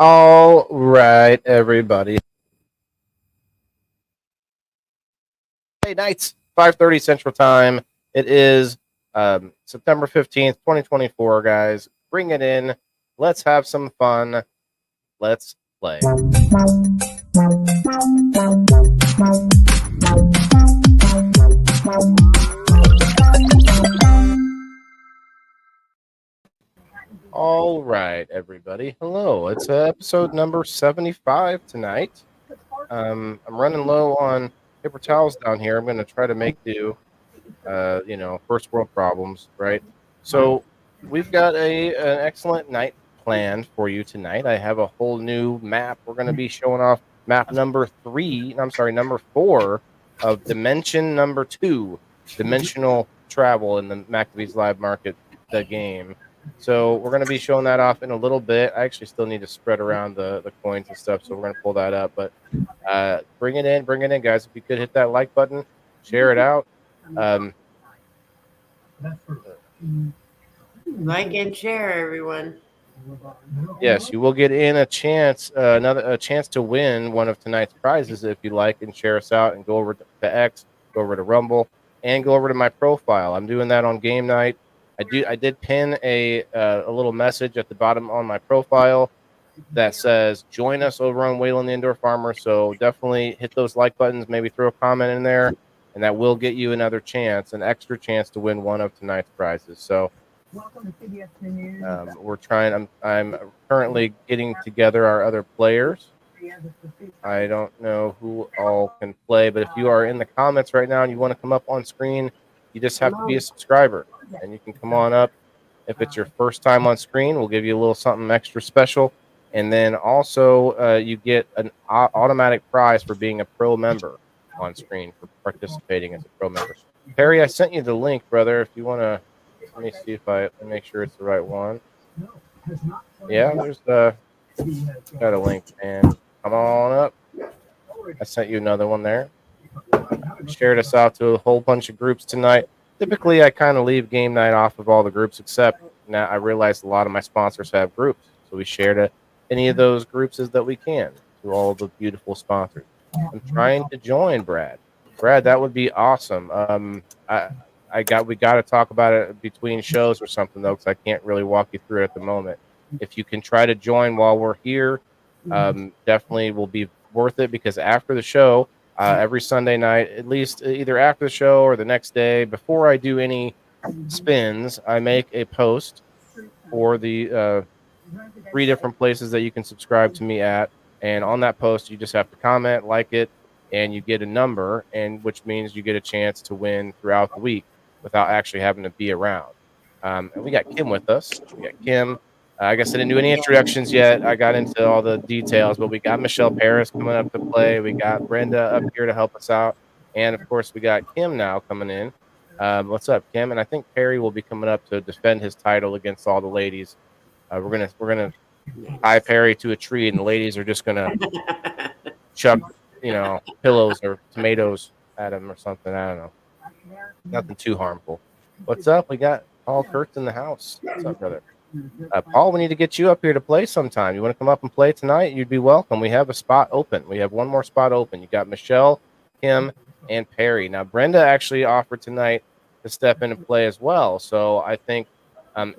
All right, everybody. Hey, nights, 5:30 Central Time. It is September 15th, 2024, guys. Bring it in. Let's have some fun. Let's play. All right, everybody. Hello. It's episode number 75 tonight. I'm running low on paper towels down here. I'm going to try to make do. First world problems, right? So we've got an excellent night planned for you tonight. I have a whole new map. We're going to be showing off map number 4 of dimension number 2, dimensional travel in the MacDaV's Live Market, the game. So we're going to be showing that off in a little bit. I actually still need to spread around the coins and stuff, so we're going to pull that up. But bring it in, guys. If you could hit that like button, share it out. Like and share, everyone. Yes, you will get in a chance, a chance to win one of tonight's prizes if you like, and share us out and go over to X, go over to Rumble, and go over to my profile. I'm doing that on game night. I did pin a little message at the bottom on my profile that says join us over on Wayland the Indoor Farmer. So definitely hit those like buttons, maybe throw a comment in there, and that will get you another chance, an extra chance to win one of tonight's prizes. So we're trying. I'm currently getting together our other players. I don't know who all can play, but if you are in the comments right now and you want to come up on screen, you just have to be a subscriber, and you can come on up. If it's your first time on screen, we'll give you a little something extra special, and then also you get an automatic prize for being a pro member on screen for participating as a pro member. Perry, I sent you the link, brother. If you want to. Let me see if I make sure it's the right one. Yeah, there's got a link, and come on up. I sent you another one there. Shared us out to a whole bunch of groups tonight. Typically, I kind of leave game night off of all the groups, except now I realized a lot of my sponsors have groups, so we share to any of those groups as that we can to all the beautiful sponsors. I'm trying to join Brad. Brad, that would be awesome. We got to talk about it between shows or something though, because I can't really walk you through it at the moment. If you can try to join while we're here, definitely will be worth it, because after the show, every Sunday night, at least either after the show or the next day, before I do any spins, I make a post for the 3 different places that you can subscribe to me at, and on that post, you just have to comment, like it, and you get a number, and which means you get a chance to win throughout the week without actually having to be around. And we got Kim with us. We got Kim. I guess I didn't do any introductions yet. I got into all the details, but we got Michelle Paris coming up to play. We got Brenda up here to help us out. And, of course, we got Kim now coming in. What's up, Kim? And I think Perry will be coming up to defend his title against all the ladies. We're gonna tie Perry to a tree, and the ladies are just gonna chuck, pillows or tomatoes at him or something. I don't know. Nothing too harmful. What's up? We got Paul Kurtz in the house. What's up, brother? Paul, we need to get you up here to play sometime. You want to come up and play tonight? You'd be welcome. We have a spot open. We have one more spot open. You got Michelle, Kim, and Perry. Now, Brenda actually offered tonight to step in and play as well. So I think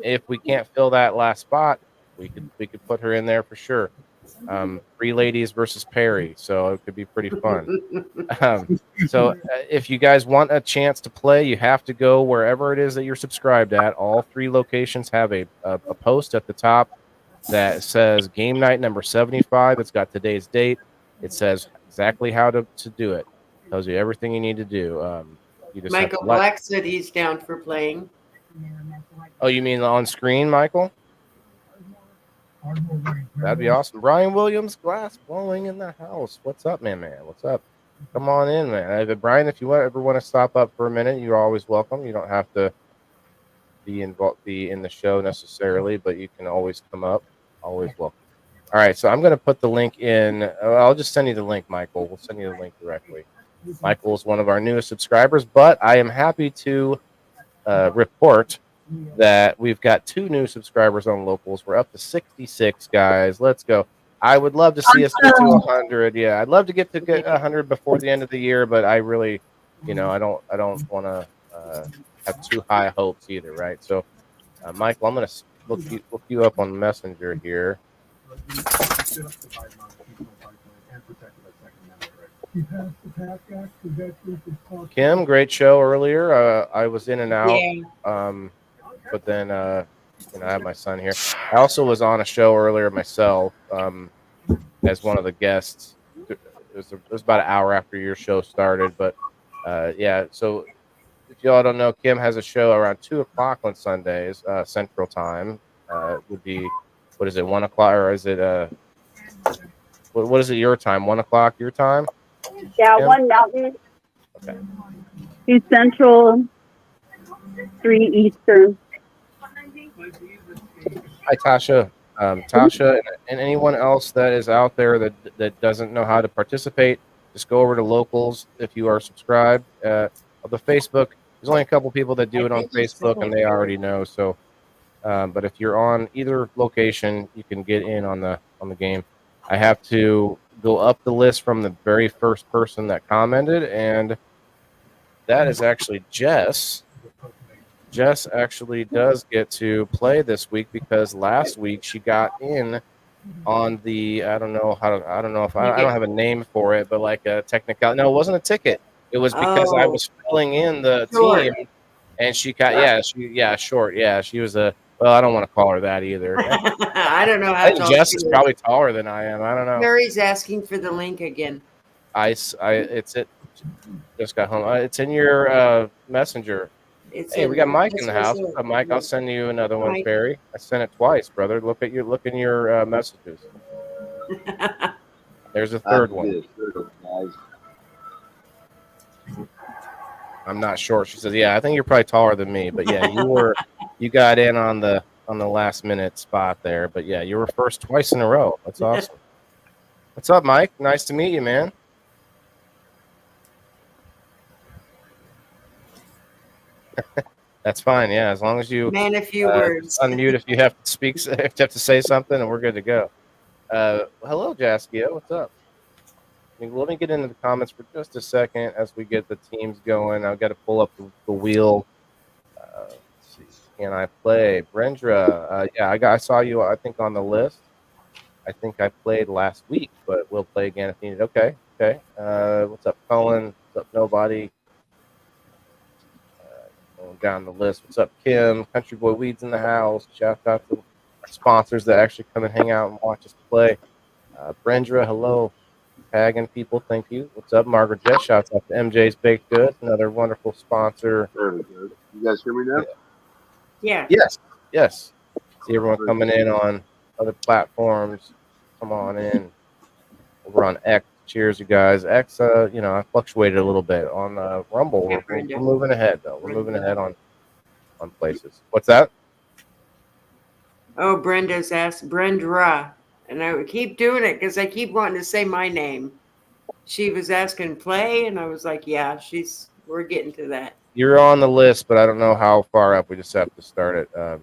if we can't fill that last spot, we could put her in there for sure. 3 ladies versus Perry, so it could be pretty fun. If you guys want a chance to play, you have to go wherever it is that you're subscribed at. All 3 locations have a post at the top that says game night number 75. It's got today's date. It says exactly how to do it. Tells you everything you need to do. You just Michael Black said he's down for playing. Oh, you mean on screen, Michael? That'd be awesome. Brian Williams, glass blowing in the house. What's up, man? What's up? Come on in, man. Brian, if you ever want to stop up for a minute, you're always welcome. You don't have to be in the show necessarily, but you can always come up. Always welcome. All right, so I'm going to put the link in. I'll just send you the link, Michael. We'll send you the link directly. Michael is one of our newest subscribers, but I am happy to report that we've got 2 new subscribers on locals. We're up to 66, guys. Let's go. I would love to see us get to 100. Yeah, I'd love to get 100 before the end of the year, but I really, I don't want to have too high hopes either, right? So, Michael, I'm going to look you up on Messenger here. Kim, great show earlier. I was in and out, but then I have my son here. I also was on a show earlier myself as one of the guests. It was about an hour after your show started, but yeah. So if y'all don't know, Kim has a show around 2:00 on Sundays, Central Time. Would be, what is it, 1:00, or is it what is it your time? 1:00 your time? Yeah, Kim? 1 Mountain. Okay. 2 Central, 3 Eastern. Hi, Tasha. Tasha and anyone else that is out there that doesn't know how to participate, just go over to Locals if you are subscribed. Of the Facebook, there's only a couple people that do it on Facebook, and they already know. So, but if you're on either location, you can get in on the game. I have to go up the list from the very first person that commented, and that is actually Jess. Jess actually does get to play this week because last week she got in on the I don't know if I don't have a name for it, but like a technical. No, it wasn't a ticket. It was because I was filling in the team, and she got short. Yeah, she was a. Well, I don't want to call her that either. I don't know how I think tall Jess she is is. probably taller than I am. I don't know. Mary's asking for the link again. It's it. Just got home. It's in your messenger. Hey, we got Mike in the house. What's up, Mike? I'll send you another one, Mike. Barry. I sent it twice, brother. Look in your messages. There's a third one. I'm not sure. She says, "Yeah, I think you're probably taller than me." But yeah, you got in on the last minute spot there. But yeah, you were first twice in a row. That's awesome. What's up, Mike? Nice to meet you, man. That's fine. Yeah, as long as you a few words. Unmute if you have to speak, if you have to say something, and we're good to go. Hello, Jaskia. What's up? Let me get into the comments for just a second as we get the teams going. I've got to pull up the wheel. Let's see. Can I play? Brendra. Yeah, I saw you, I think, on the list. I think I played last week, but we'll play again if needed. Okay. What's up, Colin? What's up, Nobody? Going down the list. What's up, Kim? Country Boy Weeds in the house. Shout out to our sponsors that actually come and hang out and watch us play. Brendra, hello. Tagging people, thank you. What's up, Margaret Jess? Shouts out to MJ's Baked Goods, another wonderful sponsor. Very good. You guys hear me now? Yeah. Yes. See everyone coming in on other platforms. Come on in. Over on X. Cheers, you guys. X, I fluctuated a little bit on Rumble. We're moving ahead, though. We're moving ahead on places. What's that? Oh, Brenda's asked Brendra. And I would keep doing it because I keep wanting to say my name. She was asking play, and I was like, yeah, we're getting to that. You're on the list, but I don't know how far up. We just have to start it. All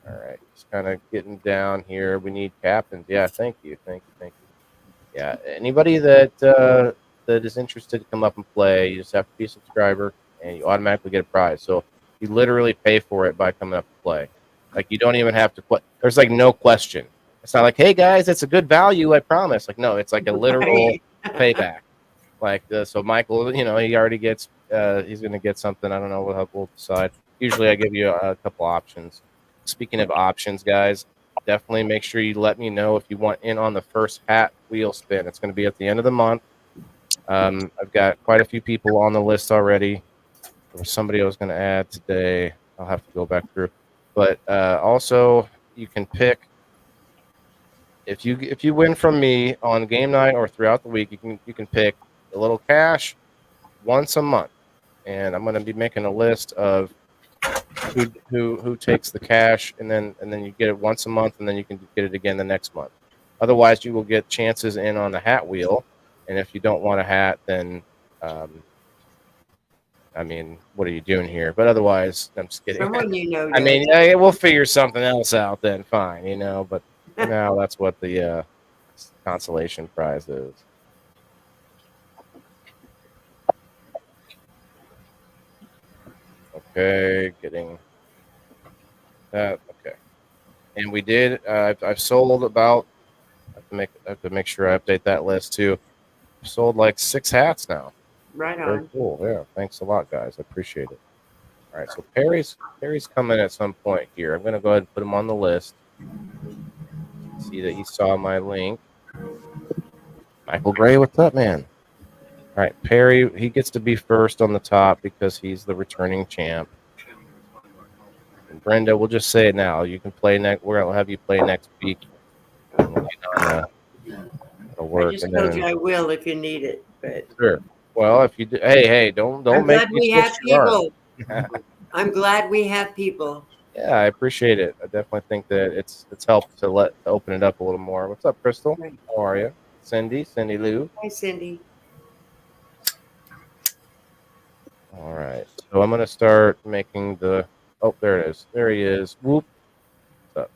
right, just kind of getting down here. We need captains. Yeah, thank you. Yeah, anybody that is interested to come up and play, you just have to be a subscriber, and you automatically get a prize. So you literally pay for it by coming up to play. Like, you don't even have to. There's like no question. It's not like, hey guys, it's a good value, I promise. Like, no, it's like a literal payback. Like, so Michael, he already gets. He's gonna get something. I don't know. We'll decide. Usually, I give you a couple options. Speaking of options, guys, definitely make sure you let me know if you want in on the first hat wheel spin. It's going to be at the end of the month. I've got quite a few people on the list already. There was somebody I was going to add today. I'll have to go back through. But also, you can pick. If you win from me on game night or throughout the week, you can pick a little cash once a month, and I'm going to be making a list of who takes the cash, and then you get it once a month, and then you can get it again the next month. Otherwise, you will get chances in on the hat wheel, and if you don't want a hat, then what are you doing here? But otherwise, I'm just kidding. Someone we'll figure something else out then. Fine, but For now, that's what the consolation prize is. Okay, getting that. Okay, and we did. I've sold about. I have to make sure I update that list too. Sold like 6 hats now. Right Very on. cool. Yeah, thanks a lot, guys. I appreciate it. All right, so Perry's coming at some point here. I'm gonna go ahead and put him on the list. See that he saw my link. Michael Gray, what's up, man? All right, Perry, he gets to be first on the top because he's the returning champ. And Brenda, we'll just say it now. You can play next. We're gonna have you play next week. And we'll get on the I work. just And told then you I will if you need it. But sure. Well, if you do, hey, don't I'm make glad me we twist have your arm. people. I'm glad we have people. Yeah, I appreciate it. I definitely think that it's helped to open it up a little more. What's up, Crystal? Right. How are you? Cindy Lou. Hi, Cindy. All right. So I'm gonna start making the. Oh, there it is. There he is. Whoop. What's up?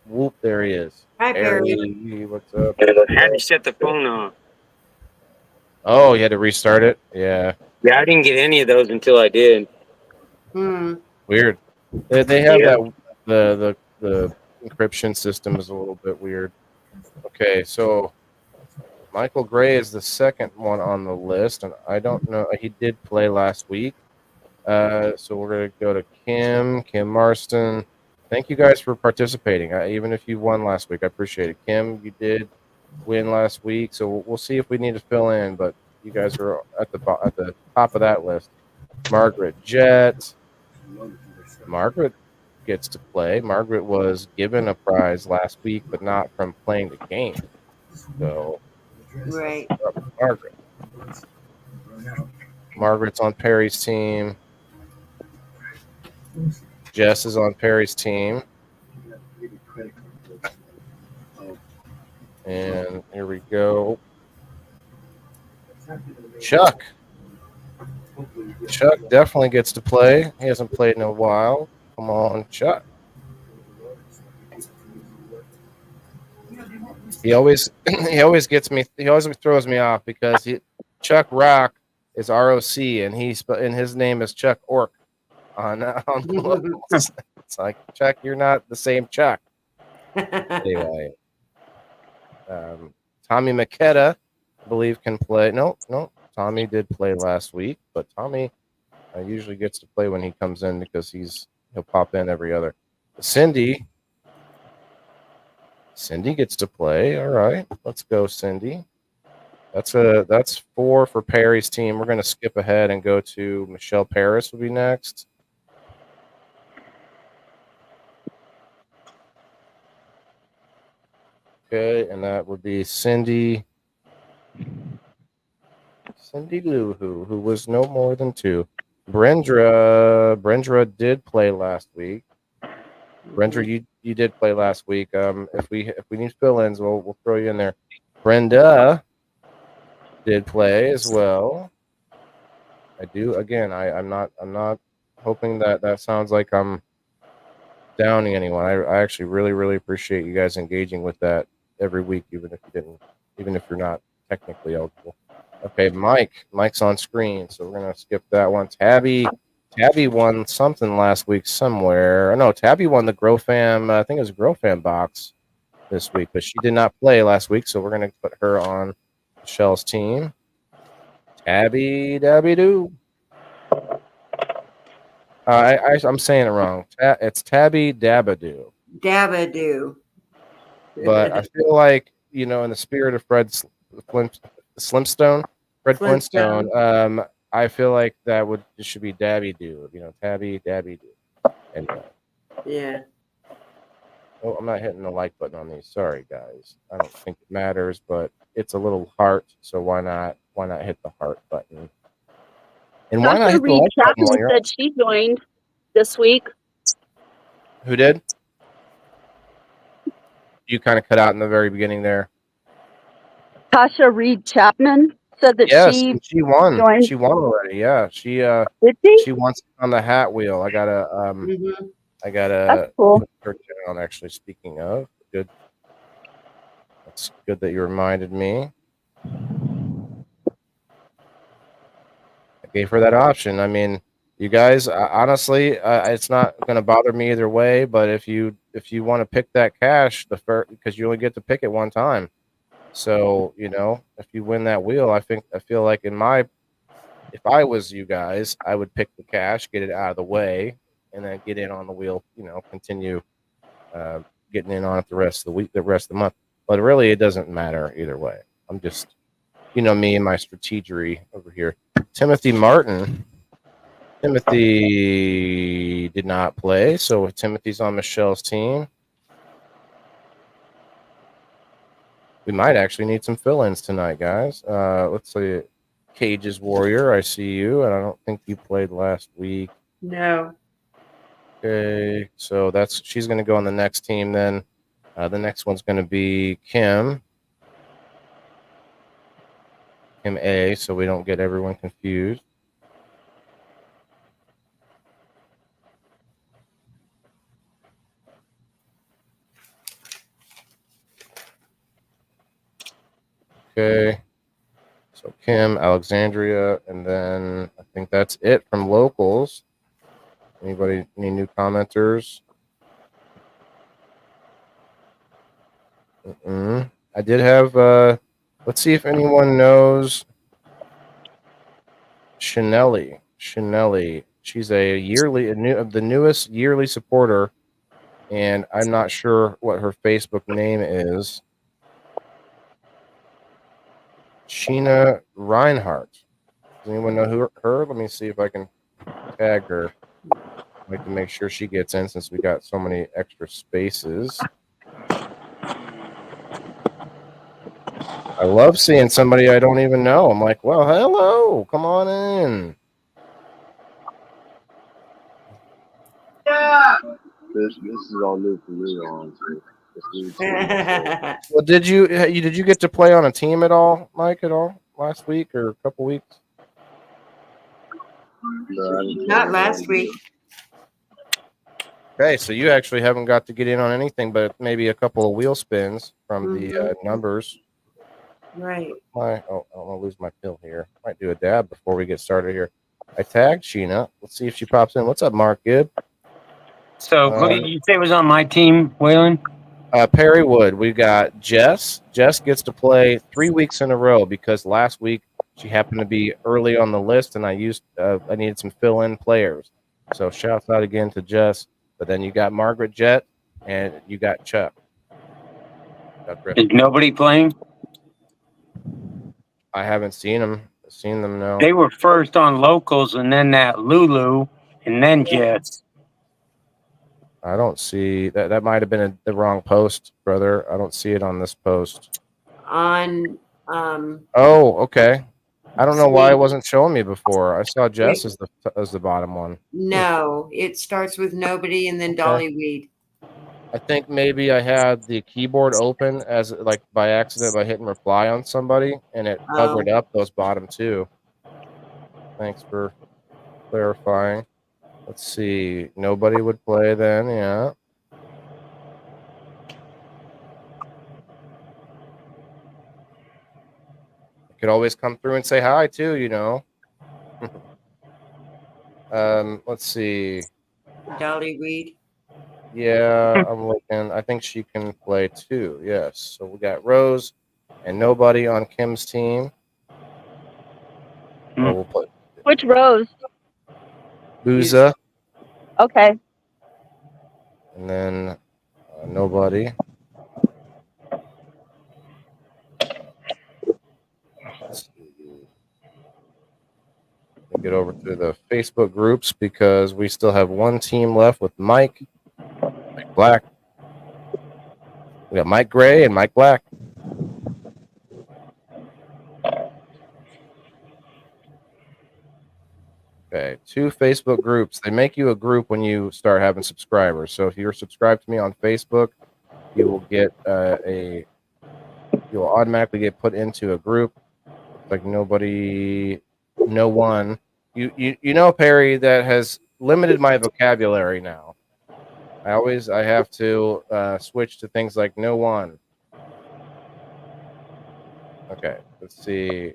Whoop. There he is. Hi, Perry. Harry, what's up? I had to shut the phone off. Oh, you had to restart it. Yeah. Yeah, I didn't get any of those until I did. Weird. They have Yeah. that. The encryption system is a little bit weird. Okay, so Michael Gray is the second one on the list, and I don't know. He did play last week. So we're going to go to Kim Marston. Thank you guys for participating. Even if you won last week, I appreciate it. Kim, you did win last week, so we'll see if we need to fill in. But you guys are at the top of that list. Margaret Jett. Margaret gets to play. Margaret was given a prize last week, but not from playing the game. So, Right. Margaret. Margaret's on Perry's team. Jess is on Perry's team. And here we go. Chuck. Chuck definitely gets to play. He hasn't played in a while. Come on, Chuck. He always gets me. He always throws me off because Chuck Rock is ROC and his name is Chuck Ork on the locals. It's like, Chuck, you're not the same Chuck. Anyway, Tommy McKetta, I believe, can play. No, Tommy did play last week, but Tommy usually gets to play when he comes in because he'll pop in every other. Cindy gets to play. All right, let's go, Cindy. That's 4 for Perry's team. We're going to skip ahead and go to Michelle Paris will be next. Okay, and that would be Cindy Lou, who was no more than 2. Brendra did play last week. Brenda, you did play last week. If we need fill-ins, we'll throw you in there. Brenda did play as well. I do. Again, I'm not hoping that sounds like I'm downing anyone. I actually really appreciate you guys engaging with that every week, even if you're not technically eligible. Okay, Mike's on screen, so we're gonna skip that one. Tabby won something last week somewhere. No, Tabby won the GrowFam. I think it was a GrowFam box this week, but she did not play last week, so we're gonna put her on Michelle's team. Tabby Dabby Doo. I'm saying it wrong. It's Tabby Dabadoo. Dabadoo. But I feel like, in the spirit of Fred Flintstone, I feel like it should be Dabby Doo. Tabby Dabby Doo. Anyway. Yeah. Oh, I'm not hitting the like button on these. Sorry, guys. I don't think it matters, but it's a little heart, so why not hit the heart button? And why not hit the like button while you're said she joined this week. Who did? You kind of cut out in the very beginning there. Tasha Reed Chapman said that she won. joined. She won already. Yeah, she Did she? she wants on the hat wheel. I gotta That's cool. put her down. Actually, speaking of, good It's good that you reminded me. I gave her that option. I mean, you guys, honestly, it's not going to bother me either way. But if you want to pick that cash, because you only get to pick it one time. So if you win that wheel, I feel like if I was you guys, I would pick the cash, get it out of the way, and then get in on the wheel. Continue getting in on it the rest of the week, the rest of the month. But really, it doesn't matter either way. I'm just, me and my strategery over here. Timothy Martin. Timothy did not play, so Timothy's on Michelle's team. We might actually need some fill-ins tonight, guys. Let's see. Cage's Warrior, I see you, and I don't think you played last week. No. Okay, so she's going to go on the next team then. The next one's going to be Kim A, so we don't get everyone confused. Okay, so Kim, Alexandria, and then I think that's it from locals. Any new commenters? I did have, let's see if anyone knows Chanelli. She's the newest yearly supporter, and I'm not sure what her Facebook name is. Sheena Reinhardt. Does anyone know her? Let me see if I can tag her. I'd like to make sure she gets in since we got so many extra spaces. I love seeing somebody I don't even know. I'm like, well, hello, come on in. This is all new for me, honestly. Well, did you get to play on a team at all, Mike, last week or a couple weeks? No, Not last week. Okay, so you actually haven't got to get in on anything but maybe a couple of wheel spins from the numbers. Right. I don't want to lose my pill here. Might do a dab before we get started here. I tagged Sheena. Let's see if she pops in. What's up, Mark Gibb? So who did you say was on my team, Waylon? Perry Wood. We got Jess. Jess gets to play 3 weeks in a row because last week she happened to be early on the list, and I needed some fill-in players. So shouts out again to Jess. But then you got Margaret Jett, and you got Chuck. Is nobody playing? I haven't seen them. No. They were first on locals, and then that Lulu, and then Jets. I don't see that. That might have been the wrong post, brother. I don't see it on this post. On Oh, okay. I don't know why it wasn't showing me before. I saw Jess as the bottom one. No, it starts with nobody and then Dollyweed. I think maybe I had the keyboard open as like by accident by hitting reply on somebody, and it covered up those bottom two. Thanks for clarifying. Let's see. Nobody would play then, yeah. You could always come through and say hi too, Let's see. Dollyweed. Yeah, I'm looking. I think she can play too. Yes. So we got Rose and nobody on Kim's team. Oh, we'll put Which Rose? Booza. Okay. And then nobody. Let's get over to the Facebook groups because we still have one team left with Mike Black. We got Mike Gray and Mike Black. Okay, 2 Facebook groups. They make you a group when you start having subscribers. So if you're subscribed to me on Facebook, you will get you'll automatically get put into a group. Looks like no one. You know, Perry, that has limited my vocabulary now. I have to switch to things like no one. Okay, let's see.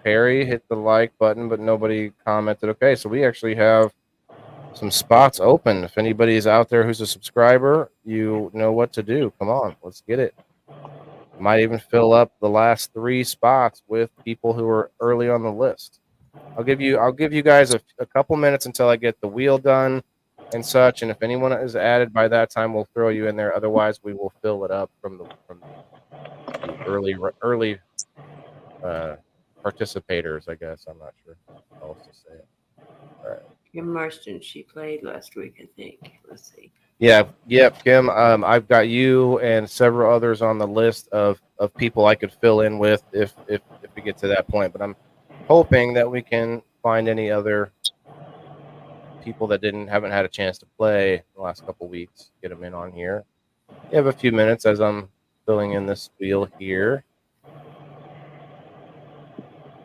Perry hit the like button, but nobody commented. Okay, so we actually have some spots open. If anybody's out there who's a subscriber, you know what to do. Come on, let's get it. Might even fill up the last 3 spots with people who are early on the list. I'll give you guys a couple minutes until I get the wheel done and such. And if anyone is added by that time, we'll throw you in there. Otherwise, we will fill it up from the early participators. I guess I'm not sure how else to say it. All right. Kim Marston, she played last week, I think. Let's see. Yeah, Kim. I've got you and several others on the list of people I could fill in with if we get to that point. But I'm hoping that we can find any other people that haven't had a chance to play the last couple weeks. Get them in on here. You have a few minutes as I'm filling in this wheel here.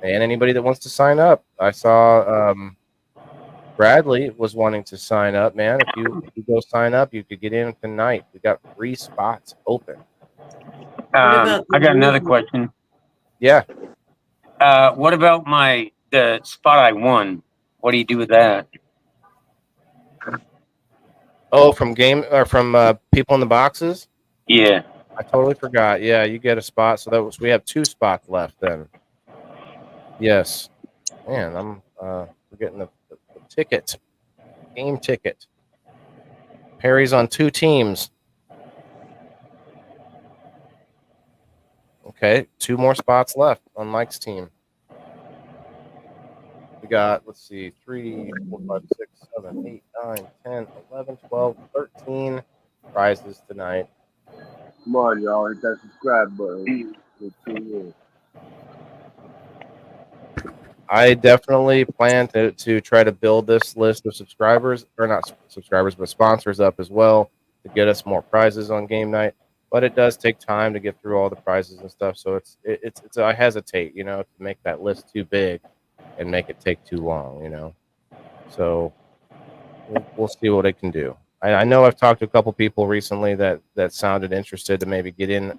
And anybody that wants to sign up, I saw Bradley was wanting to sign up, man. If you go sign up, you could get in tonight. We got 3 spots open. I got another question. Yeah. What about the spot I won? What do you do with that? Oh, from people in the boxes? Yeah. I totally forgot. Yeah, you get a spot. So we have 2 spots left then. Yes. Man, I'm forgetting the ticket. Game ticket. Perry's on 2 teams. Okay, 2 more spots left on Mike's team. We got, let's see, 3, 4, 5, 6, 7, 8, 9, 10, 11, 12, 13 prizes tonight. Come on, y'all. Hit that subscribe button. Tune in. I definitely plan to try to build this list of subscribers, or not subscribers, but sponsors up as well to get us more prizes on game night. But it does take time to get through all the prizes and stuff. So it's I hesitate, to make that list too big and make it take too long, So we'll see what I can do. I know I've talked to a couple people recently that sounded interested to maybe get in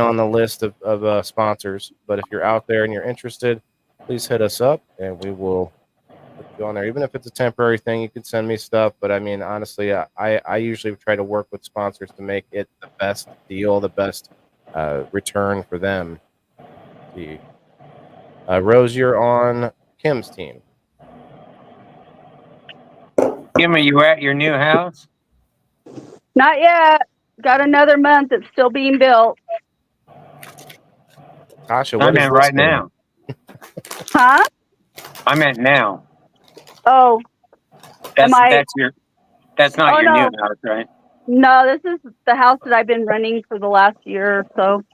on the list of sponsors. But if you're out there and you're interested, please hit us up and we will put you on there. Even if it's a temporary thing, you can send me stuff. But I mean, honestly, I usually try to work with sponsors to make it the best deal, the best return for them. See, Rose, you're on Kim's team. Kim, are you at your new house? Not yet. Got another month. It's still being built. Tasha, I what is meant this right thing? now. Huh? I meant now. Oh, That's not Oh, your no. new house, right? no, this is the house that I've been running for the last year or so.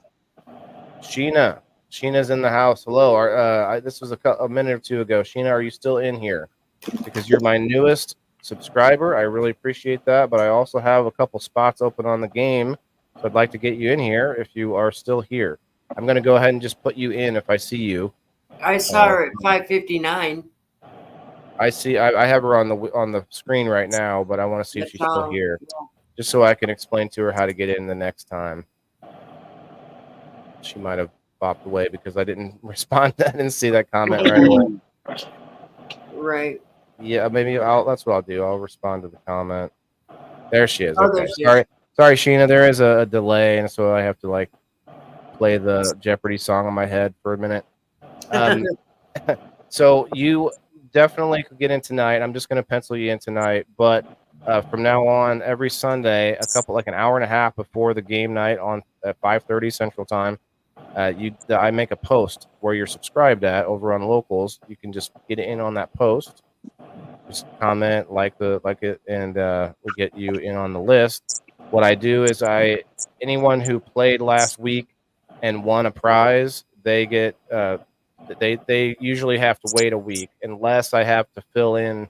Sheena's in the house. Hello. This was a minute or 2 ago. Sheena, are you still in here? Because you're my newest subscriber. I really appreciate that. But I also have a couple spots open on the game. So I'd like to get you in here if you are still here. I'm going to go ahead and just put you in if I see you. I saw her at 5:59. I see. I have her on the screen right now, but I want to see if she's still here, just so I can explain to her how to get in the next time. She might have bopped away because I didn't respond. I didn't see that comment right away. Right. Yeah, maybe that's what I'll do. I'll respond to the comment. There she is. Oh, Okay. there she is. Sorry, Sheena. There is a delay, and so I have to play the Jeopardy song in my head for a minute. So you definitely could get in tonight. I'm just going to pencil you in tonight, but from now on, every Sunday, an hour and a half before the game night at 5:30 Central Time, I make a post where you're subscribed at over on Locals. You can just get in on that post, just comment like it, and we'll get you in on the list. What I do is anyone who played last week and won a prize, they get they usually have to wait a week unless I have to fill in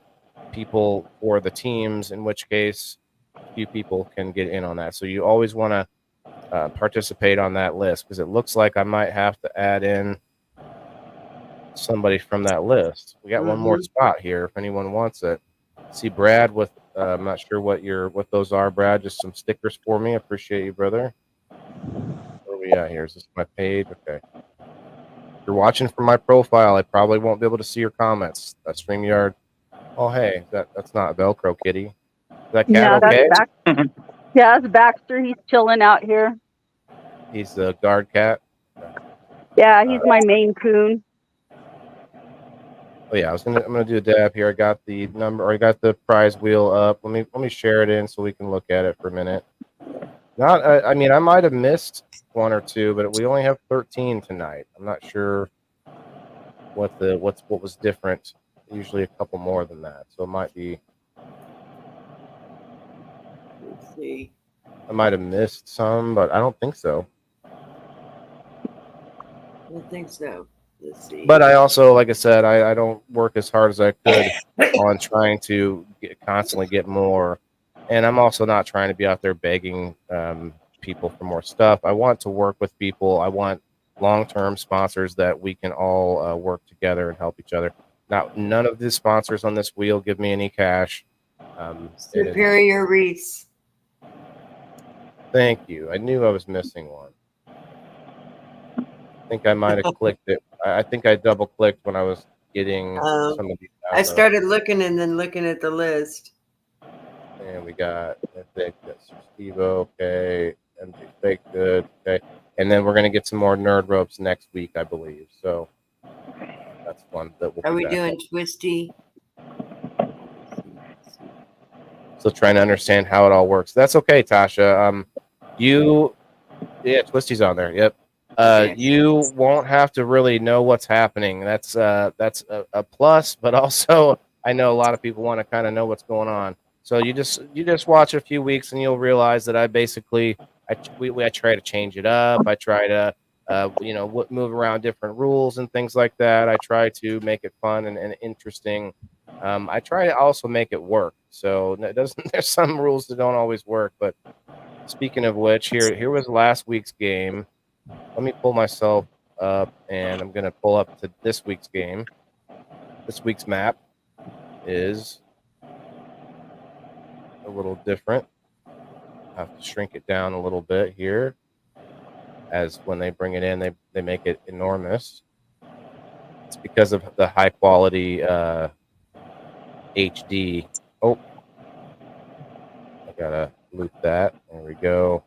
people for the teams, in which case a few people can get in on that. So you always want to participate on that list, because it looks like I might have to add in somebody from that list. We got one more spot here if anyone wants it. See Brad with I'm not sure what those are, Brad. Just some stickers for me. Appreciate you, brother. Where are we at here? Is this my page? Okay. you're watching from my profile, I probably won't be able to see your comments. That StreamYard. Oh, hey, that's not a Velcro kitty. Is that cat Yeah, okay? that's Baxter. He's chilling out here. He's the guard cat. Yeah, he's my Maine Coon. Oh yeah, I'm gonna do a dab here. I got the number, or I got the prize wheel up. Let me share it in so we can look at it for a minute. Not, I mean, I might have missed one or two, but we only have 13 tonight. I'm not sure what was different. Usually a couple more than that, so it might be. Let's see. I might have missed some, but I don't think so. I don't think so. Let's see. But I also, like I said, I don't work as hard as I could on trying to constantly get more. And I'm also not trying to be out there begging people for more stuff. I want to work with people. I want long-term sponsors that we can all work together and help each other. Now, none of the sponsors on this wheel give me any cash. Superior Reese. Thank you. I knew I was missing one. I think I might have clicked it. I think I double clicked when I was getting some of these. I started looking and then looking at the list. And we got Steve, okay, MJ Fake Good, okay, and then we're gonna get some more nerd ropes next week, I believe. So that's one that we'll. Are we doing Twisty? Still trying to understand how it all works. That's okay, Tasha. Twisty's on there. Yep. You won't have to really know what's happening. That's a plus, but also I know a lot of people want to kind of know what's going on. So you just watch a few weeks and you'll realize that I try to change it up. I try to move around different rules and things like that. I try to make it fun and interesting. I try to also make it work. So there's some rules that don't always work. But speaking of which, here was last week's game. Let me pull myself up, and I'm going to pull up to this week's game. This week's map is a little different. I have to shrink it down a little bit here, as when they bring it in, they make it enormous. It's because of the high quality HD. Oh, I gotta loop that. There we go.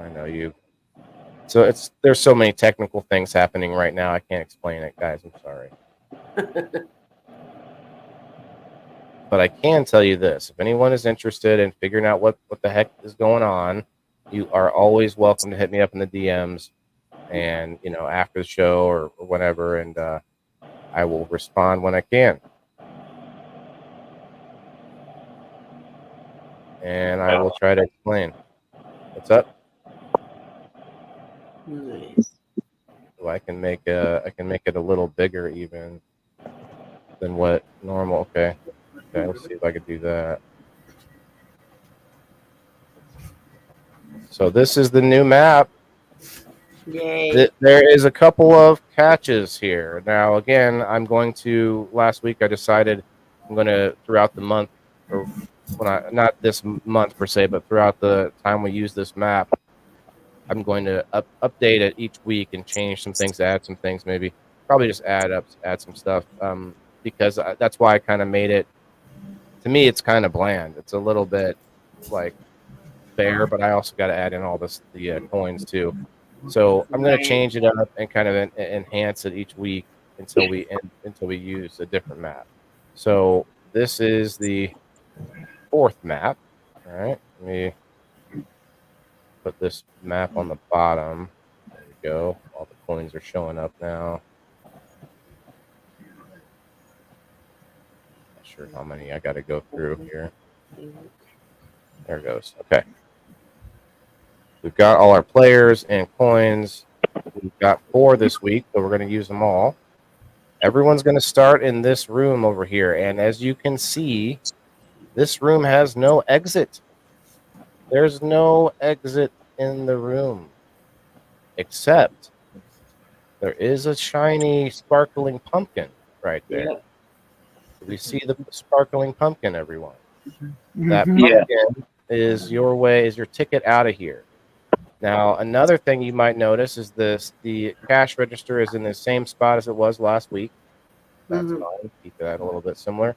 I know you. So there's so many technical things happening right now. I can't explain it, guys. I'm sorry. But I can tell you this. If anyone is interested in figuring out what the heck is going on, you are always welcome to hit me up in the DMs and, after the show or whatever, and I will respond when I can. And I will try to explain. What's up? Nice. So I can make it a little bigger even than what normal. Okay, let's see if I could do that. So this is the new map. Yay. There is a couple of catches here. Now, again, last week I decided I'm going to, throughout the month, or not this month per se, but throughout the time we use this map, I'm going to update it each week and change some things, add some things, maybe probably just add some stuff, because that's why I kind of made it. To me, it's kind of bland. It's a little bit like bare, but I also got to add in all the coins too. So I'm going to change it up and kind of enhance it each week until we use a different map. So this is the fourth map. All right, let me put this map on the bottom. There we go. All the coins are showing up now. Not sure how many I got to go through here. There it goes. Okay. We've got all our players and coins. We've got 4 this week, so we're going to use them all. Everyone's going to start in this room over here. And as you can see, this room has no exit. There's no exit in the room, except there is a shiny, sparkling pumpkin right there. Yep. We see the sparkling pumpkin, everyone. Mm-hmm. That pumpkin is your ticket out of here. Now, another thing you might notice is the cash register is in the same spot as it was last week. That's Mhm. fine. Keep that a little bit similar.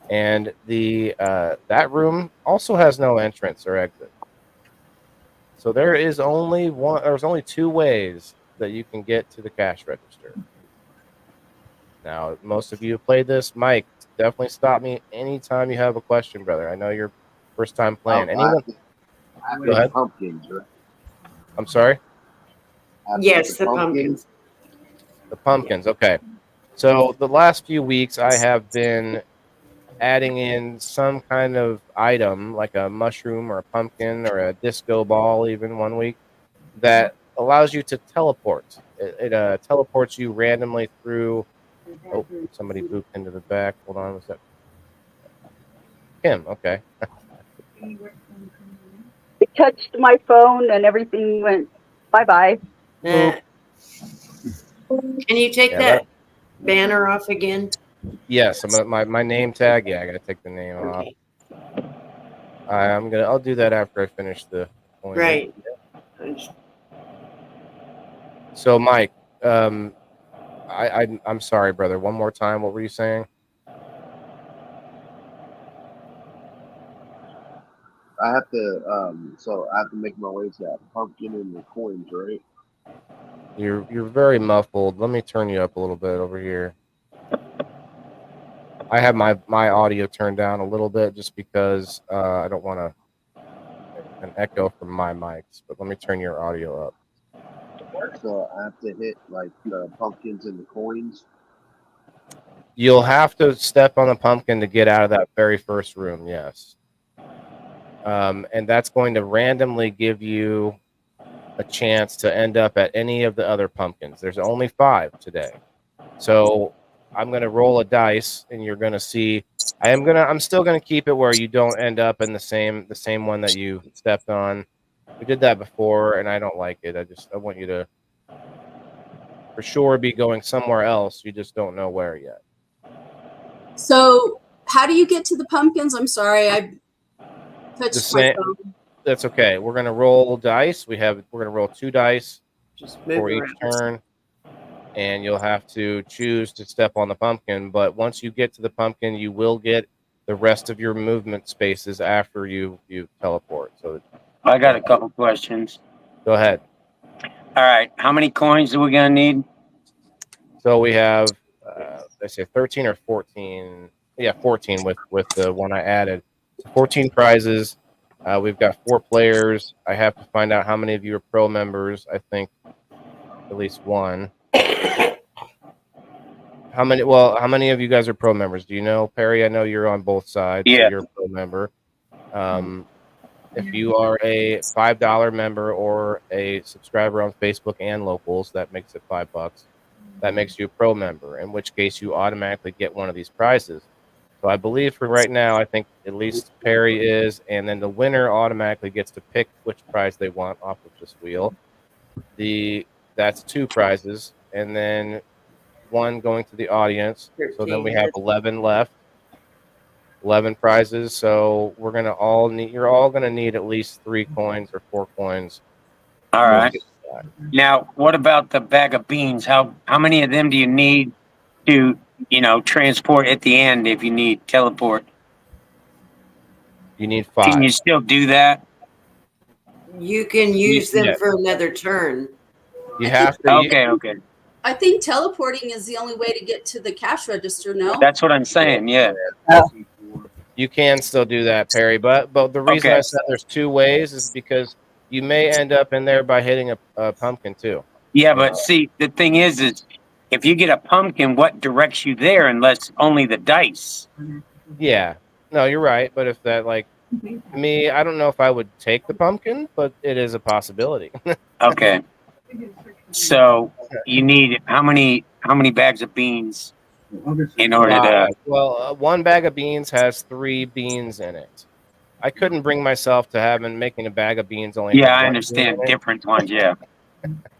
And the that room also has no entrance or exit. So there's only two ways that you can get to the cash register. Now, most of you have played this. Mike, definitely stop me anytime you have a question, brother. I know you're first time playing. Anyone? Go ahead. Pumpkins, right? I'm sorry? Yes, the pumpkins. The pumpkins. Okay. So the last few weeks, I have been adding in some kind of item like a mushroom or a pumpkin or a disco ball, even one week, that allows you to teleport. It teleports you randomly through. Oh, somebody pooped into the back. Hold on. Was that Kim? Okay. I touched my phone and everything went bye-bye. Can you take Yeah, that banner off again? Yes, my name tag. Yeah, I gotta take the name off. Okay. I'll do that after I finish the point. Right. So, Mike, I'm sorry, brother. One more time. What were you saying? I have to so I have to make my way to that pumpkin and the coins, right? You're very muffled. Let me turn you up a little bit over here. I have my audio turned down a little bit just because I don't want an echo from my mics. But let me turn your audio up. So I have to hit like the pumpkins and the coins. You'll have to step on the pumpkin to get out of that very first room. Yes. And that's going to randomly give you a chance to end up at any of the other pumpkins. There's only 5 today. So I'm going to roll a dice and you're going to see I'm still going to keep it where you don't end up in the same one that you stepped on. We did that before and I don't like it. I want you to for sure be going somewhere else. You just don't know where yet. So how do you get to the pumpkins? I'm sorry, I touched my phone. That's okay. We're going to roll dice. We're going to roll 2 dice Just for move each around. turn. And you'll have to choose to step on the pumpkin. But once you get to the pumpkin, you will get the rest of your movement spaces after you teleport. So I got a couple questions. go ahead. All right. How many coins are we going to need? So we have, let's say 13 or 14. Yeah, 14 with the one I added. 14 prizes. We've got 4 players. I have to find out how many of you are pro members. I think at least one. How many of you guys are pro members? Do you know, Perry? I know you're on both sides, so Yeah. you're a pro member. If you are a $5 member or a subscriber on Facebook and locals, that makes it $5. That makes you a pro member, in which case you automatically get one of these prizes. So I believe for right now, I think at least Perry is, and then the winner automatically gets to pick which prize they want off of this wheel. That's 2 prizes, and then 1 going to the audience. So then we have 11 left. 11 prizes. So you're all gonna need at least 3 coins or 4 coins. All right. Now, what about the bag of beans? How many of them do you need to, transport at the end if you need teleport? You need 5. Can you still do that? You can use them Yeah. for another turn. You have to. Okay. I think teleporting is the only way to get to the cash register, no? That's what I'm saying. Yeah. You can still do that, Perry. But the reason Okay. I said there's 2 ways is because you may end up in there by hitting a pumpkin too. Yeah, but see, the thing is if you get a pumpkin, what directs you there unless only the dice? Yeah. No, you're right. But if that me, I don't know if I would take the pumpkin, but it is a possibility. Okay. So you need how many bags of beans in order to? Well, 1 bag of beans has 3 beans in it. I couldn't bring myself to making a bag of beans only. Yeah, have I 1 understand bean in it. different ones. Yeah.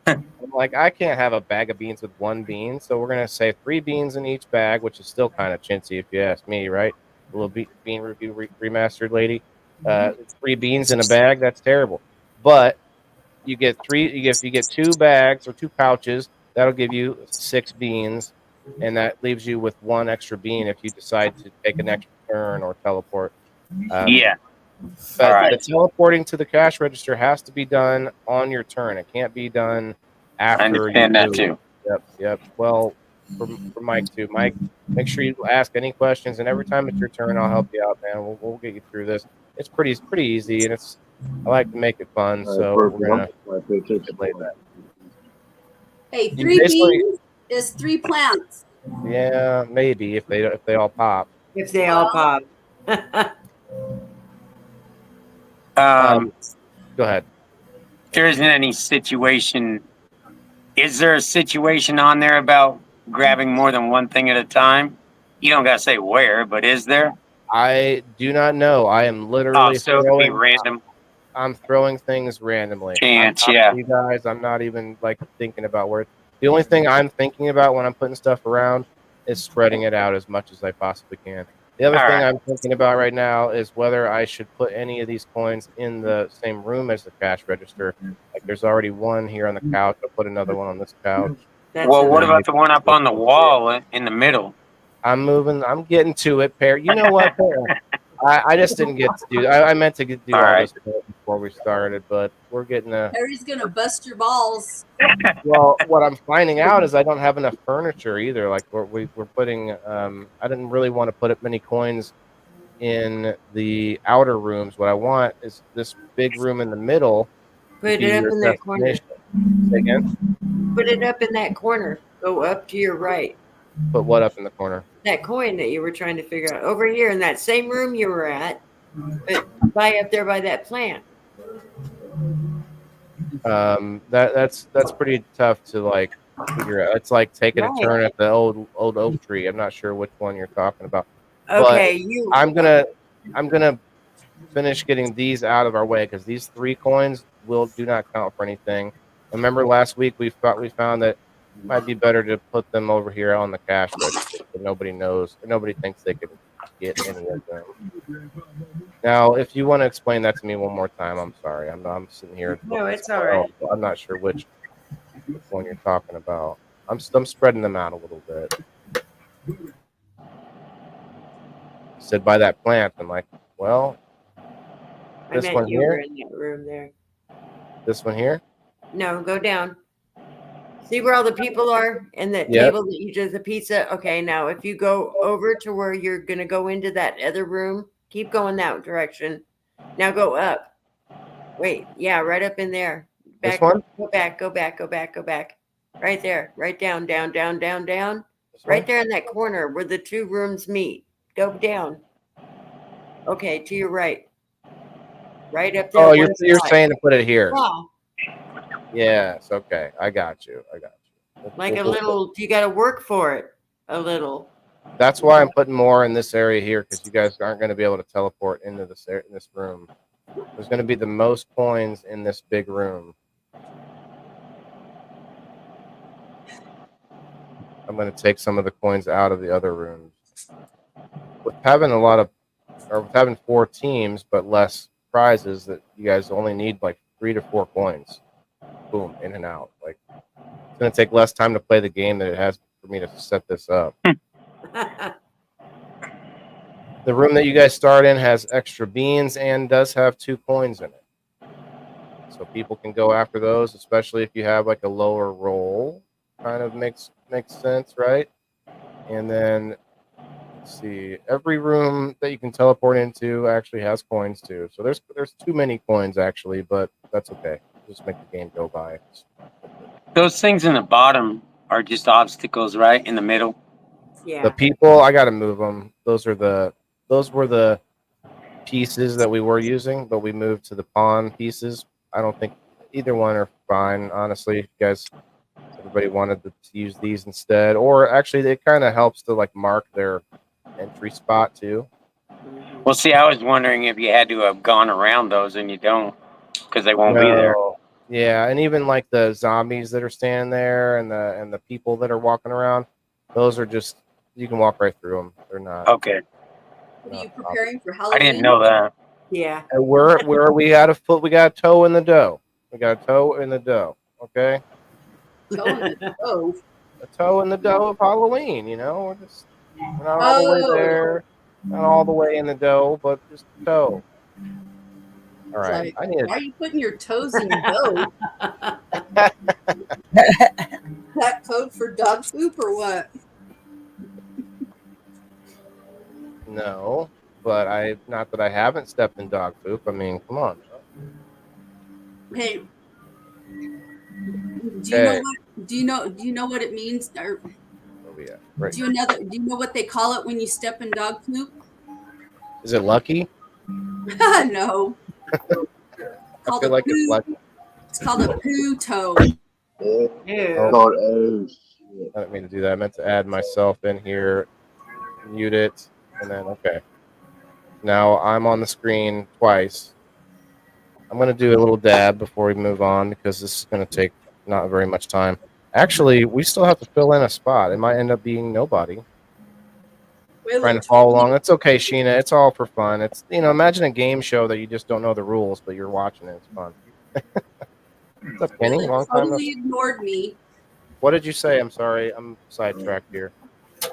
I'm like, I can't have a bag of beans with 1 bean, so we're gonna say 3 beans in each bag, which is still kind of chintzy if you ask me, right? A little bean review remastered lady. 3 beans in a bag, that's terrible. But you get three. If you get 2 bags or 2 pouches, that'll give you 6 beans, and that leaves you with 1 extra bean if you decide to take an extra turn or teleport. Yeah. But All right. the teleporting to the cash register has to be done on your turn. It can't be done I after you understand that move. too. Yep. Well, for Mike too. Mike, make sure you ask any questions, and every time it's your turn, I'll help you out, man. We'll get you through this. It's pretty easy, and I like to make it fun, All right, so perfect. we're gonna I'm pay attention. play that. Hey, You 3 basically- beans is 3 plants. Yeah, maybe if they all pop. If they all pop. Go ahead. There isn't any situation. Is there a situation on there about grabbing more than one thing at a time? You don't gotta say where, but is there? I do not know. I am literally So it could be throwing. random I'm throwing things randomly. chance. I'm Yeah. you guys, I'm not even like thinking about where. The only thing I'm thinking about when I'm putting stuff around is spreading it out as much as I possibly can. The other All thing right. I'm thinking about right now is whether I should put any of these coins in the same room as the cash register. Like there's already one here on the couch. I'll put another one on this couch. That's Well, what enough. about the one up on the wall in the middle? I'm moving. I'm getting to it, Pear. You know what, Pear? I just didn't get to do. I meant to do All all right. this before we started, but we're getting a. Harry's gonna bust your balls. Well, what I'm finding out is I don't have enough furniture either. Like we're putting. I didn't really want to put many coins in the outer rooms. What I want is this big room in the middle. To Put be it up your in that corner. destination. Say again. Put it up in that corner. Go up to your right. Put what up in the corner? That coin that you were trying to figure out. Over here in that same room you were at. But by up there by that plant. That's pretty tough to like figure out. It's like taking a Right. turn at the old oak tree. I'm not sure which one you're talking about. Okay, I'm gonna finish getting these out of our way because these 3 coins do not count for anything. Remember last week we found that it might be better to put them over here on the cash register so nobody knows or nobody thinks they could get any of them. Now, if you want to explain that to me one more time, I'm sorry. I'm sitting here. No, it's all right. I'm not sure which one you're talking about. I'm spreading them out a little bit. You said by that plant. I'm like, well, I this meant one you were here, in that room there. this one here. No, go down. See where all the people are and that Yep. table that you just the pizza. Okay, now if you go over to where you're gonna go into that other room, keep going that direction. Now go up. Wait, yeah, right up in there. This Back, one? go back, go back, go back, go back. Right there, right down, down, down, down, down. This Right one? there in that corner where the 2 rooms meet. Go down. Okay, to your right. Right up there. Oh, one you're spot. saying to put it here. Yeah, Yes. Okay. I got you. like a little. You got to work for it a little. That's why I'm putting more in this area here because you guys aren't going to be able to teleport into this room. There's going to be the most coins in this big room. I'm going to take some of the coins out of the other rooms. With having with having 4 teams but less prizes, that you guys only need like 3 to 4 coins. Boom, in and out. Like it's going to take less time to play the game than it has for me to set this up. The room that you guys start in has extra beans and does have 2 coins in it. So people can go after those, especially if you have like a lower roll. Kind of makes sense, right? And then let's see, every room that you can teleport into actually has coins too. So there's too many coins actually, but that's okay. Just make the game go by. Those things in the bottom are just obstacles, right? In the middle. Yeah. The people, I got to move them. Those were the pieces that we were using, but we moved to the pawn pieces. I don't think either one are fine, honestly. If you guys, everybody wanted to use these instead, or actually, it kind of helps to like mark their entry spot too. Well, see, I was wondering if you had to have gone around those, and you don't, because they won't be there. Yeah, and even like the zombies that are standing there, and the people that are walking around, those are just you can walk right through them. They're not. Okay. Are you preparing for I Halloween? didn't know that. Yeah. And we got a toe in the dough. We got a toe in the dough. Okay, Toe in the stove. a toe in the dough of Halloween. You know, we're not all the way Oh, there, not all the way in the dough, but just a toe. All it's right, like, I need why are you putting your toes in dough? a That code for dog poop or what? no, but I not that I haven't stepped in dog poop. I mean, come on. Hey, do you know Okay, what? Do you know what it means? Or where we at? Right. do you know what they call it when you step in dog poop? Is it lucky? No, I called feel a like it's poo. lucky. It's called a poo toe. Yeah. Oh, Called, oh shit. I didn't mean to do that. I meant to add myself in here, mute it, and then okay. Now I'm on the screen twice. I'm going to do a little dab before we move on because this is going to take not very much time. Actually, we still have to fill in a spot. It might end up being nobody trying Whaler to follow told me. along. It's okay, Sheena. It's all for fun. It's imagine a game show that you just don't know the rules, but you're watching it. It's fun. What's up, Kenny? Whaler Long time no totally see. ignored me. What did you say? I'm sorry. I'm sidetracked here.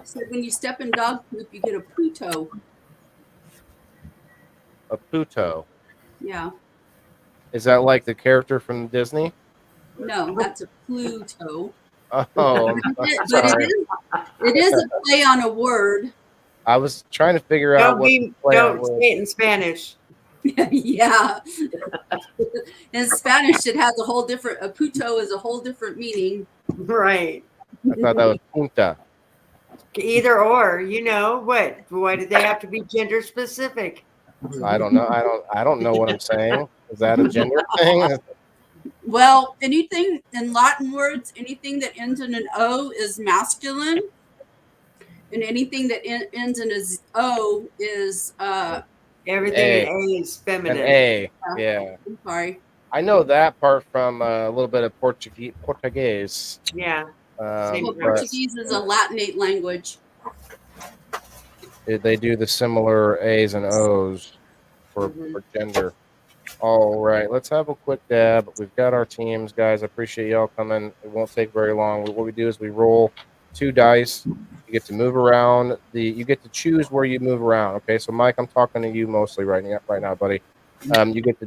Said when you step in dog poop, you get a poo toe. A puto. Yeah. Is that like the character from Disney? No, that's a Pluto. Oh, I'm But sorry. it is a play on a word. I was trying to figure out what the play on Don't was. say it in Spanish. Yeah. In Spanish, it has a whole different. A puto is a whole different meaning. Right. I thought that was punta. Either or, what? Why do they have to be gender specific? I don't know. I don't know what I'm saying. Is that a gender thing? Well, anything in Latin words, anything that ends in an O is masculine, and anything that ends in a O is Everything in A. A is An feminine. A. Yeah. I'm sorry. I know that part from a little bit of Portuguese. Yeah. Same Well, here. But Portuguese is a Latinate language. they do the similar A's and O's for gender. All right, let's have a quick dab. We've got our teams, guys. I appreciate y'all coming. It won't take very long. What we do is we roll 2 dice. You get to move around. You get to choose where you move around. Okay, so Mike, I'm talking to you mostly right now, buddy. You get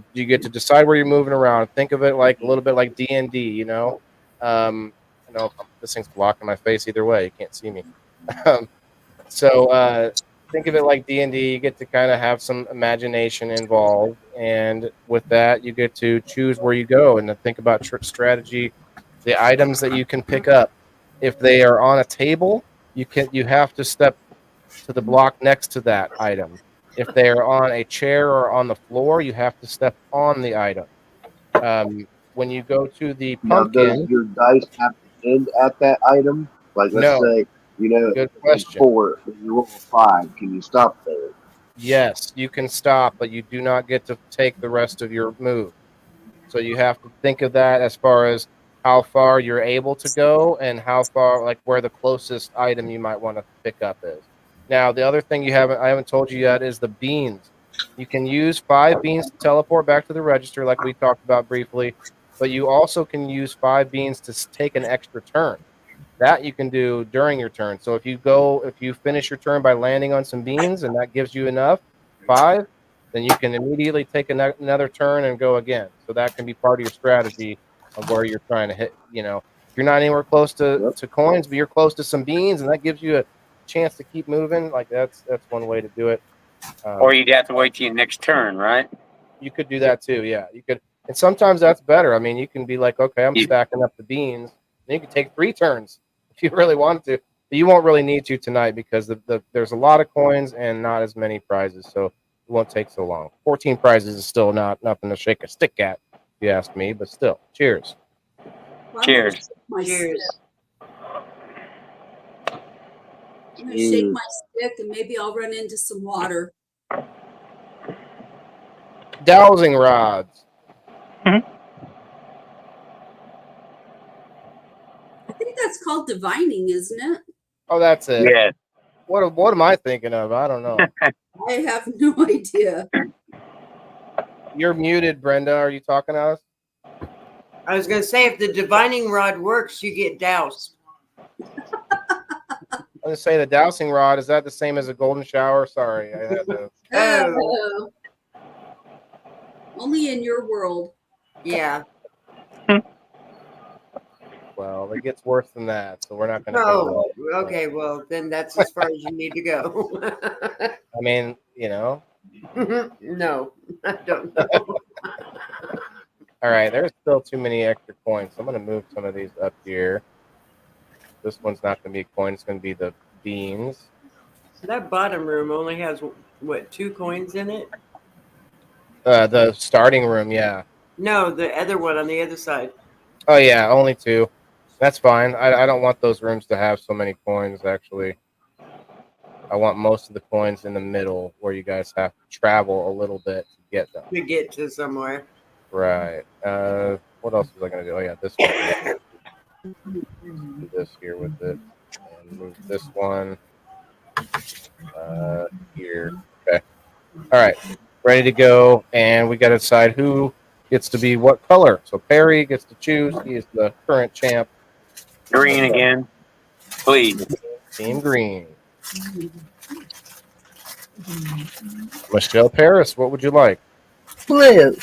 to decide where you're moving around. Think of it like a little bit like D&D. This thing's blocking my face either way. You can't see me. So think of it like D&D. You get to kind of have some imagination involved, and with that, you get to choose where you go and to think about strategy, the items that you can pick up. If they are on a table, you have to step to the block next to that item. If they are on a chair or on the floor, you have to step on the item. When you go to the Now, does pumpkin, your dice have to end at that item? Like, let's no. say, Good question. 4, and you roll a 5. Can you stop there? Yes, you can stop, but you do not get to take the rest of your move. So you have to think of that as far as how far you're able to go and how far, like where the closest item you might want to pick up is. Now, the other thing I haven't told you yet is the beans. You can use 5 beans to teleport back to the register, like we talked about briefly, but you also can use 5 beans to take an extra turn. That you can do during your turn. So if you finish your turn by landing on some beans and that gives you enough, 5, then you can immediately take another turn and go again. So that can be part of your strategy of where you're trying to hit. If you're not anywhere close to coins, but you're close to some beans, and that gives you a chance to keep moving. Like that's one way to do it. Or you'd have to wait till your next turn, right? You could do that too. Yeah, you could. And sometimes that's better. I mean, you can be like, okay, I'm Yeah. stacking up the beans. And you can take 3 turns if you really want to. But you won't really need to tonight because there's a lot of coins and not as many prizes, so it won't take so long. 14 prizes is still nothing to shake a stick at, if you ask me. But still, cheers. Well, Cheers. I'm Cheers. gonna shake my stick and maybe I'll run into some water. Dowsing rods. I think that's called divining, isn't it? Oh, that's it. Yeah. What am I thinking of? I don't know. I have no idea. You're muted, Brenda. Are you talking to us? I was gonna say if the divining rod works, you get doused. I'm gonna say the dowsing rod, is that the same as a golden shower? Sorry, I had to. Oh. Only in your world. Yeah. Well, it gets worse than that, so we're not gonna Oh, go. okay. Well, then that's as far as you need to go. I mean, you know. No, I don't know. All right, there's still too many extra coins. So I'm gonna move some of these up here. This one's not gonna be a coin. It's gonna be the beans. That bottom room only has what 2 coins in it? The starting room, yeah. No, the other one on the other side. Oh yeah, only 2. That's fine. I don't want those rooms to have so many coins. Actually, I want most of the coins in the middle, where you guys have to travel a little bit to get them. To get to somewhere. Right. What else was I gonna do? Oh yeah, this one. Do this here with it, and move this one here. Okay. All right. Ready to go, and we got to decide who gets to be what color. So Perry gets to choose. He is the current champ. Green again, please. Team Green. Michelle Paris, what would you like? Blue.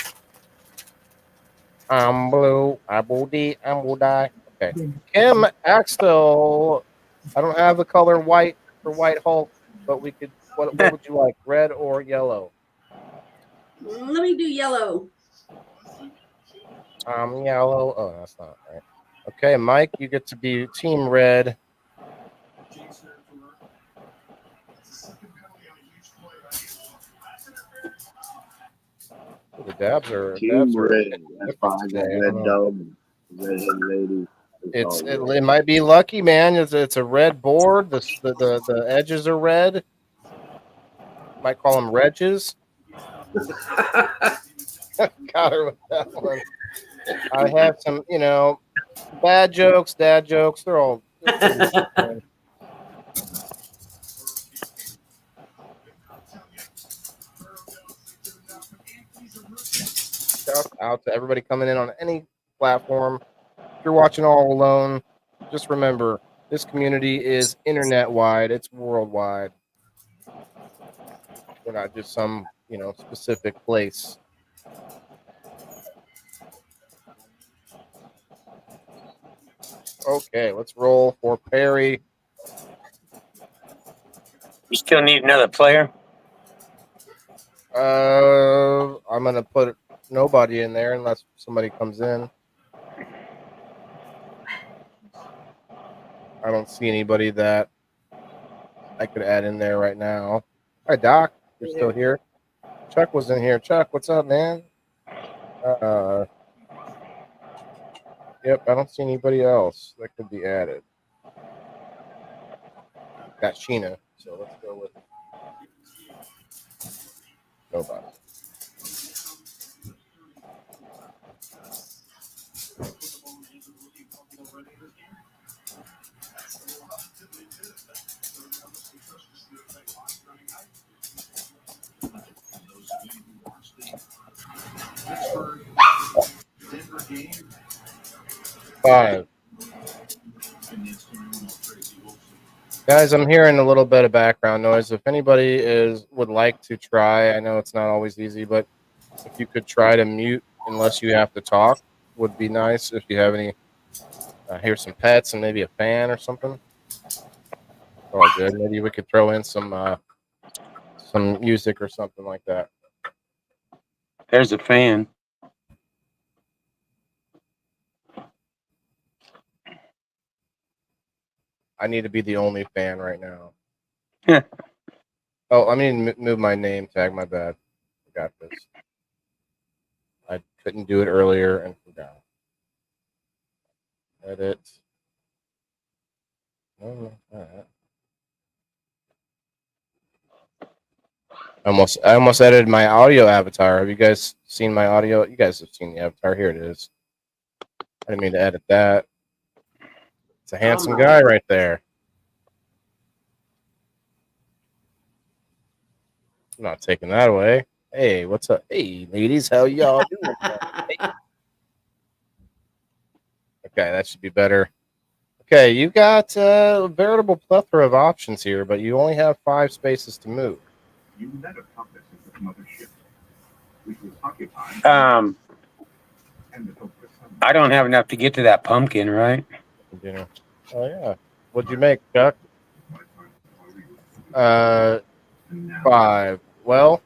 I'm blue. I will die. I will die. Okay. Kim Axtell. I don't have the color white for White Hulk, but we could. What would you like? Red or yellow? Let me do yellow. Yellow. Oh, that's not right. Okay, Mike, you get to be Team Red. Oh, the dabs are Team Red. That's fine. I got today. I Red don't know. Dome, Red Head Lady. It might be lucky, man. It's a red board. The edges are red. Might call them redges. Got her with that one. I have some, bad jokes, dad jokes. They're all. Shout out to everybody coming in on any platform. If you're watching all alone, just remember this community is internet wide. It's worldwide. We're not just some, specific place. Okay, let's roll for Perry. You still need another player? I'm gonna put nobody in there unless somebody comes in. I don't see anybody that I could add in there right now. Hi, Doc. You're still here. Chuck was in here. Chuck, what's up, man? Yep, I don't see anybody else that could be added. Got Sheena, so let's go with nobody. Five. Guys, I'm hearing a little bit of background noise. If anybody would like to try, I know it's not always easy, but if you could try to mute unless you have to talk, would be nice. If you have any, hear some pets and maybe a fan or something. All good. Maybe we could throw in some music or something like that. There's a fan. I need to be the only fan right now. Yeah. Oh, I mean, move my name tag. My bad. I got this. I couldn't do it earlier and forgot. Edit. No, all right. I almost edited my audio avatar. Have you guys seen my audio? You guys have seen the avatar. Here it is. I didn't mean to edit that. It's a handsome guy right there. I'm not taking that away. Hey, what's up? Hey, ladies, how y'all doing? Hey. Okay, that should be better. Okay, you've got a veritable plethora of options here, but you only have 5 spaces to move. I don't have enough to get to that pumpkin, right? You Oh yeah. What'd you make, Chuck? 5. Well,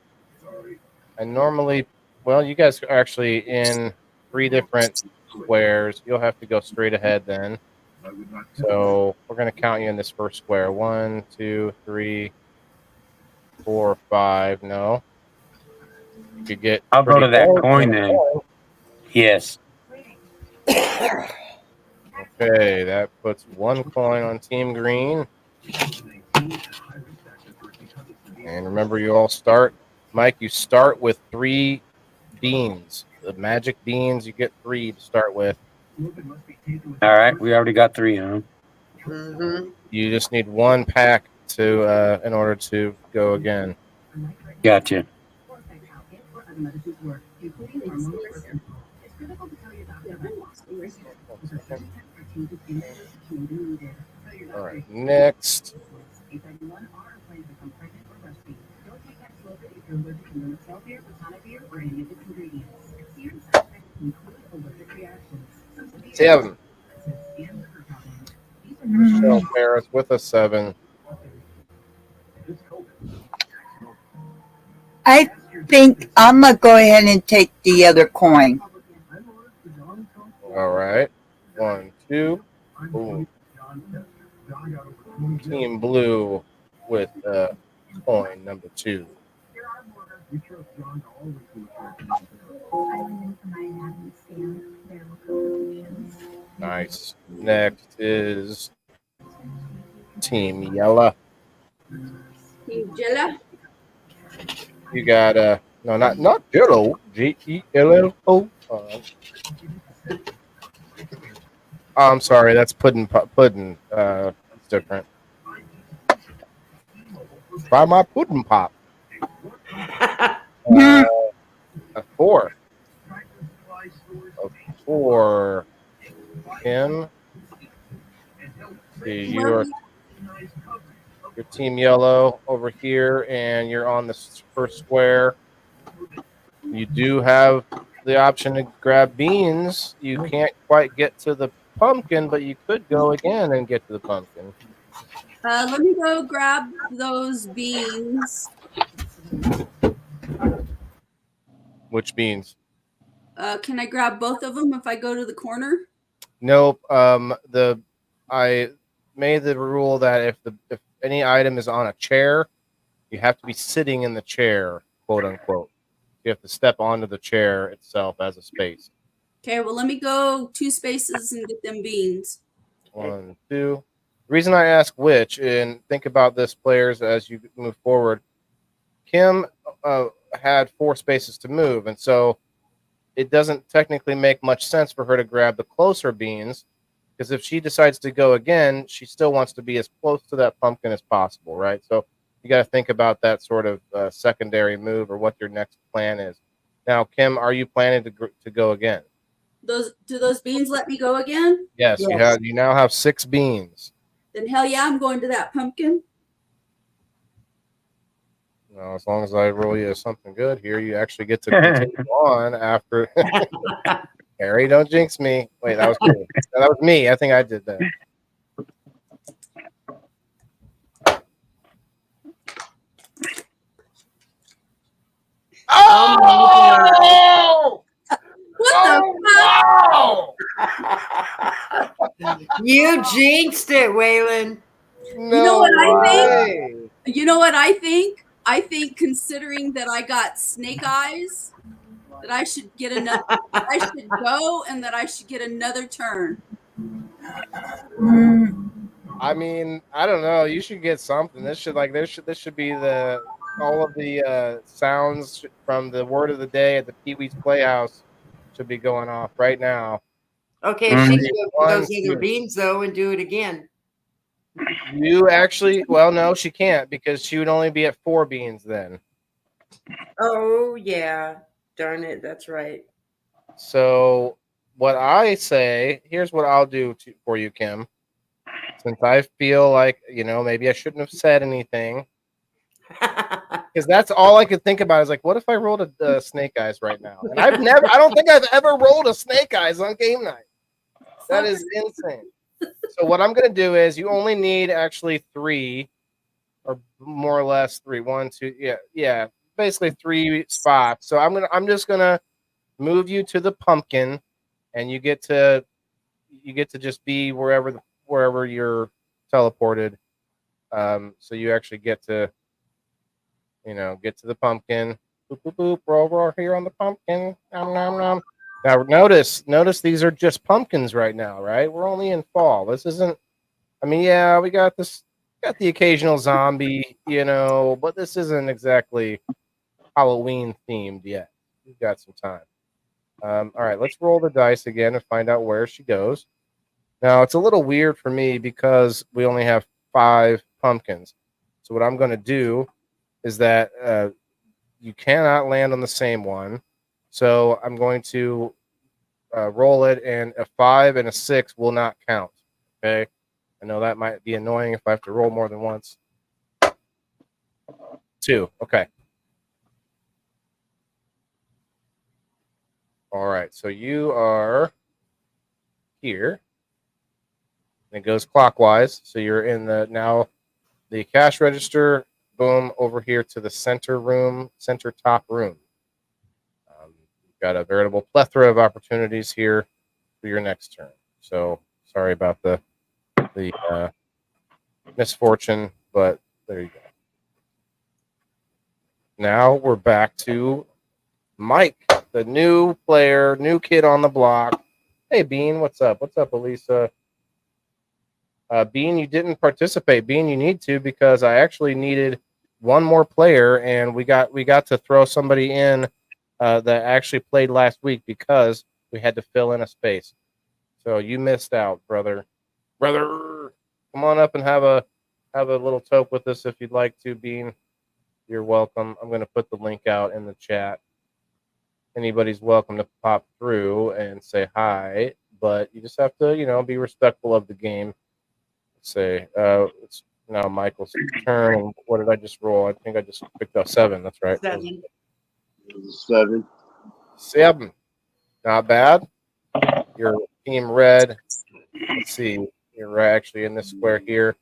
I normally, you guys are actually in 3 different squares. You'll have to go straight ahead then. So we're going to count you in this first square. 1, 2, 3, 4, 5. No. You could get. I'll go to that close coin to then. Yes. Okay, that puts 1 coin on Team Green. And remember, you all start. Mike, you start with 3 beans. The magic beans, you get 3 to start with. All right. We already got 3, huh? Mm-hmm. You just need 1 pack to in order to go again. Gotcha. All right, next. Seven. Michelle Paris with a 7. I think I'm going to go ahead and take the other coin. All right. 1, 2. Ooh. Team Blue with coin number 2. Nice. Next is Team Yellow. Team Jella. You got no, not Jello. Jello. I'm sorry, that's pudding. Pudding. It's different. Try my pudding pop. A 4. A 4. Kim. See, you're Team Yellow over here, and you're on the first square. You do have the option to grab beans. You can't quite get to the pumpkin, but you could go again and get to the pumpkin. Let me go grab those beans. Which beans? Can I grab both of them if I go to the corner? Nope. I made the rule that if any item is on a chair, you have to be sitting in the chair, quote unquote. You have to step onto the chair itself as a space. Okay, well, let me go 2 spaces and get them beans. 1, 2. The reason I ask which, and think about this, players, as you move forward. Kim had 4 spaces to move, and so it doesn't technically make much sense for her to grab the closer beans, because if she decides to go again, she still wants to be as close to that pumpkin as possible, right? So you got to think about that sort of secondary move or what your next plan is. Now, Kim, are you planning to go again? Do those beans let me go again? Yes, Yes. you now have 6 beans. Then hell yeah, I'm going to that pumpkin. Well, as long as I roll you something good here, you actually get to continue on after. Harry, don't jinx me. Wait, that was me. That was me. I think I did that. Oh! What You jinxed it, Waylon. No You know what I way. You know what I think? I think considering that I got snake eyes, that I should get another. I should go, and that I should get another turn. I mean, I don't know. You should get something. This should be all of the sounds from the word of the day at the Pee Wee's Playhouse should be going off right now. Okay, if she can go One, those other beans though and do it again. You actually, well, no, she can't because she would only be at 4 beans then. Oh yeah, darn it, that's right. So what I say, here's what I'll do for you, Kim. Since I feel like, maybe I shouldn't have said anything. Because that's all I could think about is like, what if I rolled a snake eyes right now? And I don't think I've ever rolled a snake eyes on game night. That is insane. So what I'm going to do is you only need actually 3 or more or less 3, 1, 2. Yeah. Basically 3 spots. So I'm just going to move you to the pumpkin and you get to just be wherever you're teleported. So you actually get to the pumpkin. Boop, boop, boop. We're over here on the pumpkin. Nom, nom, nom. Now notice these are just pumpkins right now, right? We're only in fall. This isn't. I mean, yeah, we got the occasional zombie, but this isn't exactly Halloween themed yet. We've got some time. All right, let's roll the dice again and find out where she goes. Now it's a little weird for me because we only have 5 pumpkins. So what I'm going to do is that you cannot land on the same one. So I'm going to roll it, and a 5 and a 6 will not count. Okay. I know that might be annoying if I have to roll more than once. 2. Okay. All right. So you are here. And it goes clockwise. So you're in the cash register. Boom, over here to the center top room. You've got a veritable plethora of opportunities here for your next turn. So sorry about the misfortune, but there you go. Now we're back to Mike, the new player, new kid on the block. Hey, Bean, what's up? What's up, Elisa? Bean, you didn't participate. Bean, you need to, because I actually needed one more player, and we got to throw somebody in that actually played last week because we had to fill in a space. So you missed out, brother. Come on up and have a little toke with us if you'd like to, Bean. You're welcome. I'm going to put the link out in the chat. Anybody's welcome to pop through and say hi, but you just have to, be respectful of the game. Say it's now Michael's turn. What did I just roll? I think I just picked up 7. That's right. 7. 7. Not bad. Your team red. Let's see. You're actually in this square here.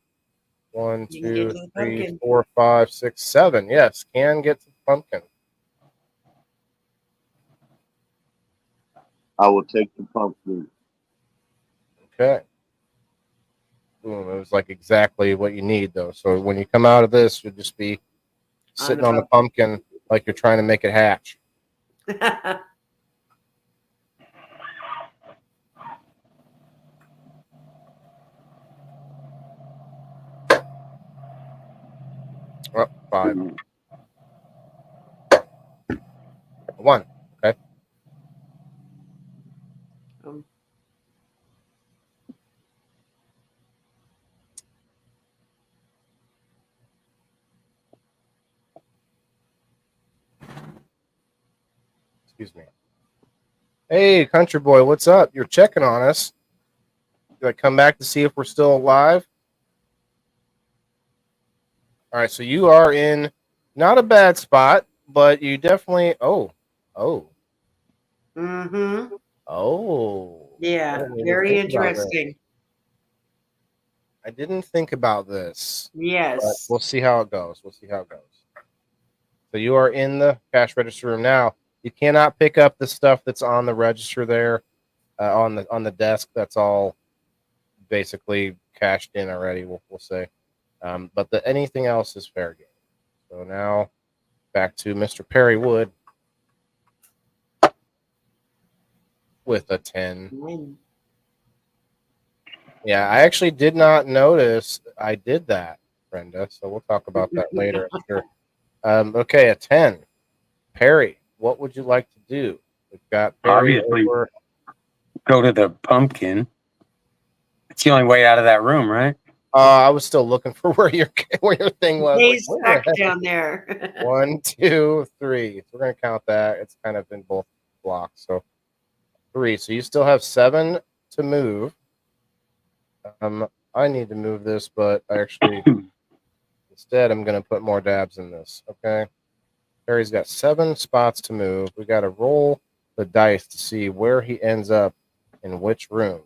1, 2, 3, 4, 5, 6, 7. Yes, can get to the pumpkin. I will take the pumpkin. Okay. Boom. It was like exactly what you need, though. So when you come out of this, you'll just be sitting on the pumpkin like you're trying to make it hatch. Oh, 5. 1. Okay. Excuse me. Hey, country boy, what's up? You're checking on us. Did I come back to see if we're still alive? All right, so you are in not a bad spot, but you definitely. Oh. Mm-hmm. Oh. Yeah, very interesting. I didn't think about this. Yes. We'll see how it goes. So you are in the cash register room now. You cannot pick up the stuff that's on the register there, on the desk. That's all basically cashed in already. We'll say, but anything else is fair game. So now back to Mr. Perry Wood with a 10. Yeah, I actually did not notice I did that, Brenda. So we'll talk about that later, I'm sure. Okay, a 10. Perry, what would you like to do? We've got Perry Obviously, over. go to the pumpkin. It's the only way out of that room, right? I was still looking for where your thing was. He's stuck down there. 1, 2, 3. So we're gonna count that. It's kind of in both blocks. So 3. So you still have 7 to move. I need to move this, but I actually instead I'm going to put more dabs in this. Okay. Harry's got 7 spots to move. We got to roll the dice to see where he ends up in which room.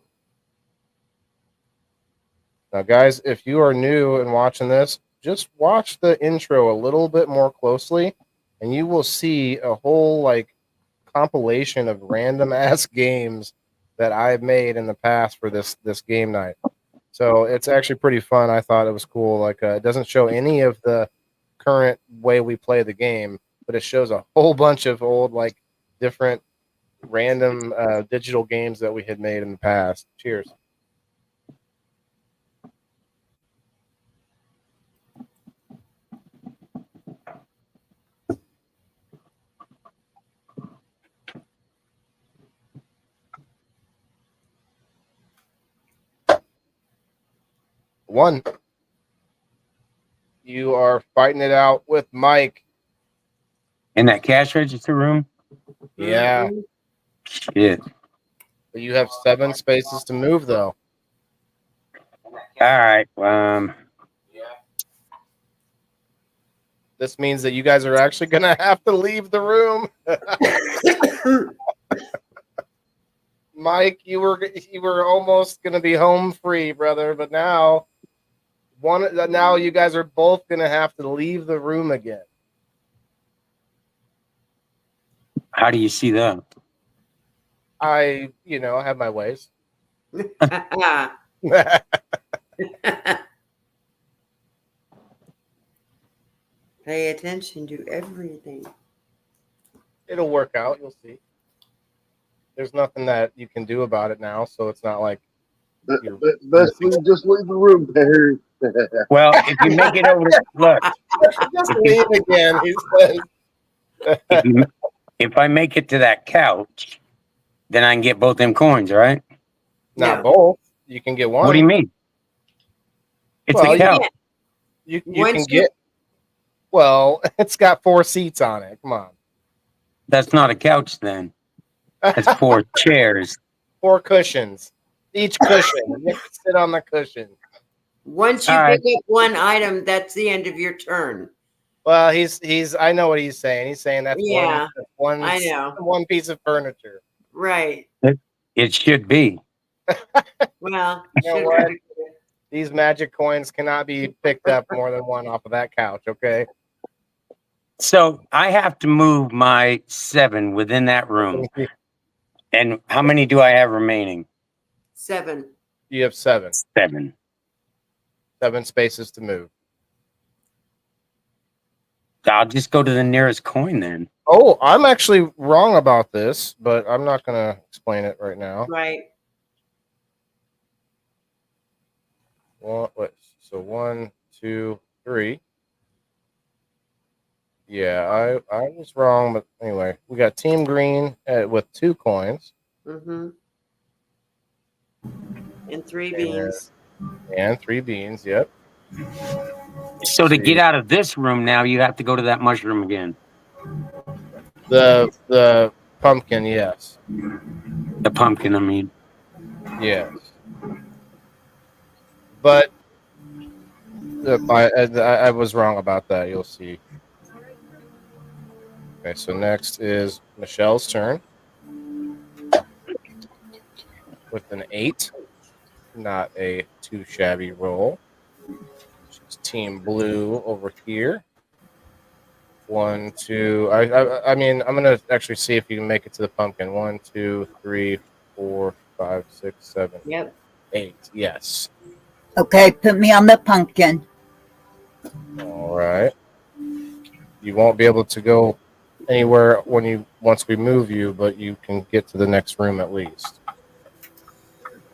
Now, guys, if you are new and watching this, just watch the intro a little bit more closely, and you will see a whole like compilation of random ass games that I've made in the past for this game night. So it's actually pretty fun. I thought it was cool. Like it doesn't show any of the current way we play the game, but it shows a whole bunch of old like different random digital games that we had made in the past. Cheers. One. You are fighting it out with Mike. In that cash register room? Yeah. Shit. But you have 7 spaces to move, though. All right. This means that you guys are actually going to have to leave the room. Mike, you were almost going to be home free, brother, but now you guys are both going to have to leave the room again. How do you see that? I have my ways. Pay attention to everything. It'll work out. You'll see. There's nothing that you can do about it now, so it's not like Best thing, just leave the room, Harry. Well, if you make it over, look. Just leave again, he says. If I make it to that couch, then I can get both them coins, right? Not No. both. You can get one. What do you mean? It's Well, a couch. You Once can you- get. Well, it's got 4 seats on it. Come on. That's not a couch then. That's 4 chairs. 4 cushions. Each cushion. You have to sit on the cushion. Once you All right. pick up one item, that's the end of your turn. Well, he's. I know what he's saying. He's saying that's Yeah, one I know. one piece of furniture. Right. It should be. Well, You know what? These magic coins cannot be picked up more than one off of that couch. Okay. So I have to move my 7 within that room. And how many do I have remaining? 7. You have 7. 7. 7 spaces to move. I'll just go to the nearest coin then. Oh, I'm actually wrong about this, but I'm not going to explain it right now. Right. So 1, 2, 3. Yeah, I was wrong, but anyway, we got Team Green with 2 coins. Mm-hmm. And 3 beans. And 3 beans, yep. So to get out of this room now, you have to go to that mushroom again. The pumpkin, yes. The pumpkin, I mean. Yes. But I was wrong about that. You'll see. Okay, so next is Michelle's turn. With an 8. Not a too shabby roll. She's Team Blue over here. 1, 2. I mean, I'm gonna actually see if you can make it to the pumpkin. 1, 2, 3, 4, 5, 6, 7, Yep. 8. Yes. Okay, put me on the pumpkin. All right. You won't be able to go anywhere once we move you, but you can get to the next room at least.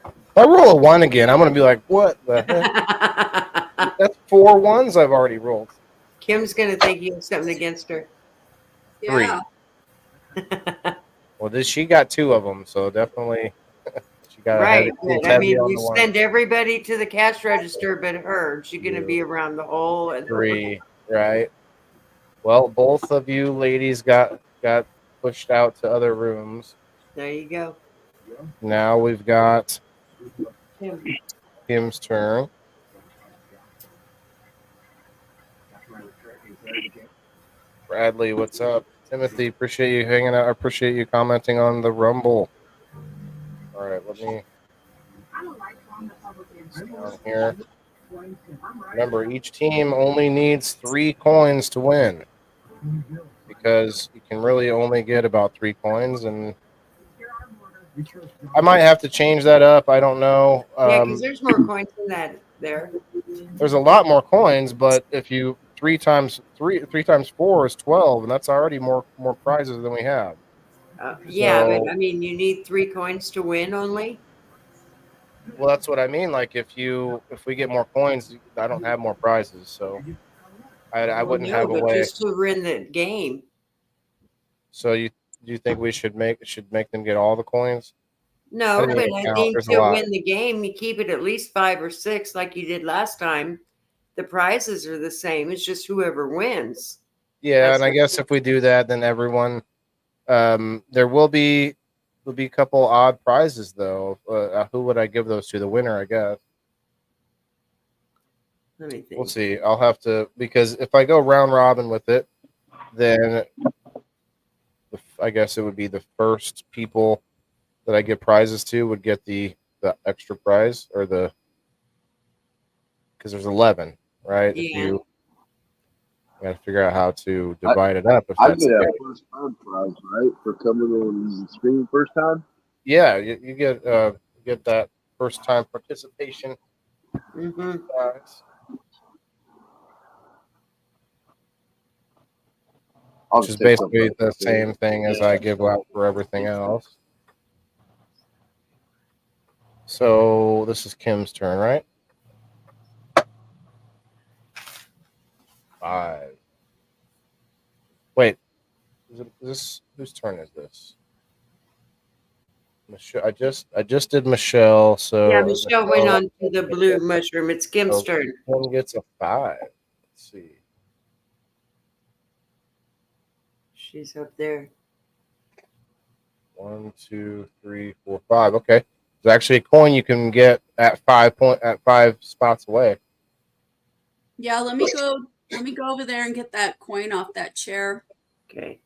If I roll a 1 again, I'm gonna be like, what the heck? That's 4 1s I've already rolled. Kim's going to think you have something against her. 3. Yeah. Well, she got 2 of them, so definitely she got Right. heavy, But, I mean, on you the 1. send everybody to the cash register but her. She's going to be around the whole. 3, right? Well, both of you ladies got pushed out to other rooms. There you go. Now we've got Tim. Kim's turn. Bradley, what's up? Timothy, appreciate you hanging out. I appreciate you commenting on the Rumble. All right, let me down here. Remember, each team only needs 3 coins to win because you can really only get about 3 coins, and I might have to change that up. I don't know. Yeah, because there's more coins than that there. There's a lot more coins, but if you 3 times 4 is 12, and that's already more prizes than we have. Yeah, but So, I mean, you need 3 coins to win only. well, that's what I mean. Like if we get more coins, I don't have more prizes, so I wouldn't No, have a but way. just to win the game. So do you think we should make them get all the coins? I No, didn't but even I count. think There's a to lot. win the game, you keep it at least 5 or 6 like you did last time. The prizes are the same. It's just whoever wins. Yeah, That's and I what- guess if we do that, then everyone there will be a couple odd prizes though. Who would I give those to? The winner, I guess. Let me think. We'll see. I'll have to, because if I go round robin with it, then I guess it would be the first people that I give prizes to would get the extra prize, or because there's 11, right? If Yeah. you got to figure out how to I, divide it up, if I that's get the a case. first time prize, right, for coming on the screen first time. Yeah, you get that first time participation Mm-hmm. prize, I'll which is just take something basically like the that. same thing as I give out for everything else. So this is Kim's turn, right? 5. Wait, is this whose turn is this? Michelle. I just did Michelle, Yeah, so Michelle went on to the blue mushroom. It's Kim's so turn. Kim gets a 5. Let's see. She's up there. 1, 2, 3, 4, 5. Okay, there's actually a coin you can get at 5 spots away. Yeah, let me go over there and get that coin off that chair. Okay.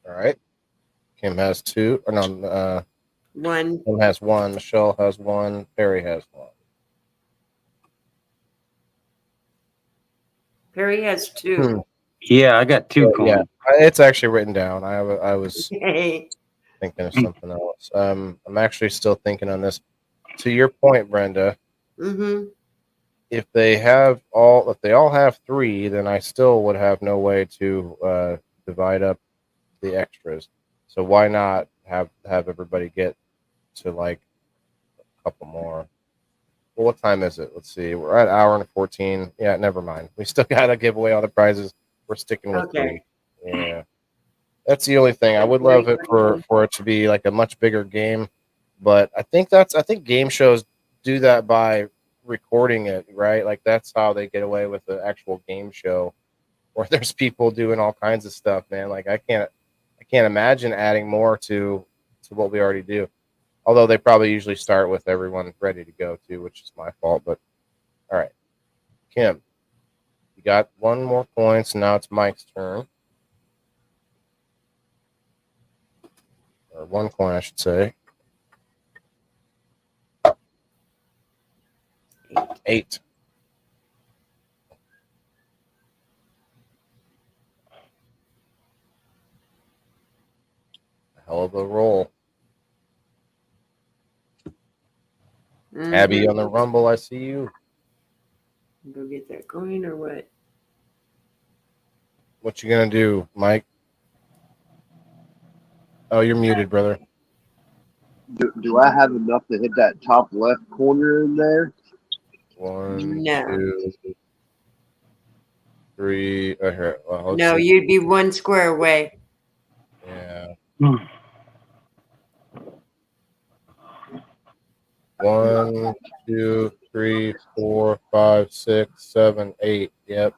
All right. Kim has 2. Or no, 1. Kim has 1. Michelle has 1. Perry has 1. Perry has 2. Yeah, I got 2 coins. Yeah, it's actually written down. I was Okay. thinking of something else. I'm actually still thinking on this. To your point, Brenda, Mm-hmm. if they all have 3, then I still would have no way to divide up the extras. So why not have everybody get to like a couple more? Well, what time is it? Let's see. We're at hour and 14. Yeah, never mind. We still gotta give away all the prizes. We're sticking with Okay. 3. Yeah, that's the only thing. I would love it for it to be like a much bigger game, but I think game shows do that by recording it, right? Like that's how they get away with the actual game show, where there's people doing all kinds of stuff, man. Like I can't imagine adding more to what we already do. Although they probably usually start with everyone ready to go too, which is my fault. But all right, Kim, you got 1 more coin, so now it's Mike's turn. Or 1 coin, I should say. 8. Hell of a roll. Mm-hmm. Abby on the Rumble, I see you. Go get that coin or what? What you gonna do, Mike? Oh, you're muted, brother. Do I have enough to hit that top left corner in there? 1, No. 2, 3. Here. Well, let's No, see. you'd be 1 square away. Yeah. Hmm. 1, 2, 3, 4, 5, 6, 7, 8. Yep.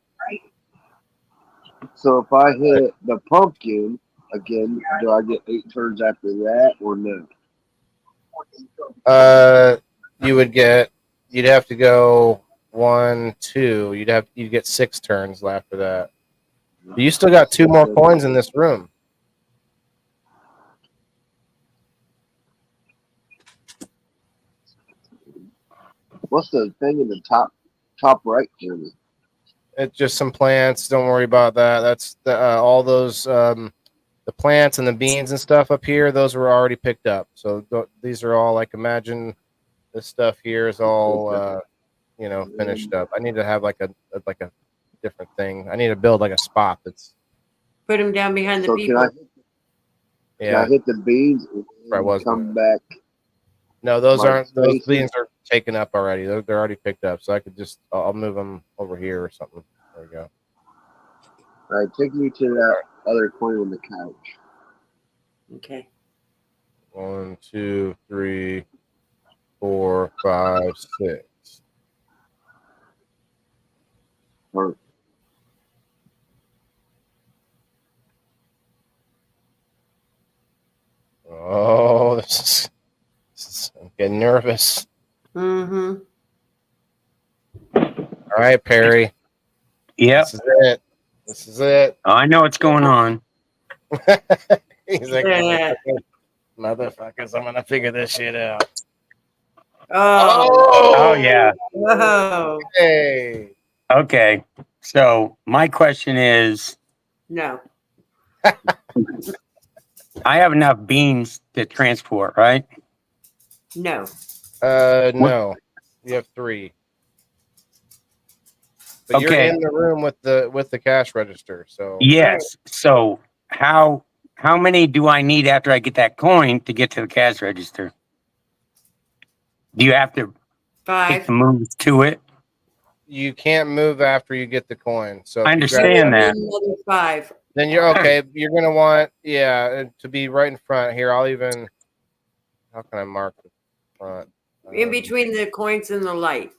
So if I hit the pumpkin again, do I get 8 turns after that or no? You'd have to go 1, 2. You'd get 6 turns after that. But you still got 2 more coins in this room. What's the thing in the top right corner? It's just some plants. Don't worry about that. That's all those the plants and the beans and stuff up here. Those were already picked up. So these are all like, imagine this stuff here is all finished up. I need to have like a different thing. I need to build like a spot that's Put them down behind the So people. can I hit the beans I was and come back? No, those Like aren't. Those spaces? beans are taken up already. They're already picked up. So I could just I'll move them over here or something. There we go. All right, take me to that other coin on the couch. Okay. 1, 2, 3, 4, 5, 6. Or Oh, I'm getting nervous. Mm-hmm. All right, Perry. Yep. This is it. This is it. I know what's going on. He's like, Yeah. motherfuckers, I'm gonna figure this shit out. Oh. Oh, yeah. Whoa. Hey. Okay. So my question is, No. I have enough beans to transport, right? No. No. You have 3. But you're Okay. in the room with the cash register, so Yes. So how many do I need after I get that coin to get to the cash register? Do you have to take 5. the moves to it? you can't move after you get the coin. So I if you grab understand it, that. Another 5. then you're okay. You're gonna want to be right in front here. How can I mark the front? In between the coins and the light.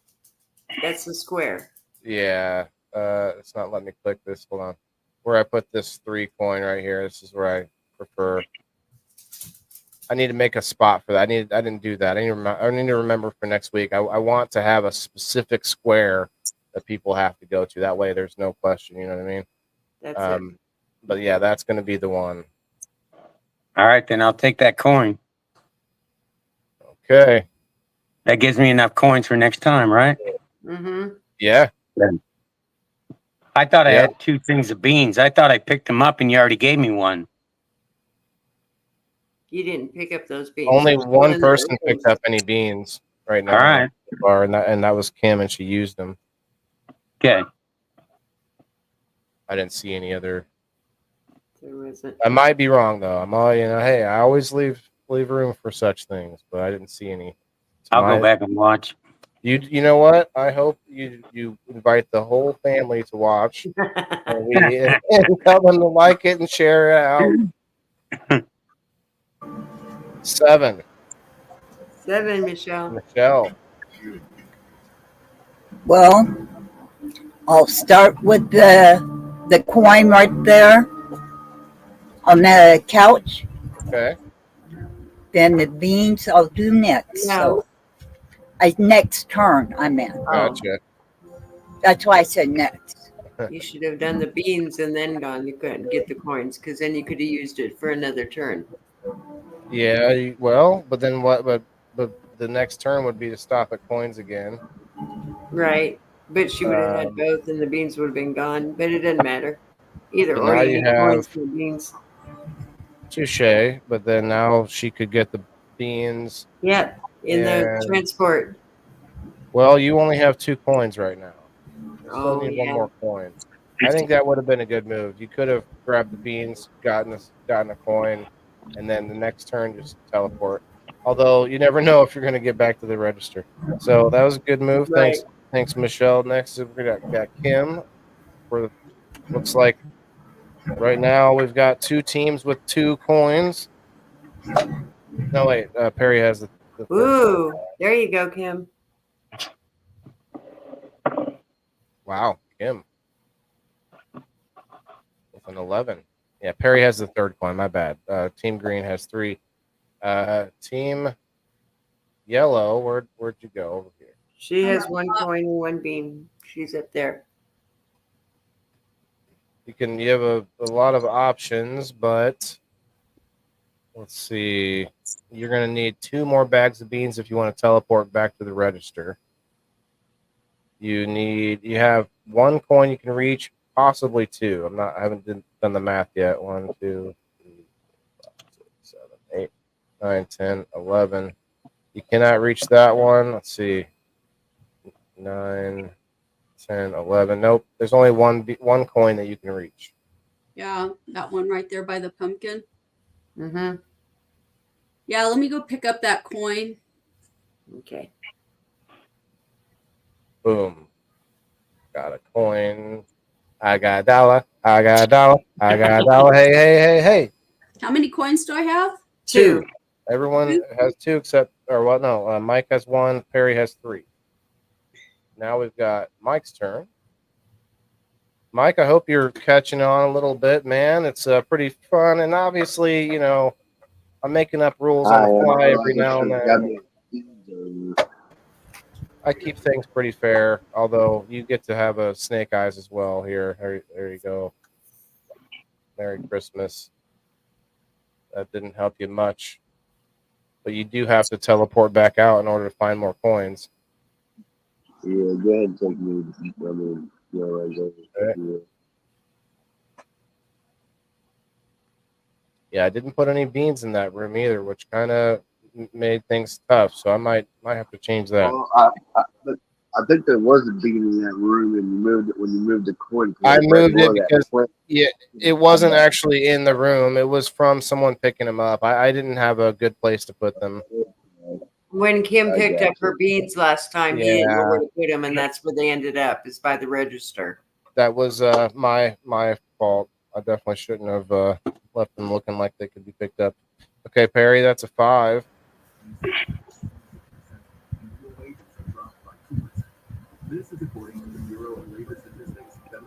That's the square. Yeah. It's not letting me click this. Hold on. Where I put this 3 coin right here. This is where I prefer. I need to make a spot for that. I didn't do that. I need to remember for next week. I want to have a specific square that people have to go to. That way, there's no question. You know what I mean? That's it. But yeah, that's going to be the one. All right, then I'll take that coin. Okay. That gives me enough coins for next time, right? Mm-hmm. Yeah. I thought I Yeah. had 2 things of beans. I thought I picked them up and you already gave me one. You didn't pick up those beans. Only There's one in person there. picked up any beans right now. All right. And that was Kim, and she used them. Okay. I didn't see any other. There wasn't. I might be wrong though. Hey, I always leave room for such things, but I didn't see any. I'll go back and watch. You know what? I hope you invite the whole family to watch and tell them to like it and share it out. 7. 7, Michelle. Michelle. Well, I'll start with the coin right there on the couch. Okay. Then the beans I'll do next. No. So next turn I meant. Gotcha. That's why I said next. You should have done the beans and then gone. You couldn't get the coins because then you could have used it for another turn. Yeah. Well, but then what? But the next turn would be to stop at coins again. Right. But she would have had both and the beans would have been gone. But it doesn't matter. Either So or now you you need coins have- for beans. Touche. But then now she could get the beans. Yep. In the And- transport. Well, you only have 2 coins right now. You still Oh, need yeah. one more coin. I think that would have been a good move. You could have grabbed the beans, gotten a coin, and then the next turn just teleport. Although you never know if you're going to get back to the register. So that was a good move. Right. Thanks, Michelle. Next we got Kim. Looks like right now we've got 2 teams with 2 coins. No wait, Perry has the first Ooh. one. There you go, Kim. Wow, Kim. with an 11. Yeah, Perry has the third coin. My bad. Team Green has 3. Team Yellow, where'd you go over here? She has 1 coin and 1 bean. She's up there. You have a lot of options, but let's see. You're going to need 2 more bags of beans if you want to teleport back to the register. You have 1 coin you can reach, possibly 2. I haven't done the math yet. 1, 2, 3, 4, 5, 6, 7, 8, 9, 10, 11. You cannot reach that one. Let's see. 9, 10, 11. Nope. There's only one coin that you can reach. Yeah, that one right there by the pumpkin. Mm-hmm. Yeah, let me go pick up that coin. Okay. Boom. Got a coin. I got a dollar. I got a dollar. I got a dollar. Hey, hey, hey, hey. How many coins do I have? 2. Everyone has 2 except, or what? No, Mike has 1. Perry has 3. Now we've got Mike's turn. Mike, I hope you're catching on a little bit, man. It's pretty fun, and obviously, I'm making up rules on the fly every now and then. I keep things pretty fair, although you get to have a snake eyes as well here. There you go. Merry Christmas. That didn't help you much. But you do have to teleport back out in order to find more coins. Yeah, go ahead and take me. I mean, right there. Okay. Yeah, I didn't put any beans in that room either, which kind of made things tough. So I might have to change that. Well, I think there was a bean in that room, and when you moved the coin. I moved it because it wasn't actually in the room. It was from someone picking them up. I didn't have a good place to put them. When Kim picked up her beans last time, he didn't know where to put them, and that's where they ended up, is by the register. That was my fault. I definitely shouldn't have left them looking like they could be picked up. Okay, Perry, that's a 5.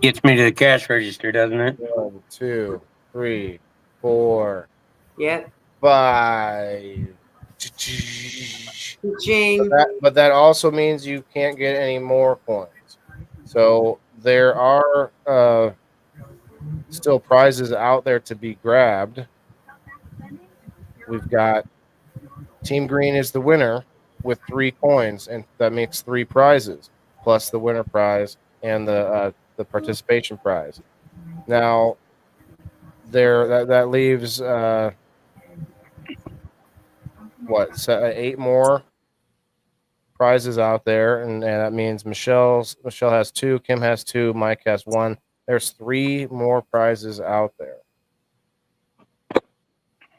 Gets me to the cash register, doesn't it? 1, 2, 3, 4, Yep. 5. Ching. But that also means you can't get any more coins. So there are still prizes out there to be grabbed. We've got Team Green is the winner with 3 coins, and that makes 3 prizes plus the winner prize and the participation prize. Now, that leaves 8 more prizes out there, and that means Michelle has 2, Kim has 2, Mike has 1. There's 3 more prizes out there.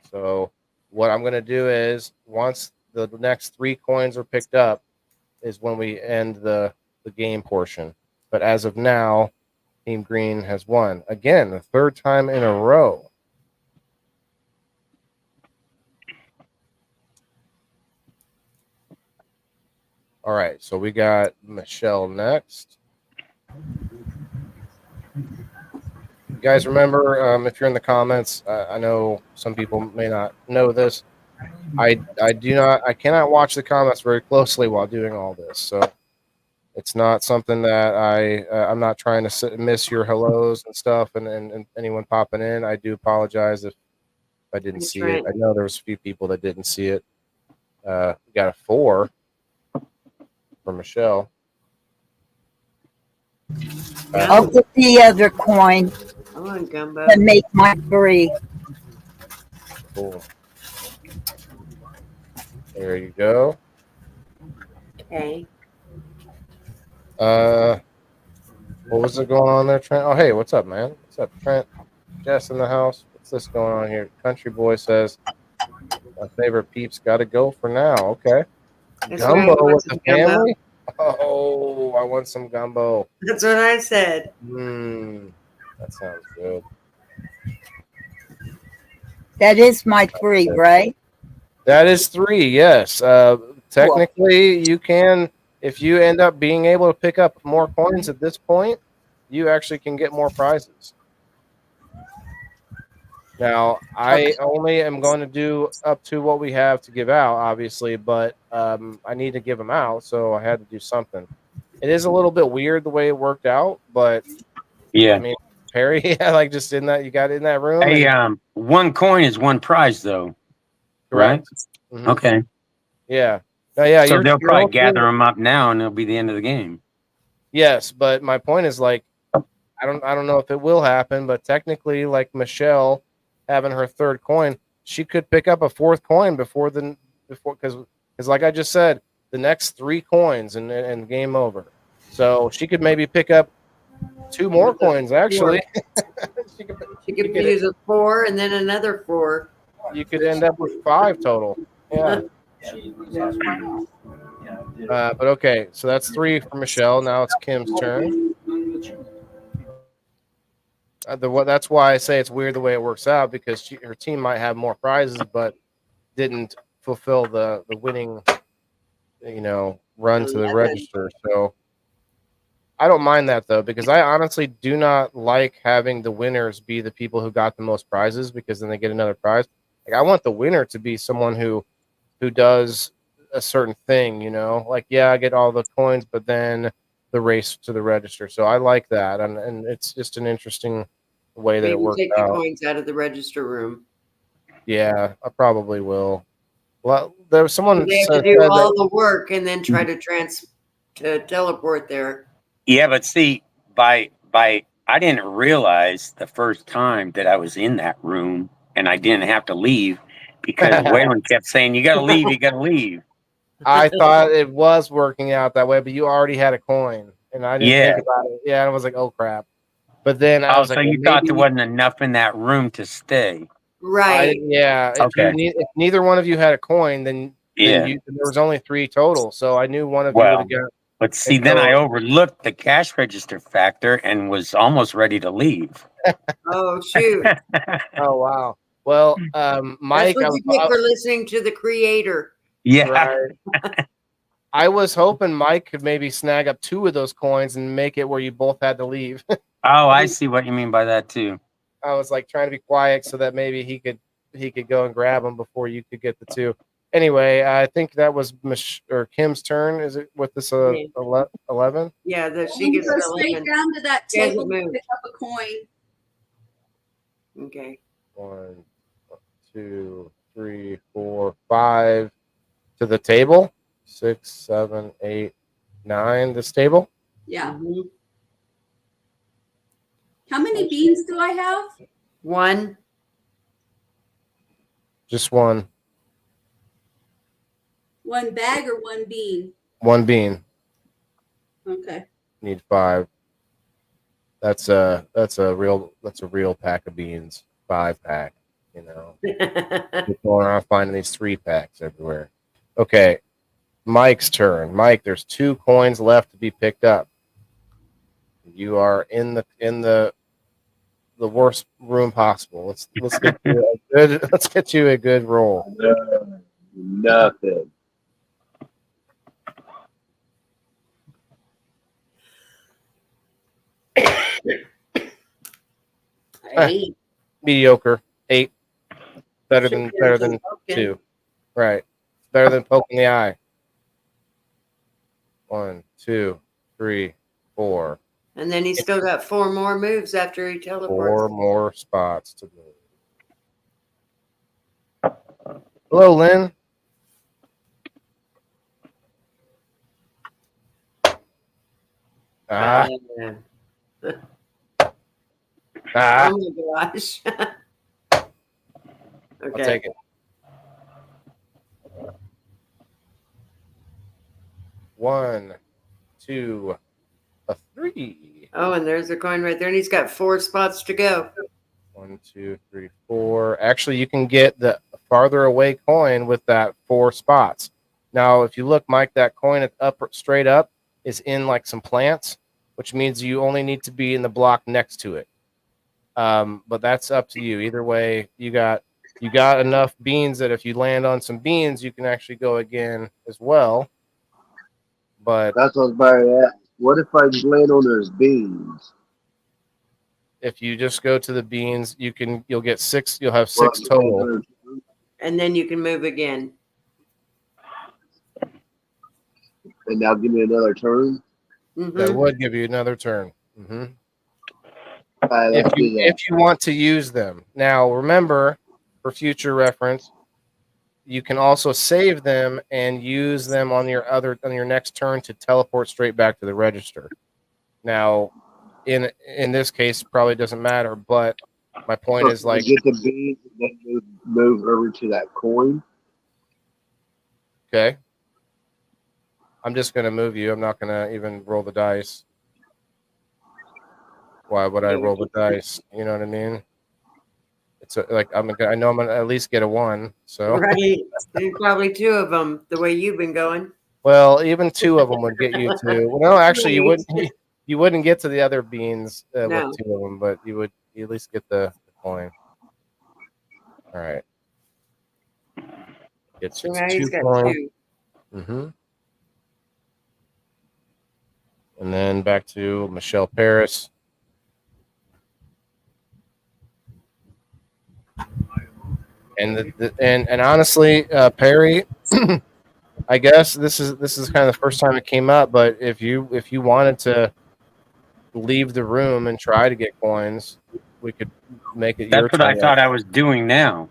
So what I'm going to do is, once the next 3 coins are picked up, is when we end the game portion. But as of now, Team Green has won. Again, the 3rd time in a row. All right, so we got Michelle next. You guys remember, if you're in the comments, I know some people may not know this. I cannot watch the comments very closely while doing all this. So it's not something that I'm not trying to miss your hellos and stuff and anyone popping in. I do apologize if I didn't see it. I know there was a few people that didn't see it. We got a 4 for Michelle. I'll get the other coin Come on, Gumbo. and make my 3. Cool. There you go. Okay. What was it going on there, Trent? Oh, hey, what's up, man? What's up, Trent? Jess in the house. What's this going on here? Country Boy says, my favorite peeps got to go for now. Okay. That's Gumbo right, with the family? Oh, I want some gumbo. That's what I said. That sounds good. That is my 3, right? That is 3, yes. Technically, you can, if you end up being able to pick up more coins at this point, you actually can get more prizes. Now, I only am going to do up to what we have to give out, obviously, but I need to give them out, so I had to do something. It is a little bit weird the way it worked out, but Yeah. I mean, Perry, like just in that, you got in that room. Hey, and, one coin is one prize, though, right? correct. Mhm. Okay. Yeah. No, yeah. So they'll You're probably hopefully, gather them up now, and it'll be the end of the game. yes, but my point is like, I don't know if it will happen, but technically, like Michelle having her third coin, she could pick up a fourth coin before because like I just said, the next 3 coins and game over. So she could maybe pick up 2 more coins actually. she could, She you could could use a 4 and then another 4. you could end up with 5 total. Yeah. But okay, so that's 3 for Michelle. Now it's Kim's turn. That's why I say it's weird the way it works out, because her team might have more prizes, but didn't fulfill the winning, run to the 11. register. So I don't mind that though, because I honestly do not like having the winners be the people who got the most prizes, because then they get another prize. Like I want the winner to be someone who does a certain thing, like, yeah, I get all the coins, but then the race to the register. So I like that. And it's just an interesting way that it Maybe works take the out. coins out of the register room. Yeah, I probably will. Well, there was someone They have to said do all that, the work and then try to teleport there. Yeah, but see, by I didn't realize the first time that I was in that room and I didn't have to leave because Waylon kept saying, "You got to leave, you got to leave." I thought it was working out that way, but you already had a coin, and I didn't think Yeah. about it. Yeah, I was like, oh crap. But then I Oh, was so like, well, you thought there maybe wasn't enough in that room to stay? Right. yeah. Okay. If neither one of you had a coin, then Yeah. there was only 3 total. So I knew one of you would have Well, got. but see, And then I so, overlooked the cash register factor and was almost ready to leave. Oh, shoot. oh wow. Well, That's Mike, what you get for listening to the creator. Yeah. right. I was hoping Mike could maybe snag up 2 of those coins and make it where you both had to leave. Oh, I see what you mean by that too. I was like trying to be quiet so that maybe he could go and grab them before you could get the 2. Anyway, I think that was Kim's turn. Is it with this 11? Yeah, that she You gets go the straight 11. down to that She hasn't table to moved. pick up a coin. Okay. 1, 2, 3, 4, 5 to the table. 6, 7, 8, 9. This table. Yeah. Mhm. How many beans do I have? 1. Just 1. One bag or one bean? 1 bean. Okay. Need 5. That's a real pack of beans. 5-pack. People going around finding these 3-packs everywhere. Okay, Mike's turn. Mike, there's 2 coins left to be picked up. You are in the worst room possible. Let's get you a good roll. Nothing. Eight. Mediocre. 8. Better than Okay. 2. Right. Better than poking the eye. 1, 2, 3, 4. And then he's still got 4 more moves after he 4 teleports. more spots to move. Hello, Lynn. Ah. Yeah. Ah. Oh my gosh. I'll Okay. take it. 1, 2, a 3. Oh, and there's a coin right there, and he's got 4 spots to go. 1, 2, 3, 4. Actually, you can get the farther away coin with that 4 spots. Now, if you look, Mike, that coin straight up is in like some plants, which means you only need to be in the block next to it. But that's up to you. Either way, you got enough beans that if you land on some beans, you can actually go again as well. But That's what I was about to ask. What if I just land on those beans? if you just go to the beans, you'll get 6. You'll have Well, 6 total. And then you can move again. And now give me another turn. That Mhm. would give you another turn. Hmm. Let's do that. If you want to use them. Now, remember, for future reference, you can also save them and use them on your next turn to teleport straight back to the register. Now, in this case, probably doesn't matter, but my point is, like, get the beans and then move over to that coin. okay, I'm just going to move you. I'm not going to even roll the dice. Why would I roll the dice? You know what I mean? It's like I know I'm going to at least get a 1. So, Right. There's probably 2 of them the way you've been going. well, even 2 of them would get you to. Well, no, actually, you wouldn't. You wouldn't get to the other beans No. with 2 of them, but you would at least get the coin. All right. Gets So you now 2 he's got coins. 2. Mm-hmm. And then back to Michelle Paris. And and honestly, Perry, I guess this is kind of the first time it came up. But if you wanted to leave the room and try to get coins, we could make it your That's what I turn. thought I was doing now.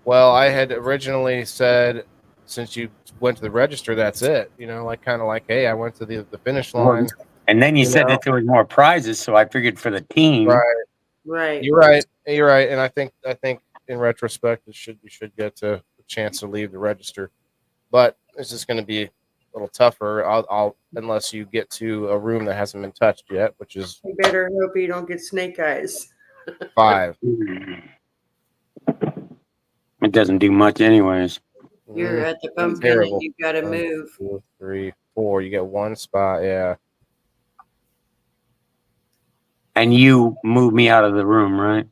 Well, I had originally said, since you went to the register, that's it. You know, like kind of like, hey, I went to the finish line. And then you said that there was more prizes, so I figured for the team. Right. Right. You're right. You're right. And I think in retrospect, you should get a chance to leave the register, but it's just going to be a little tougher. I'll unless you get to a room that hasn't been touched yet, which is You better hope you don't get snake eyes. 5. It doesn't do much, anyways. You're at the pumpkin terrible. and you've got to 1, move. 2, 3, 4. You get 1 spot. Yeah. And you move me out of the room, right?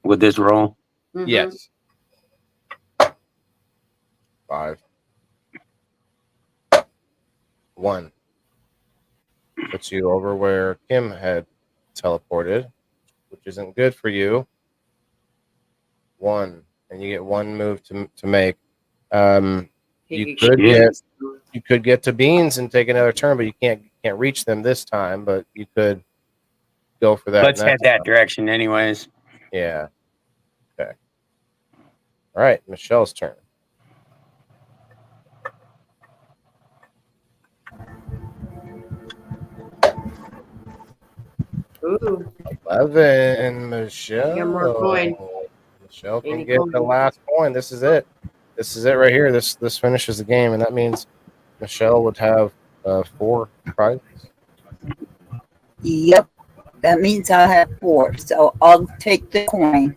With this roll? Mhm. Yes. 5. 1. Puts you over where Kim had teleported, which isn't good for you. 1, and you get 1 move to make. You could get to beans and take another turn, but you can't reach them this time. But you could go for that. Let's head next that time. direction, anyways. Yeah. Okay. All right, Michelle's turn. Ooh. 11, Michelle. Get more coin. Michelle can Any get coin. the last coin. This is it. This is it right here. This finishes the game, and that means Michelle would have 4 prizes. Yep. That means I have 4. So I'll take the coin.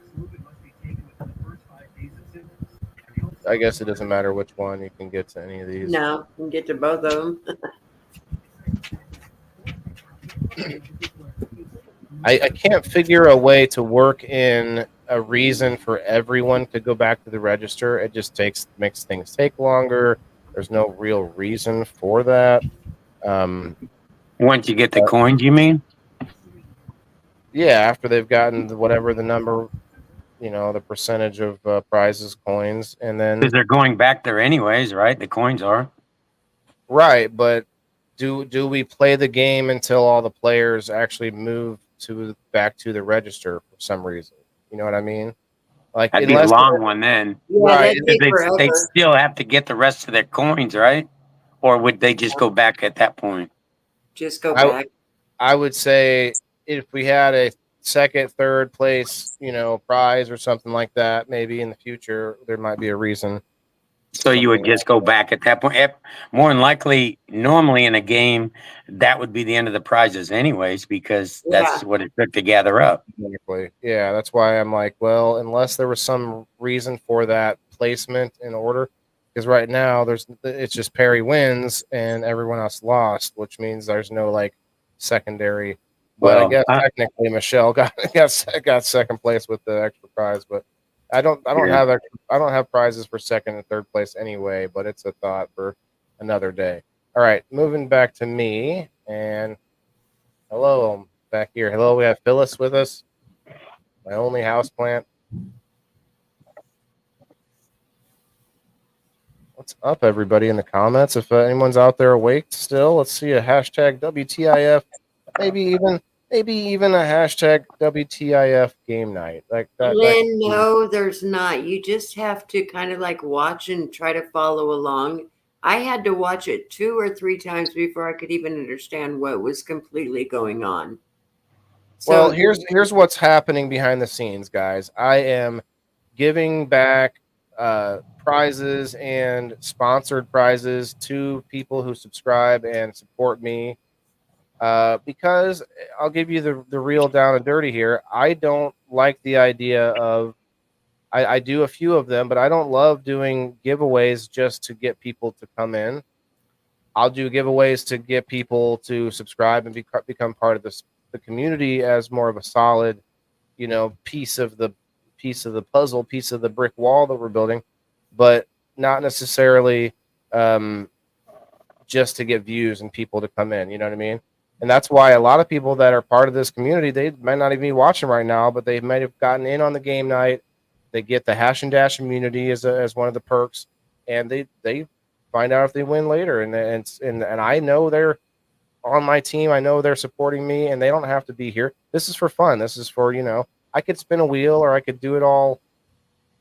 I guess it doesn't matter which one. You can get to any of these. No, you can get to both of them. I can't figure a way to work in a reason for everyone to go back to the register. It just makes things take longer. There's no real reason for that. Once you get the coins, you mean? Yeah, after they've gotten whatever the number, the percentage of prizes, coins, and then Because they're going back there anyways, right? The coins are. right. But do we play the game until all the players actually move back to the register for some reason? You know what I mean? Like, That'd be a long one then. Yeah, Right. that'd take forever. They'd still have to get the rest of their coins, right? Or would they just go back at that point? Just go back. I would say if we had a second, third place, prize or something like that, maybe in the future there might be a reason. So you would just go back at that point. More than likely, normally in a game, that would be the end of the prizes anyways, because that's what it took to gather up. Exactly. Yeah, that's why I'm like, well, unless there was some reason for that placement in order, because right now it's just Perry wins and everyone else lost, which means there's no like secondary. But I guess technically Michelle got second place with the extra prize, but I don't have prizes for second and third place anyway, but it's a thought for another day. All right, moving back to me, and hello, back here. Hello, we have Phyllis with us. My only houseplant. What's up, everybody, in the comments? If anyone's out there awake still, let's see a hashtag WTIF, maybe even a hashtag WTIF game night. Like that. Lynn, no, there's not. You just have to kind of like watch and try to follow along. I had to watch it 2 or 3 times before I could even understand what was completely going on. Well, here's what's happening behind the scenes, guys. I am giving back prizes and sponsored prizes to people who subscribe and support me. Because I'll give you the real down and dirty here. I don't like the idea of I do a few of them, but I don't love doing giveaways just to get people to come in. I'll do giveaways to get people to subscribe and become part of the community as more of a solid, piece of the puzzle, piece of the brick wall that we're building, but not necessarily just to get views and people to come in. You know what I mean? And that's why a lot of people that are part of this community, they might not even be watching right now, but they might have gotten in on the game night. They get the hash and dash immunity as one of the perks, and they find out if they win later. And I know they're on my team. I know they're supporting me, and they don't have to be here. This is for fun. This is for, I could spin a wheel, or I could do it all,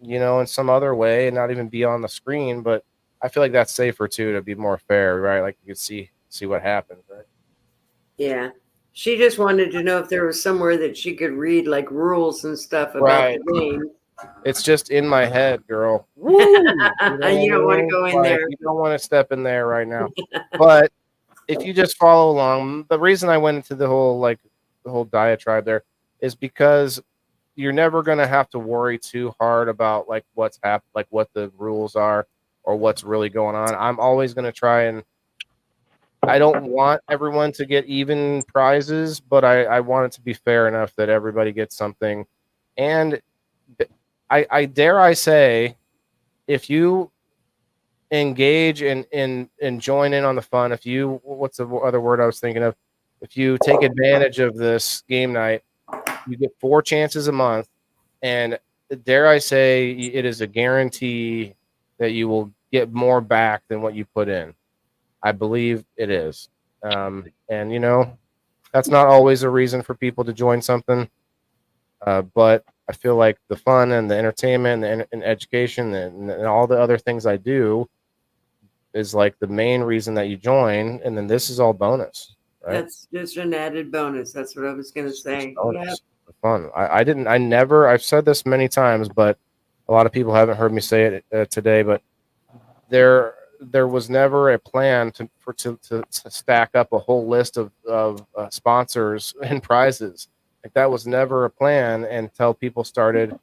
in some other way and not even be on the screen. But I feel like that's safer too, to be more fair, right? Like you could see what happens, right? Yeah. She just wanted to know if there was somewhere that she could read like rules and stuff about Right. the game. It's just in my head, girl. Woo! You don't want to go in there. You don't want to step in there right now. But if you just follow along, the reason I went into the whole diatribe there is because you're never going to have to worry too hard about like what's happened, like what the rules are or what's really going on. I'm always going to try and I don't want everyone to get even prizes, but I want it to be fair enough that everybody gets something. And I dare I say, if you engage and join in on the fun, if you, what's the other word I was thinking of? If you take advantage of this game night, you get 4 chances a month, and dare I say, it is a guarantee that you will get more back than what you put in. I believe it is. And, that's not always a reason for people to join something. But I feel like the fun and the entertainment and education and all the other things I do is like the main reason that you join. And then this is all bonus, right? That's just an added bonus. That's what I was going to say. Bonus. Fun. I've said this many times, but a lot of people haven't heard me say it today, but there was never a plan to stack up a whole list of sponsors and prizes. Like that was never a plan until people started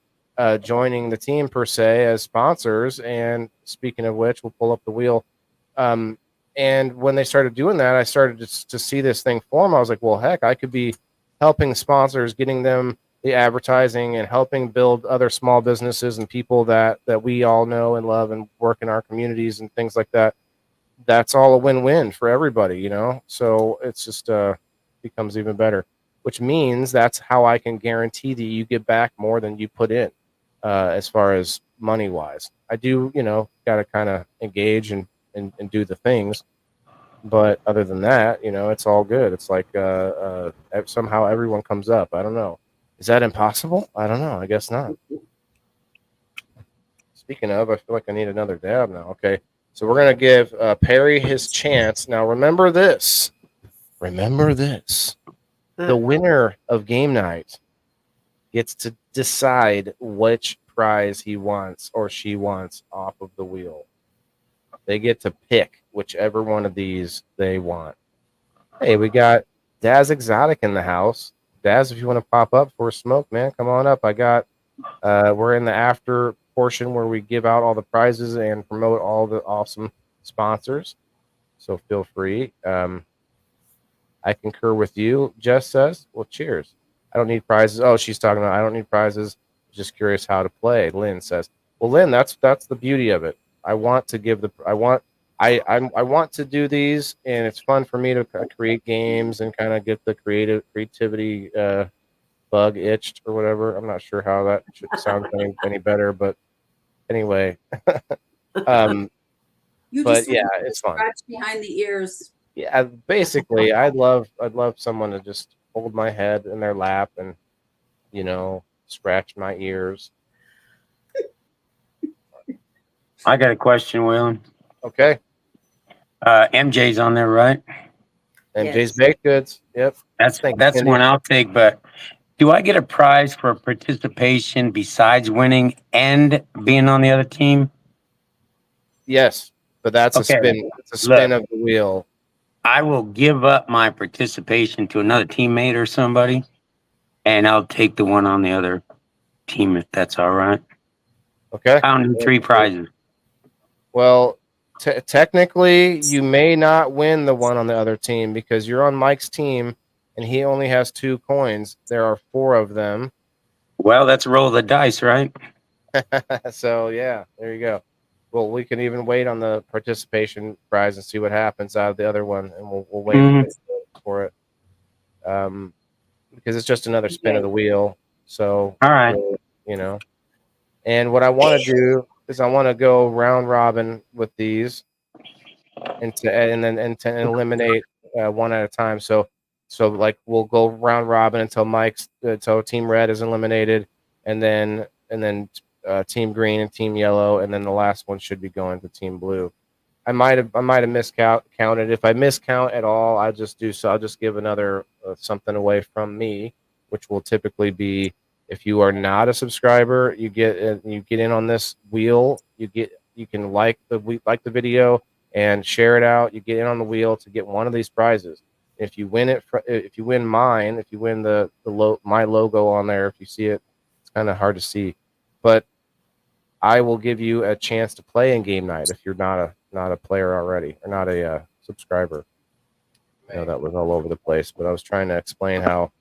joining the team per se as sponsors. And speaking of which, we'll pull up the wheel. And when they started doing that, I started to see this thing form. I was like, well, heck, I could be helping sponsors, getting them the advertising and helping build other small businesses and people that we all know and love and work in our communities and things like that. That's all a win-win for everybody, So it's just becomes even better, which means that's how I can guarantee that you get back more than you put in as far as money-wise. I do, got to kind of engage and do the things. But other than that, it's all good. It's like somehow everyone comes up. I don't know. Is that impossible? I don't know. I guess not. Speaking of, I feel like I need another dab now. Okay. So we're going to give Perry his chance. Now, remember this. The winner of game night gets to decide which prize he wants or she wants off of the wheel. They get to pick whichever one of these they want. Hey, we got Daz Exotic in the house. Daz, if you want to pop up for a smoke, man, come on up. We're in the after portion where we give out all the prizes and promote all the awesome sponsors. So feel free. I concur with you. Jess says, well, cheers. I don't need prizes. Oh, she's talking about I don't need prizes. Just curious how to play. Lynn says, well, Lynn, that's the beauty of it. I I want to do these, and it's fun for me to create games and kind of get the creativity bug itched or whatever. I'm not sure how that sounds any better, but anyway. You But just yeah, it's fun. scratch behind the ears. Yeah, basically, I'd love someone to just hold my head in their lap and scratch my ears. I got a question, Waylon. Okay, MJ's on there, right? MJ's Yes. Baked Goods. Yep. That's Thanks, that's Cindy. one I'll take. But do I get a prize for participation besides winning and being on the other team? Yes, but that's a Okay. spin. It's a spin Look. of the wheel. I will give up my participation to another teammate or somebody, and I'll take the one on the other team if that's all right. Okay. Found 3 prizes. Well, technically, you may not win the one on the other team because you're on Mike's team and he only has 2 coins. There are 4 of them. Well, let's roll the dice, right? So, yeah, there you go. Well, we can even wait on the participation prize and see what happens out of the other one, and we'll wait for it. Because it's just another spin of the wheel. So, All right. And what I want to do is I want to go round robin with these, and then eliminate one at a time. So like we'll go round robin until Team Red is eliminated, and then Team Green and Team Yellow, and then the last one should be going to Team Blue. I might have miscounted. If I miscount at all, I'll just give another something away from me, which will typically be, if you are not a subscriber, you get in on this wheel. You can like the video and share it out. You get in on the wheel to get one of these prizes. If you win my logo on there, if you see it, it's kind of hard to see, but I will give you a chance to play in game night if you're not a player already or not a subscriber. I know that was all over the place, but I was trying to explain how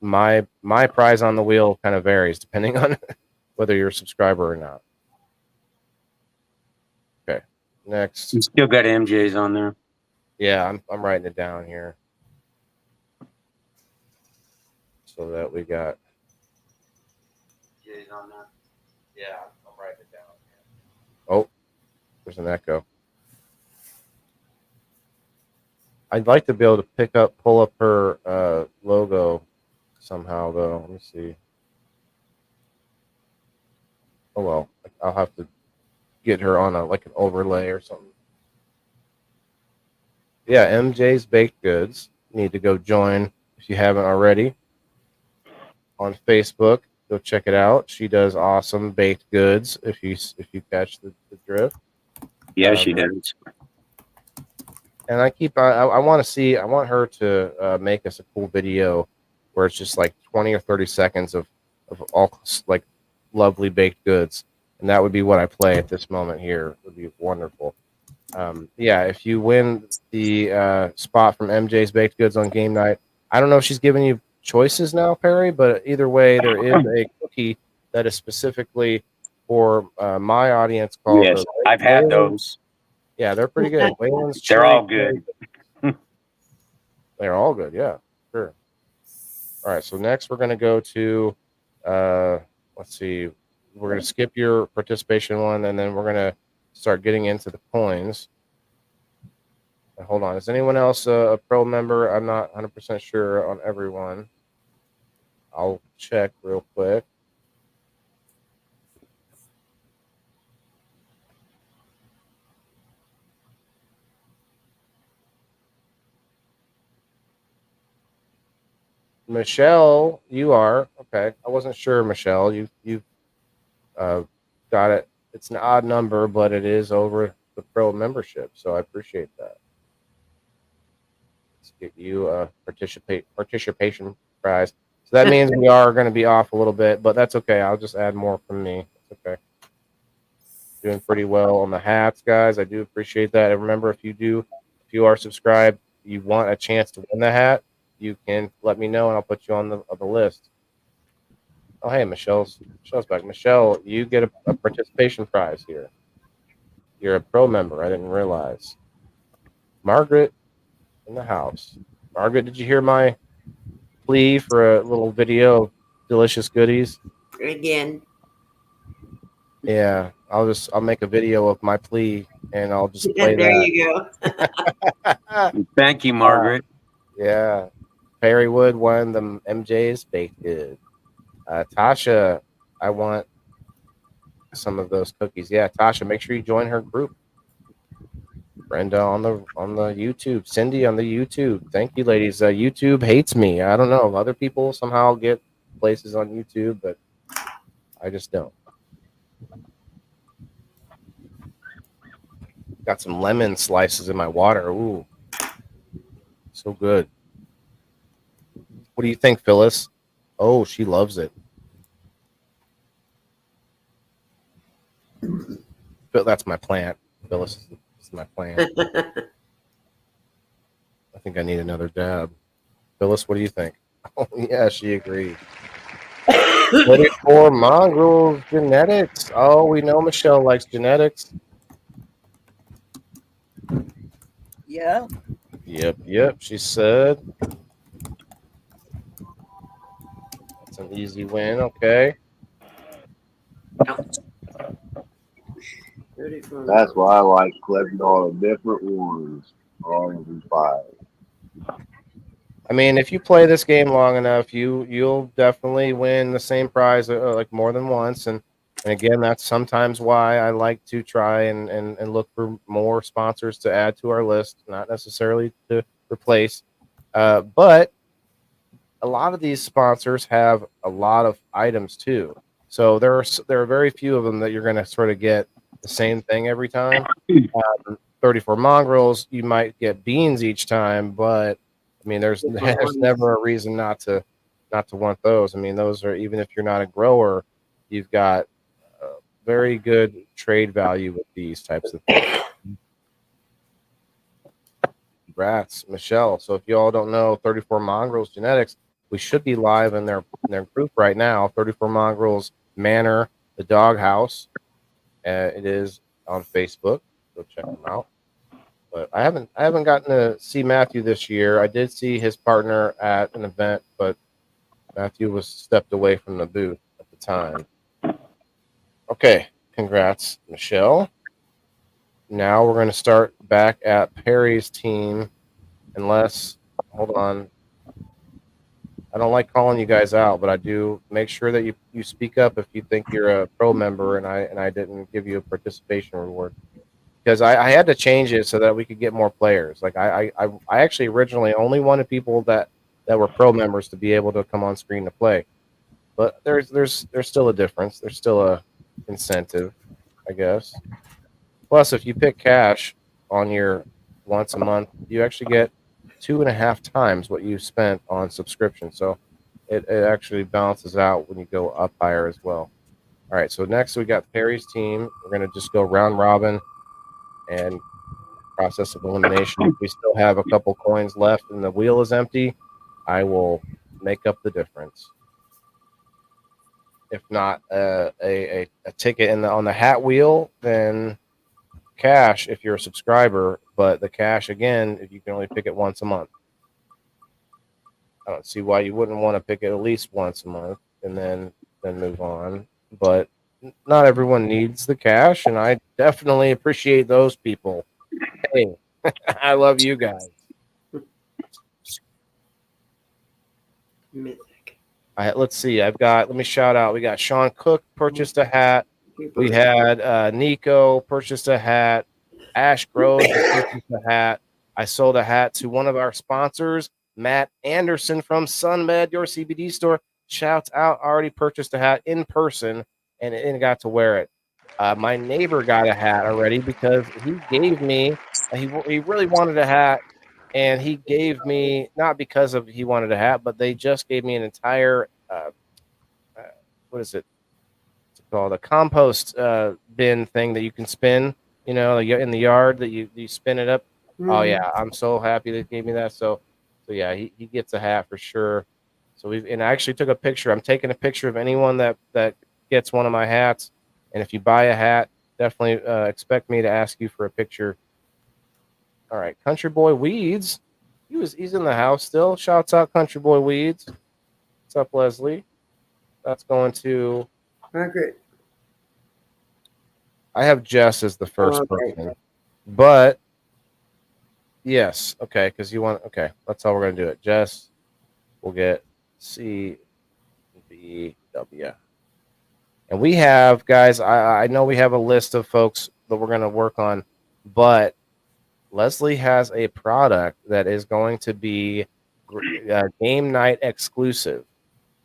my prize on the wheel kind of varies depending on whether you're a subscriber or not. Okay, next. You still got MJ's on there. Yeah, I'm writing it down here so that we got MJ's on there. Yeah, I'm writing it down here. Oh, there's an echo. I'd like to be able to pull up her logo somehow, though. Let me see. Oh well, I'll have to get her on an overlay or something. Yeah, MJ's Baked Goods. You need to go join if you haven't already on Facebook. Go check it out. She does awesome baked goods. If you catch the drift. Yeah, she does. And I want to see. I want her to make us a cool video where it's just like 20 or 30 seconds of all like lovely baked goods, and that would be what I play at this moment here. It would be wonderful. Yeah, if you win the spot from MJ's Baked Goods on game night, I don't know if she's giving you choices now, Perry, but either way, there is a cookie that is specifically for my audience called. Yes, I've had those. Yeah, they're pretty good. Waylon's They're all good. They're all good. Yeah, sure. All right, so next we're going to go to, let's see, we're going to skip your participation one, and then we're going to start getting into the coins. Hold on. Is anyone else a pro member? I'm not 100% sure on everyone. I'll check real quick. Michelle, you are. Okay. I wasn't sure, Michelle. You've got it. It's an odd number, but it is over the pro membership, so I appreciate that. Let's get you a participation prize. So that means we are going to be off a little bit, but that's okay. I'll just add more from me. It's okay. Doing pretty well on the hats, guys. I do appreciate that. And remember, if you are subscribed, you want a chance to win the hat, you can let me know and I'll put you on the list. Oh, hey, Michelle's back. Michelle, you get a participation prize here. You're a pro member. I didn't realize. Margaret in the house. Margaret, did you hear my plea for a little video of delicious goodies? Again. Yeah, I'll make a video of my plea and I'll just play There that. you go. Thank you, Margaret. Yeah. Perrywood won the MJ's baked good. Tasha, I want some of those cookies. Yeah, Tasha, make sure you join her group. Brenda on the YouTube, Cindy on the YouTube. Thank you, ladies. YouTube hates me. I don't know. Other people somehow get places on YouTube, but I just don't. Got some lemon slices in my water. Ooh, so good. What do you think, Phyllis? Oh, she loves it. But that's my plant. Phyllis is my plant. I think I need another dab. Phyllis, what do you think? Oh, yeah, she agreed. 44 mongrels genetics. Oh, we know Michelle likes genetics. Yeah. Yep. She said it's an easy win. Okay. That's why I like collecting all the different ones. All of them 5. I mean, if you play this game long enough, you'll definitely win the same prize like more than once. And again, that's sometimes why I like to try and look for more sponsors to add to our list, not necessarily to replace. But a lot of these sponsors have a lot of items too. So there are very few of them that you're going to sort of get the same thing every time. 34 mongrels, you might get beans each time, but I mean, there's never a reason not to want those. I mean, those are, even if you're not a grower, you've got very good trade value with these types of things. Congrats, Michelle. So if you all don't know 34 Mongrels Genetics, we should be live in their group right now. 34 Mongrels Manor, the doghouse. It is on Facebook. Go check them out. But I haven't gotten to see Matthew this year. I did see his partner at an event, but Matthew was stepped away from the booth at the time. Okay, congrats, Michelle. Now we're going to start back at Perry's team. Unless, hold on, I don't like calling you guys out, but I do make sure that you speak up if you think you're a pro member and I didn't give you a participation reward. Because I had to change it so that we could get more players. Like I actually originally only wanted people that were pro members to be able to come on screen to play. But there's still a difference. There's still a incentive, I guess. Plus, if you pick cash on your once a month, you actually get 2.5 times what you spent on subscription. So it actually balances out when you go up higher as well. All right, so next we got Perry's team. We're going to just go round robin and process of elimination. If we still have a couple coins left and the wheel is empty, I will make up the difference. If not a ticket on the hat wheel, then cash if you're a subscriber, but the cash again if you can only pick it once a month. I don't see why you wouldn't want to pick it at least once a month and then move on. But not everyone needs the cash, and I definitely appreciate those people. Hey, I love you guys. Mythic. Let's see. Let me shout out. We got Sean Cook purchased a hat. We had Nico purchased a hat. Ash Groves purchased a hat. I sold a hat to one of our sponsors, Matt Anderson from SunMed, your CBD store. Shouts out, already purchased a hat in person and got to wear it. My neighbor got a hat already because he gave me, he really wanted a hat, and he gave me, not because of he wanted a hat, but they just gave me an entire, what is it? It's called a compost bin thing that you can spin, in the yard that you spin it up. Mm-hmm. Oh yeah, I'm so happy they gave me that. So yeah, he gets a hat for sure. So I actually took a picture. I'm taking a picture of anyone that gets one of my hats. And if you buy a hat, definitely expect me to ask you for a picture. All right, Country Boy Weeds. He's in the house still. Shouts out Country Boy Weeds. What's up, Leslie? That's going to. Margaret. I have Jess as the first Okay. person, but yes, okay, because you want. Okay, that's how we're gonna do it. Jess will get CBW. And we have, guys, I know we have a list of folks that we're going to work on, but Leslie has a product that is going to be game night exclusive.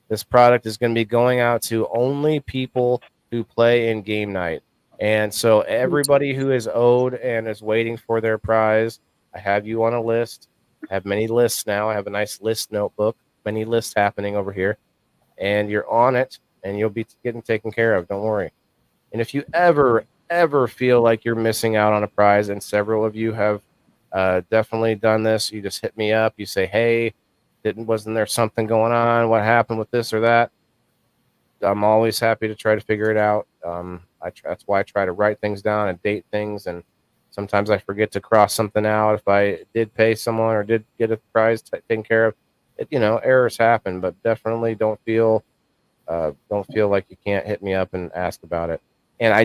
This product is going to be going out to only people who play in game night. And so everybody who is owed and is waiting for their prize, I have you on a list. I have many lists now. I have a nice list notebook, many lists happening over here. And you're on it, and you'll be getting taken care of. Don't worry. And if you ever feel like you're missing out on a prize, and several of you have definitely done this, you just hit me up. You say, "Hey, wasn't there something going on? What happened with this or that?" I'm always happy to try to figure it out. That's why I try to write things down and date things, and sometimes I forget to cross something out. If I did pay someone or did get a prize taken care of, errors happen, but definitely don't feel like you can't hit me up and ask about it. And I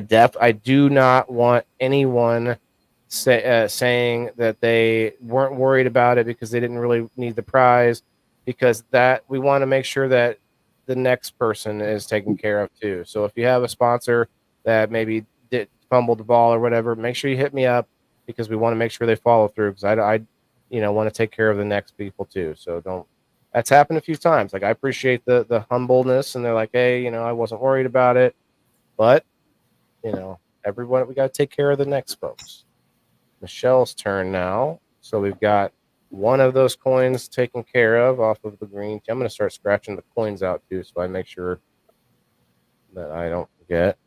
do not want anyone saying that they weren't worried about it because they didn't really need the prize, because that we want to make sure that the next person is taken care of too. So if you have a sponsor that maybe did fumble the ball or whatever, make sure you hit me up, because we want to make sure they follow through, because I want to take care of the next people too. So don't. That's happened a few times. Like, I appreciate the humbleness, and they're like, "Hey, I wasn't worried about it," but everyone, we got to take care of the next folks. Michelle's turn now. So we've got one of those coins taken care of off of the green. I'm going to start scratching the coins out too, so I make sure that I don't forget.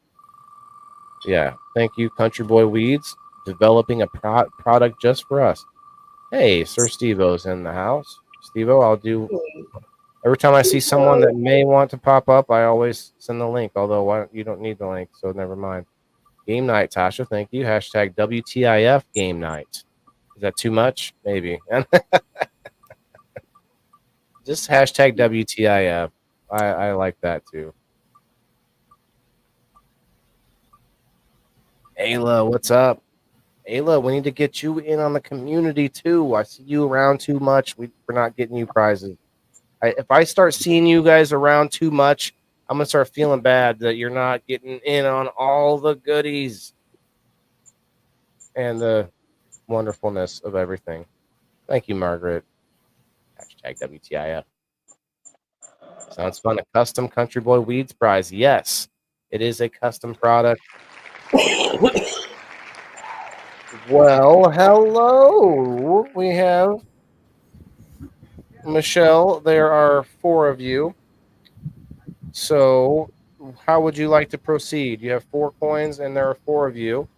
Yeah, thank you, Country Boy Weeds, developing a product just for us. Hey, Sir Steve-O's in the house. Steve-O, I'll do. Every time I see someone that may want to pop up, I always send the link. Although you don't need the link, so never mind. Game night, Tasha. Thank you. Hashtag WTIF game night. Is that too much? Maybe. Just hashtag WTIF. I like that too. Ayla, what's up? Ayla, we need to get you in on the community too. I see you around too much. We're not getting you prizes. If I start seeing you guys around too much, I'm going to start feeling bad that you're not getting in on all the goodies and the wonderfulness of everything. Thank you, Margaret. Hashtag WTIF. Sounds fun. A custom Country Boy Weeds prize. Yes, it is a custom product. Well, hello. We have Michelle. There are 4 of you. So how would you like to proceed? You have 4 coins and there are 4 of you.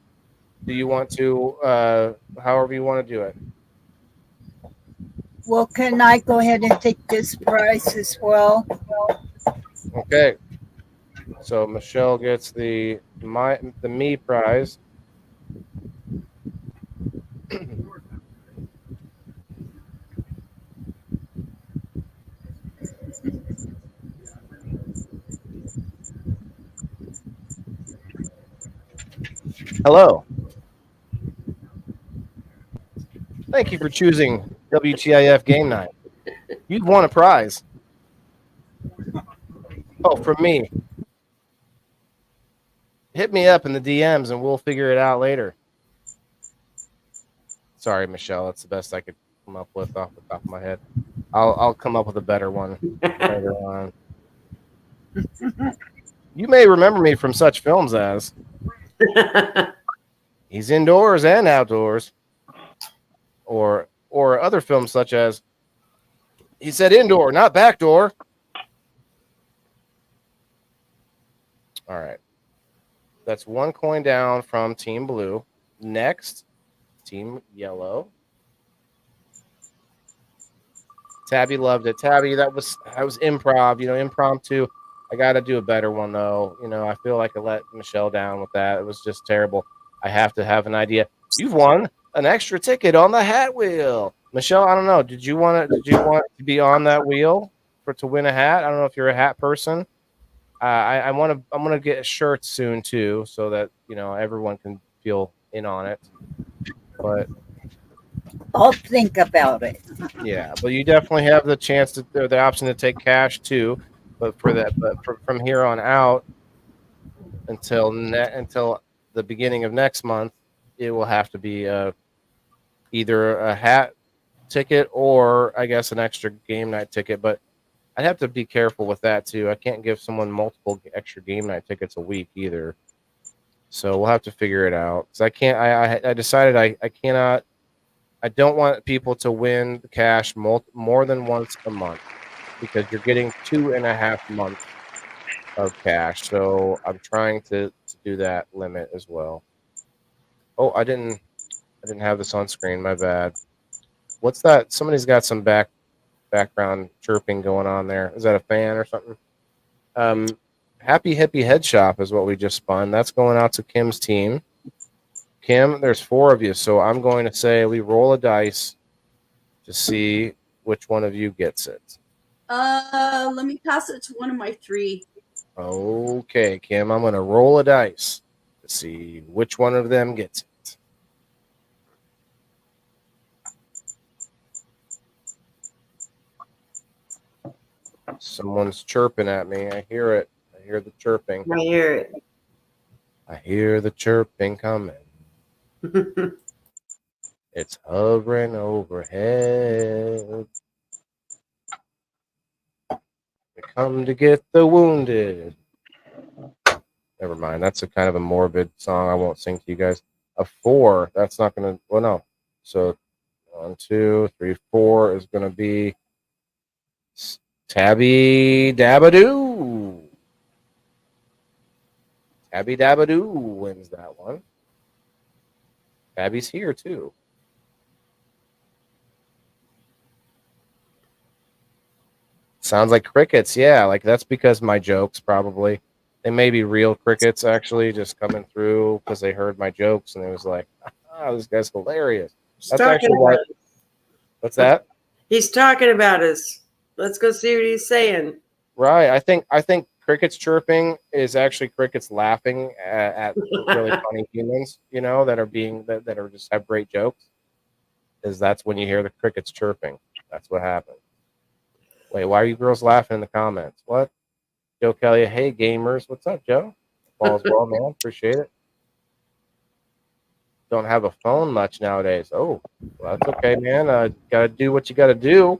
Do you want to, however you want to do it? Well, can I go ahead and take this prize as well? Okay. So Michelle gets the me prize. Hello. Thank you for choosing WTIF Game Night. You've won a prize. Oh, from me. Hit me up in the DMs and we'll figure it out later. Sorry, Michelle. That's the best I could come up with off the top of my head. I'll come up with a better one later on. You may remember me from such films as He's Indoors and Outdoors, or other films such as He Said Indoor, Not Backdoor. All right. That's 1 coin down from Team Blue. Next, Team Yellow. Tabby loved it. Tabby, that was improv, impromptu. I got to do a better one though. You know, I feel like I let Michelle down with that. It was just terrible. I have to have an idea. You've won an extra ticket on the hat wheel, Michelle. I don't know. Did you want to be on that wheel to win a hat? I don't know if you're a hat person. I'm gonna get shirts soon too, so that everyone can feel in on it. But I'll think about it. yeah, but you definitely have the chance or the option to take cash too. But from here on out until the beginning of next month, it will have to be either a hat ticket or I guess an extra game night ticket. But I'd have to be careful with that too. I can't give someone multiple extra game night tickets a week either. So we'll have to figure it out. Because I can't. I decided I cannot. I don't want people to win the cash more than once a month because you're getting 2.5 months of cash. So I'm trying to do that limit as well. Oh, I didn't have this on screen. My bad. What's that? Somebody's got some background chirping going on there. Is that a fan or something? Happy Hippie Head Shop is what we just spun. That's going out to Kim's team. Kim, there's 4 of you, so I'm going to say we roll a dice to see which one of you gets it. Let me pass it to one of my 3. Okay, Kim, I'm going to roll a dice to see which one of them gets it. Someone's chirping at me. I hear it. I hear the chirping. I hear it. I hear the chirping coming. It's hovering overhead. We come to get the wounded. Never mind. That's a kind of a morbid song. I won't sing to you guys. A 4. That's not going to. Well, no. So 1, 2, 3, 4 is going to be Tabby Dabadoo. Tabby Dabadoo wins that one. Tabby's here too. Sounds like crickets. Yeah, like that's because my jokes probably. They may be real crickets actually just coming through because they heard my jokes and it was like, oh, this guy's hilarious. That's actually why. What's that? He's talking about us. Let's go see what he's saying. Right. I think crickets chirping is actually crickets laughing at really funny humans, that are just have great jokes. Is that's when you hear the crickets chirping. That's what happened. Wait, why are you girls laughing in the comments? What? Joe Kelly, hey gamers. What's up, Joe? All's well, man. Appreciate it. Don't have a phone much nowadays. Oh, well, that's okay, man. Gotta do what you gotta do.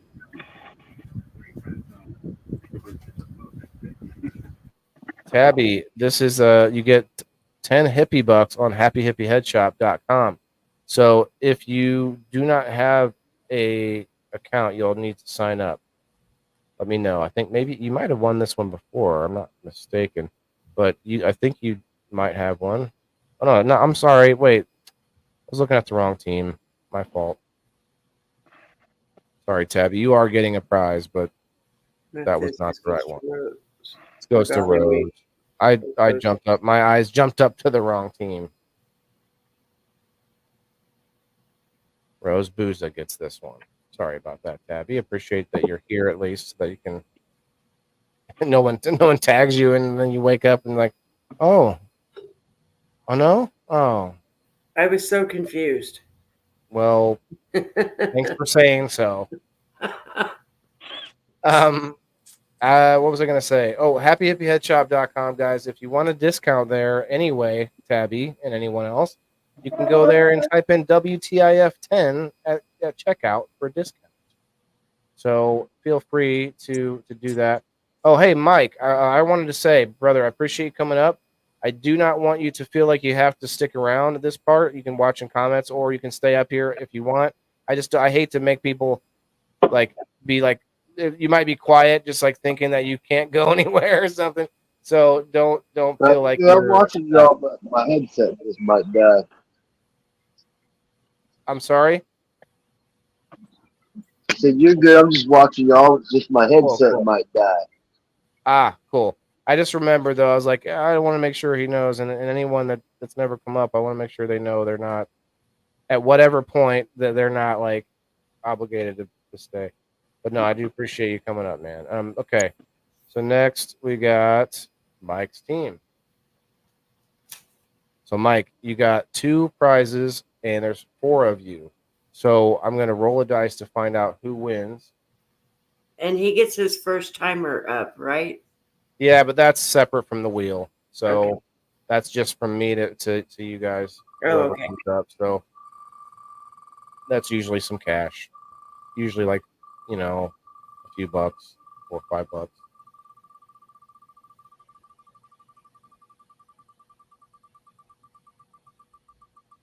Tabby, this is you get 10 hippie bucks on happyhippieheadshop.com. So if you do not have a account, you'll need to sign up. Let me know. I think maybe you might have won this one before. I'm not mistaken, but I think you might have one. Oh no, I'm sorry. Wait, I was looking at the wrong team. My fault. Sorry, Tabby. You are getting a prize, but that was not the right one. It goes to Rose. I jumped up. My eyes jumped up to the wrong team. Rose Booza gets this one. Sorry about that, Tabby. Appreciate that you're here at least, so that you can. No one tags you, and then you wake up and like, oh no, oh. I was so confused. Well, thanks for saying so. What was I going to say? Oh, happyhippieheadshop.com, guys. If you want a discount there anyway, Tabby and anyone else, you can go there and type in WTIF10 at checkout for a discount. So feel free to do that. Oh, hey, Mike, I wanted to say, brother, I appreciate you coming up. I do not want you to feel like you have to stick around at this part. You can watch in comments or you can stay up here if you want. I hate to make people be like, you might be quiet, just like thinking that you can't go anywhere or something. So don't feel like I'm watching y'all, but my headset just might die. I'm sorry. I said you're good. I'm just watching y'all. Just my headset Cool. might die. Ah, cool. I just remember though, I was like, I want to make sure he knows, and anyone that's never come up, I want to make sure they know they're not at whatever point that they're not like obligated to stay. But no, I do appreciate you coming up, man. Okay. So next we got Mike's team. So Mike, you got 2 prizes and there's 4 of you. So I'm gonna roll a dice to find out who wins. And he gets his first timer up, right? Yeah, but that's separate from the wheel. So Okay. that's just from me to you guys. Oh, Whoever okay. comes up. So that's usually some cash. Usually like, a few bucks, $4 or $5.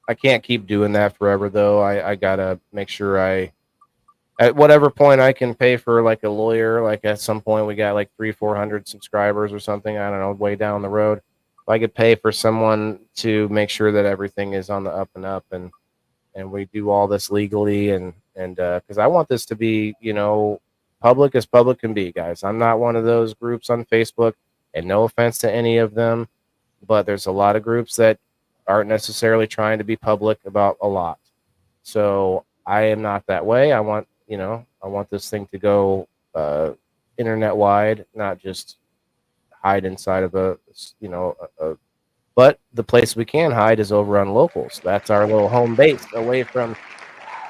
I can't keep doing that forever though. I gotta make sure at whatever point I can pay for like a lawyer, like at some point we got like 300-400 subscribers or something, I don't know, way down the road. If I could pay for someone to make sure that everything is on the up and up, and we do all this legally, and because I want this to be, public as public can be, guys. I'm not one of those groups on Facebook, and no offense to any of them, but there's a lot of groups that aren't necessarily trying to be public about a lot. So I am not that way. I want this thing to go internet wide, not just hide inside of but the place we can hide is over on locals. That's our little home base, away from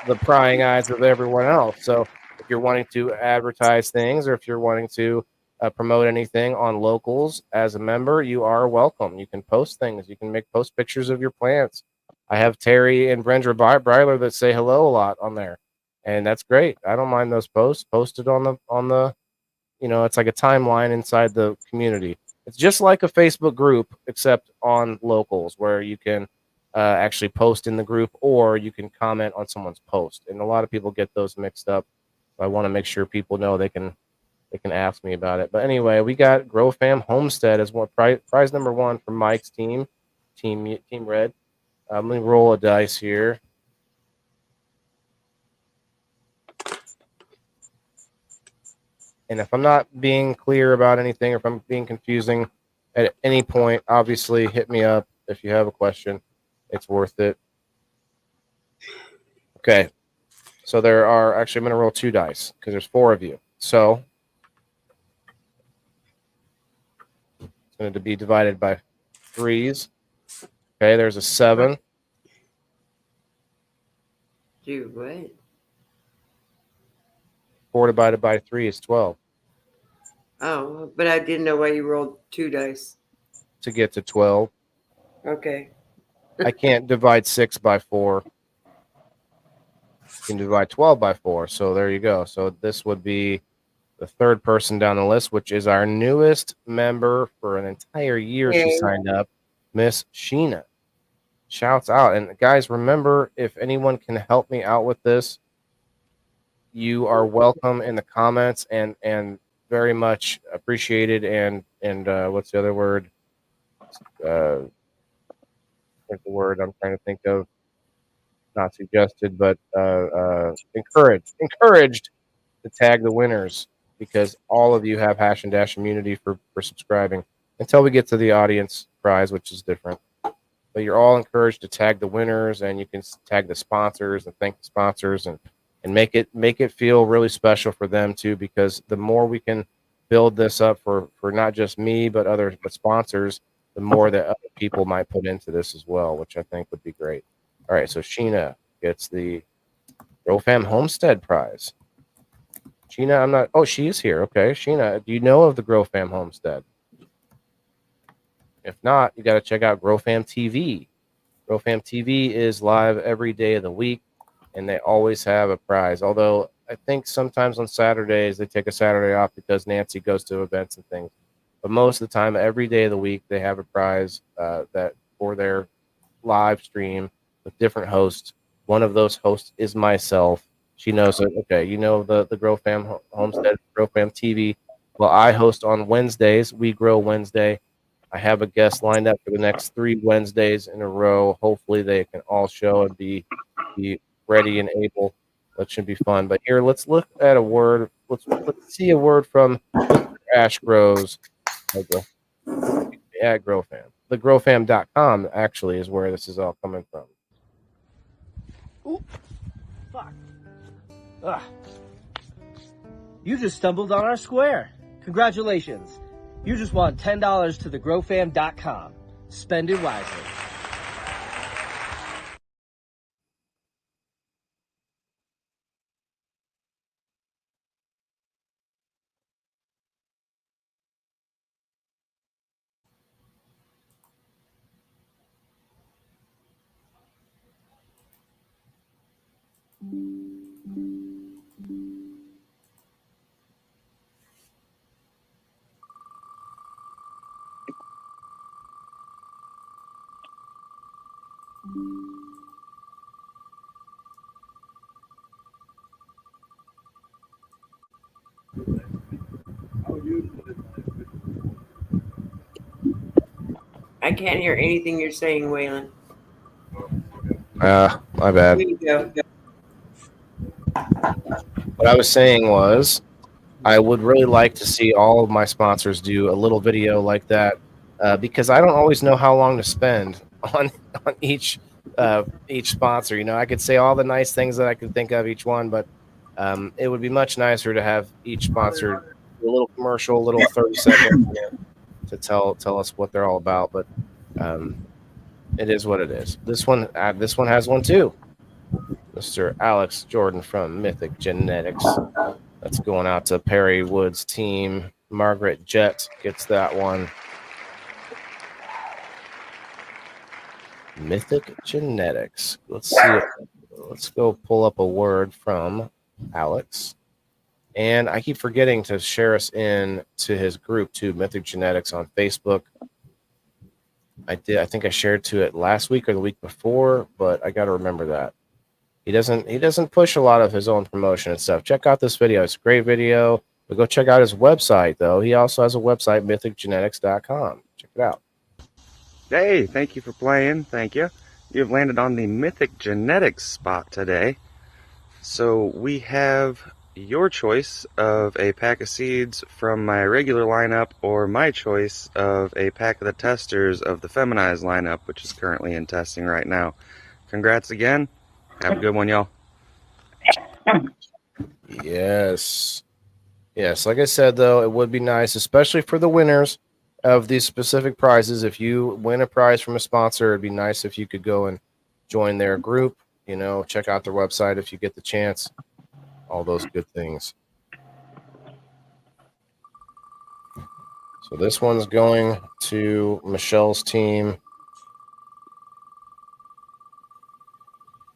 the prying eyes of everyone else. So if you're wanting to advertise things, or if you're wanting to promote anything on locals as a member, you are welcome. You can post things. You can post pictures of your plants. I have Terry and Brenda Breiler that say hello a lot on there, and that's great. I don't mind those posts posted on the it's like a timeline inside the community. It's just like a Facebook group, except on locals, where you can actually post in the group, or you can comment on someone's post. And a lot of people get those mixed up. So I want to make sure people know they can ask me about it. But anyway, we got Grow Fam Homestead as one prize number 1 for Mike's team Red. Let me roll a dice here. And if I'm not being clear about anything, or if I'm being confusing at any point, obviously hit me up if you have a question. It's worth it. Okay. So there are actually, I'm going to roll 2 dice because there's 4 of you. So it's going to be divided by 3s. Okay. There's a 7. Do what? 4 divided by 3 is 12 Oh, but I didn't know why you rolled 2 dice. to get to 12. Okay. I can't divide 6 by 4. You can divide 12 by 4. So there you go. So this would be the 3rd person down the list, which is our newest member for an entire year. She signed up, Miss Sheena. Shouts out. And guys, remember, if anyone can help me out with this, you are welcome in the comments, and very much appreciated. And what's the other word? What's the word I'm trying to think of? Not suggested, but encouraged to tag the winners, because all of you have Hash and Dash immunity for subscribing until we get to the audience prize, which is different. But you're all encouraged to tag the winners, and you can tag the sponsors and thank the sponsors, and make it feel really special for them too, because the more we can build this up for not just me but sponsors, the more that other people might put into this as well, which I think would be great. All right, so Sheena gets the Grow Fam Homestead prize. Sheena, she is here. Okay, Sheena, do you know of the Grow Fam Homestead? If not, you got to check out Grow Fam TV. Grow Fam TV is live every day of the week, and they always have a prize. Although I think sometimes on Saturdays they take a Saturday off because Nancy goes to events and things. But most of the time, every day of the week, they have a prize that for their live stream with different hosts. One of those hosts is myself. She knows it. Okay, you know the Grow Fam Homestead, Grow Fam TV. Well, I host on Wednesdays. We Grow Wednesday. I have a guest lined up for the next 3 Wednesdays in a row. Hopefully, they can all show and be ready and able. That should be fun. But here, let's look at a word. Let's see a word from Mr. Ash Grows. Okay. Yeah, GrowFam. The growfam.com actually is where this is all coming from. Ooh, fuck. Ugh. You just stumbled on our square. Congratulations. You just won $10 to the growfam.com. Spend it wisely. I can't hear anything you're saying, Waylon. My bad. There you go. What I was saying was, I would really like to see all of my sponsors do a little video like that, because I don't always know how long to spend on each sponsor. You know, I could say all the nice things that I could think of each one, but it would be much nicer to have each sponsor do a little commercial, a little 30-second to tell us what they're all about. But it is what it is. This one has one too. Mr. Alex Jordan from Mythic Genetics. That's going out to Perry Wood's team. Margaret Jett gets that one. Mythic Genetics. Let's see. Let's go pull up a word from Alex. And I keep forgetting to share us in to his group too, Mythic Genetics on Facebook. I did. I think I shared to it last week or the week before, but I got to remember that. He doesn't push a lot of his own promotion and stuff. Check out this video. It's a great video. But go check out his website, though. He also has a website, mythicgenetics.com. Check it out. Hey, thank you for playing. Thank you. You've landed on the Mythic Genetics spot today. So we have your choice of a pack of seeds from my regular lineup or my choice of a pack of the testers of the feminized lineup, which is currently in testing right now. Congrats again. Have a good one, y'all. Yes. Like I said, though, it would be nice, especially for the winners of these specific prizes. If you win a prize from a sponsor, it'd be nice if you could go and join their group. You know, check out their website if you get the chance. All those good things. So this one's going to Michelle's team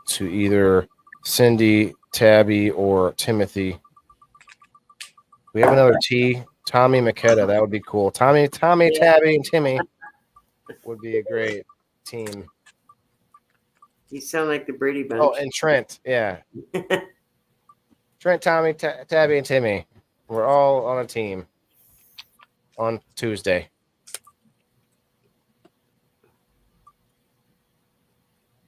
to either Cindy, Tabby, or Timothy. We have another T. Tommy McKetta. That would be cool. Tommy, yeah. Tabby, and Timmy would be a great team. You sound like the Brady Bunch. Oh, and Trent. Yeah. Trent, Tommy, Tabby, and Timmy. We're all on a team on Tuesday.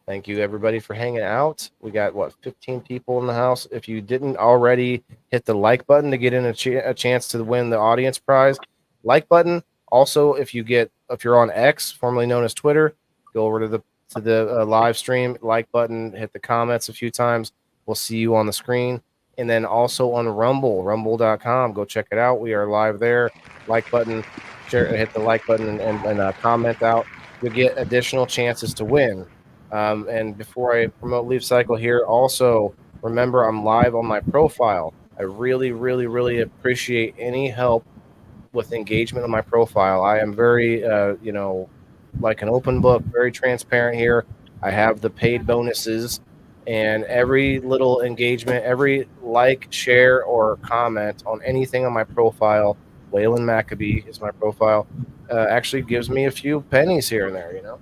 Thank you, everybody, for hanging out. We got, 15 people in the house. If you didn't already hit the like button to get in a chance to win the audience prize, like button. Also, if you're on X, formerly known as Twitter, go over to the live stream, like button, hit the comments a few times. We'll see you on the screen. And then also on rumble.com. Go check it out. We are live there. Like button, share, hit the like button and comment out. You'll get additional chances to win. And before I promote Leaf Cycle here, also remember I'm live on my profile. I really, really, really appreciate any help with engagement on my profile. I am very, like an open book, very transparent here. I have the paid bonuses, and every little engagement, every like, share, or comment on anything on my profile, Waylon Maccabee is my profile, actually gives me a few pennies here and there, you know.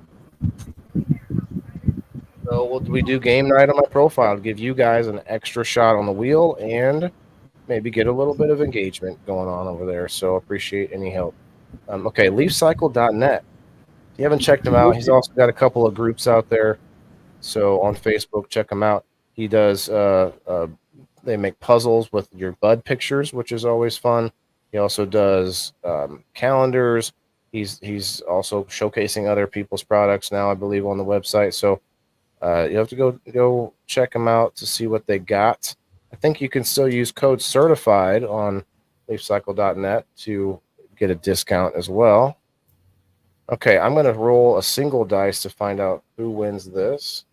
So we do game night on my profile to give you guys an extra shot on the wheel and maybe get a little bit of engagement going on over there. So appreciate any help. Okay, leafcycle.net. If you haven't checked him out, he's also got a couple of groups out there. So on Facebook, check him out. He does, they make puzzles with your bud pictures, which is always fun. He also does calendars, He's also showcasing other people's products now, I believe, on the website. So you have to go check them out to see what they got. I think you can still use code certified on leafcycle.net to get a discount as well. Okay, I'm going to roll a single dice to find out who wins this.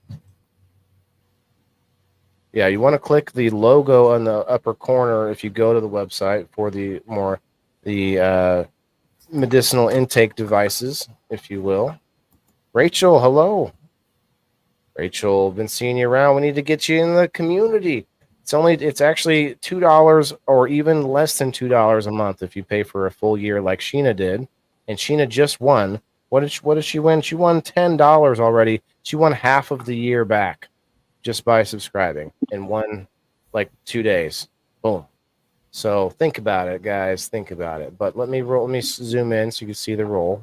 Yeah, you want to click the logo on the upper corner if you go to the website for the medicinal intake devices, if you will. Rachel, hello. Rachel, been seeing you around. We need to get you in the community. It's actually $2 or even less than $2 a month if you pay for a full year like Sheena did. And Sheena just won. What did she win? She won $10 already. She won half of the year back just by subscribing in 2 days. Boom. So think about it, guys. Think about it. But let me zoom in so you can see the roll.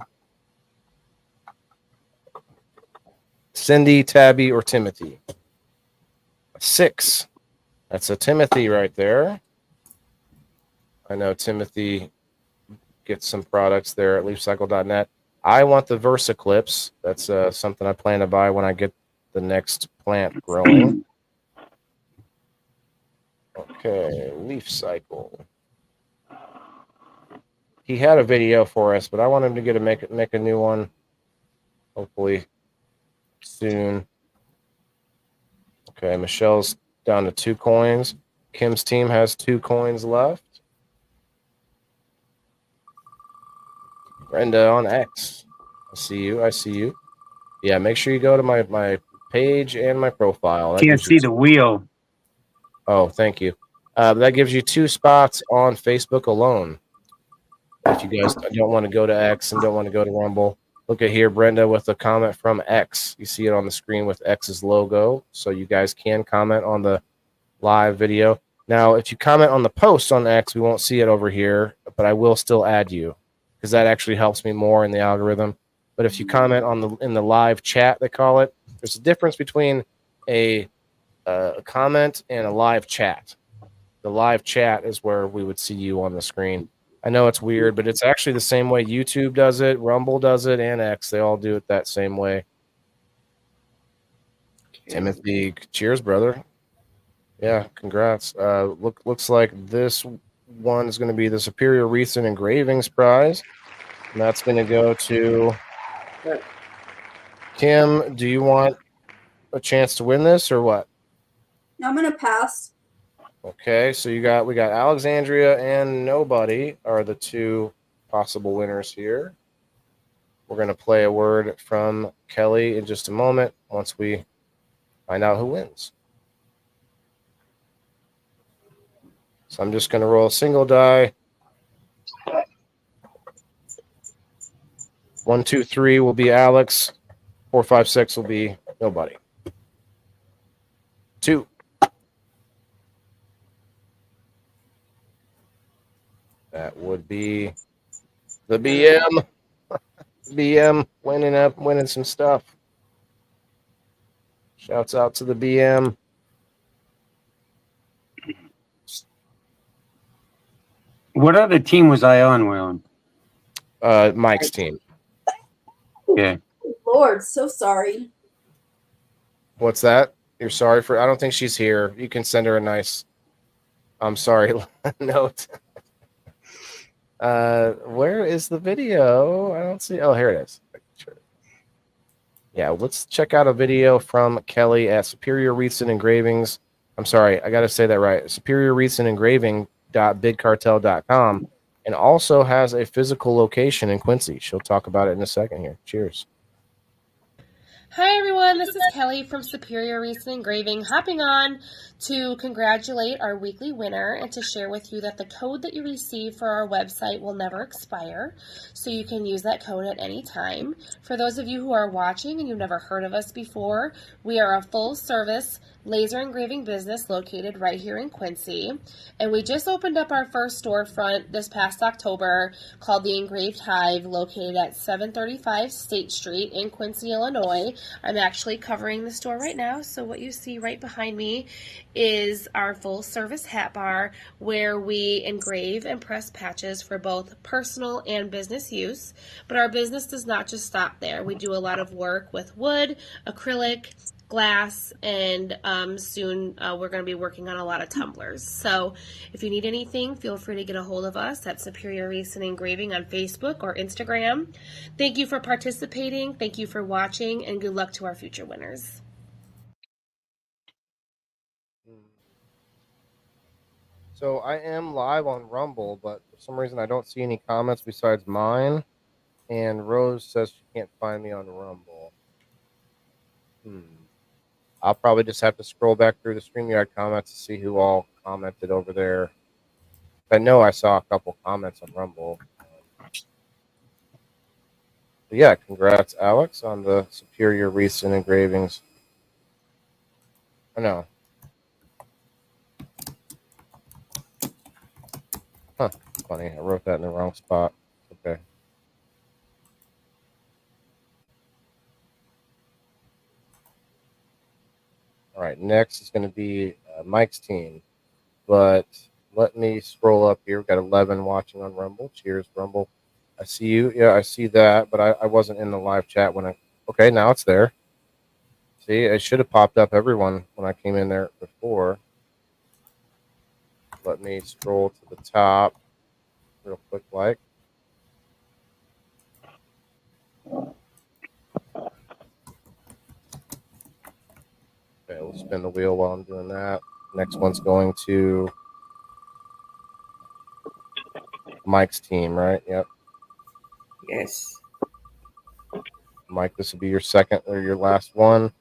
Cindy, Tabby, or Timothy? 6. That's a Timothy right there. I know Timothy gets some products there at leafcycle.net. I want the VersaClips. That's something I plan to buy when I get the next plant growing. Okay, Leaf Cycle. He had a video for us, but I want him to make a new one. Hopefully soon. Okay, Michelle's down to 2 coins. Kim's team has 2 coins left. Brenda on X. I see you. Yeah, make sure you go to my page and my profile. Can't see the wheel. Oh, thank you. That gives you 2 spots on Facebook alone. If you guys don't want to go to X and don't want to go to Rumble, look at here, Brenda, with a comment from X. You see it on the screen with X's logo, so you guys can comment on the live video. Now, if you comment on the post on X, we won't see it over here, but I will still add you because that actually helps me more in the algorithm. But if you comment in the live chat, they call it, there's a difference between a comment and a live chat. The live chat is where we would see you on the screen. I know it's weird, but it's actually the same way YouTube does it, Rumble does it, and X. They all do it that same way. Timothy, cheers, brother. Yeah, congrats. Looks like this one is going to be the Superior Recent Engravings Prize. And that's going to go to Kim. Do you want a chance to win this or what? I'm going to pass. Okay, so we got Alexandria and Nobody are the 2 possible winners here. We're going to play a word from Kelly in just a moment once we find out who wins. So I'm just going to roll a single die. 1, 2, 3 will be Alex. 4, 5, 6 will be Nobody. 2. That would be the BM. BM winning some stuff. Shouts out to the BM. What other team was I on, Waylon? Mike's team. Yeah. Lord, so sorry. What's that? You're sorry for? I don't think she's here. You can send her a nice I'm sorry note. Where is the video? I don't see. Oh, here it is. Yeah, let's check out a video from Kelly at Superior Recent Engravings. I'm sorry, I got to say that right. Superior Recent Engraving.bigcartel.com, and also has a physical location in Quincy. She'll talk about it in a second here. Cheers. Hi everyone, this is Kelly from Superior Recent Engraving, hopping on to congratulate our weekly winner and to share with you that the code that you receive for our website will never expire, so you can use that code at any time. For those of you who are watching and you've never heard of us before, we are a full-service laser engraving business located right here in Quincy, and we just opened up our first storefront this past October called the Engraved Hive, located at 735 State Street in Quincy, Illinois. I'm actually covering the store right now. So what you see right behind me is our full service hat bar where we engrave and press patches for both personal and business use. But our business does not just stop there. We do a lot of work with wood, acrylic, glass, and soon we're going to be working on a lot of tumblers. So if you need anything, feel free to get a hold of us at Superior Recent Engraving on Facebook or Instagram. Thank you for participating, thank you for watching, and good luck to our future winners. So I am live on Rumble, but for some reason I don't see any comments besides mine. And Rose says she can't find me on Rumble. I'll probably just have to scroll back through the StreamYard comments to see who all commented over there. I know I saw a couple comments on Rumble. But yeah, congrats, Alex, on the Superior Recent Engravings. I know. Huh, funny. I wrote that in the wrong spot. Okay. All right, next is going to be Mike's team. But let me scroll up here. We've got 11 watching on Rumble. Cheers, Rumble. I see you. Yeah, I see that, but I wasn't in the live chat when I... Okay, now it's there. See, it should have popped up everyone when I came in there before. Let me scroll to the top real quick, like. Okay, we'll spin the wheel while I'm doing that. Next one's going to Mike's team, right? Yep. Yes. Mike, this will be your second or your last one.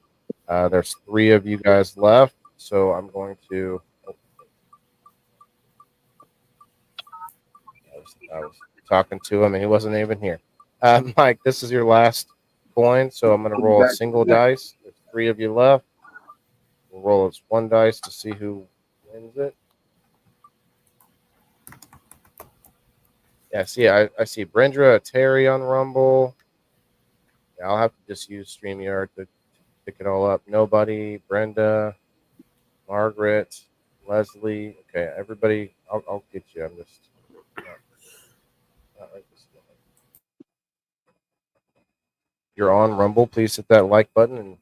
There's 3 of you guys left, so I'm going to... I was talking to him, and he wasn't even here. Mike, this is your last coin, so I'm going to roll a single dice. There's 3 of you left. We'll roll this 1 dice to see who wins it. Yeah, see, I see Brenda, Terry on Rumble. Yeah, I'll have to just use StreamYard to pick it all up. Nobody, Brenda, Margaret, Leslie. Okay, everybody, I'll get you. I'm just not right this minute. If you're on Rumble, please hit that like button and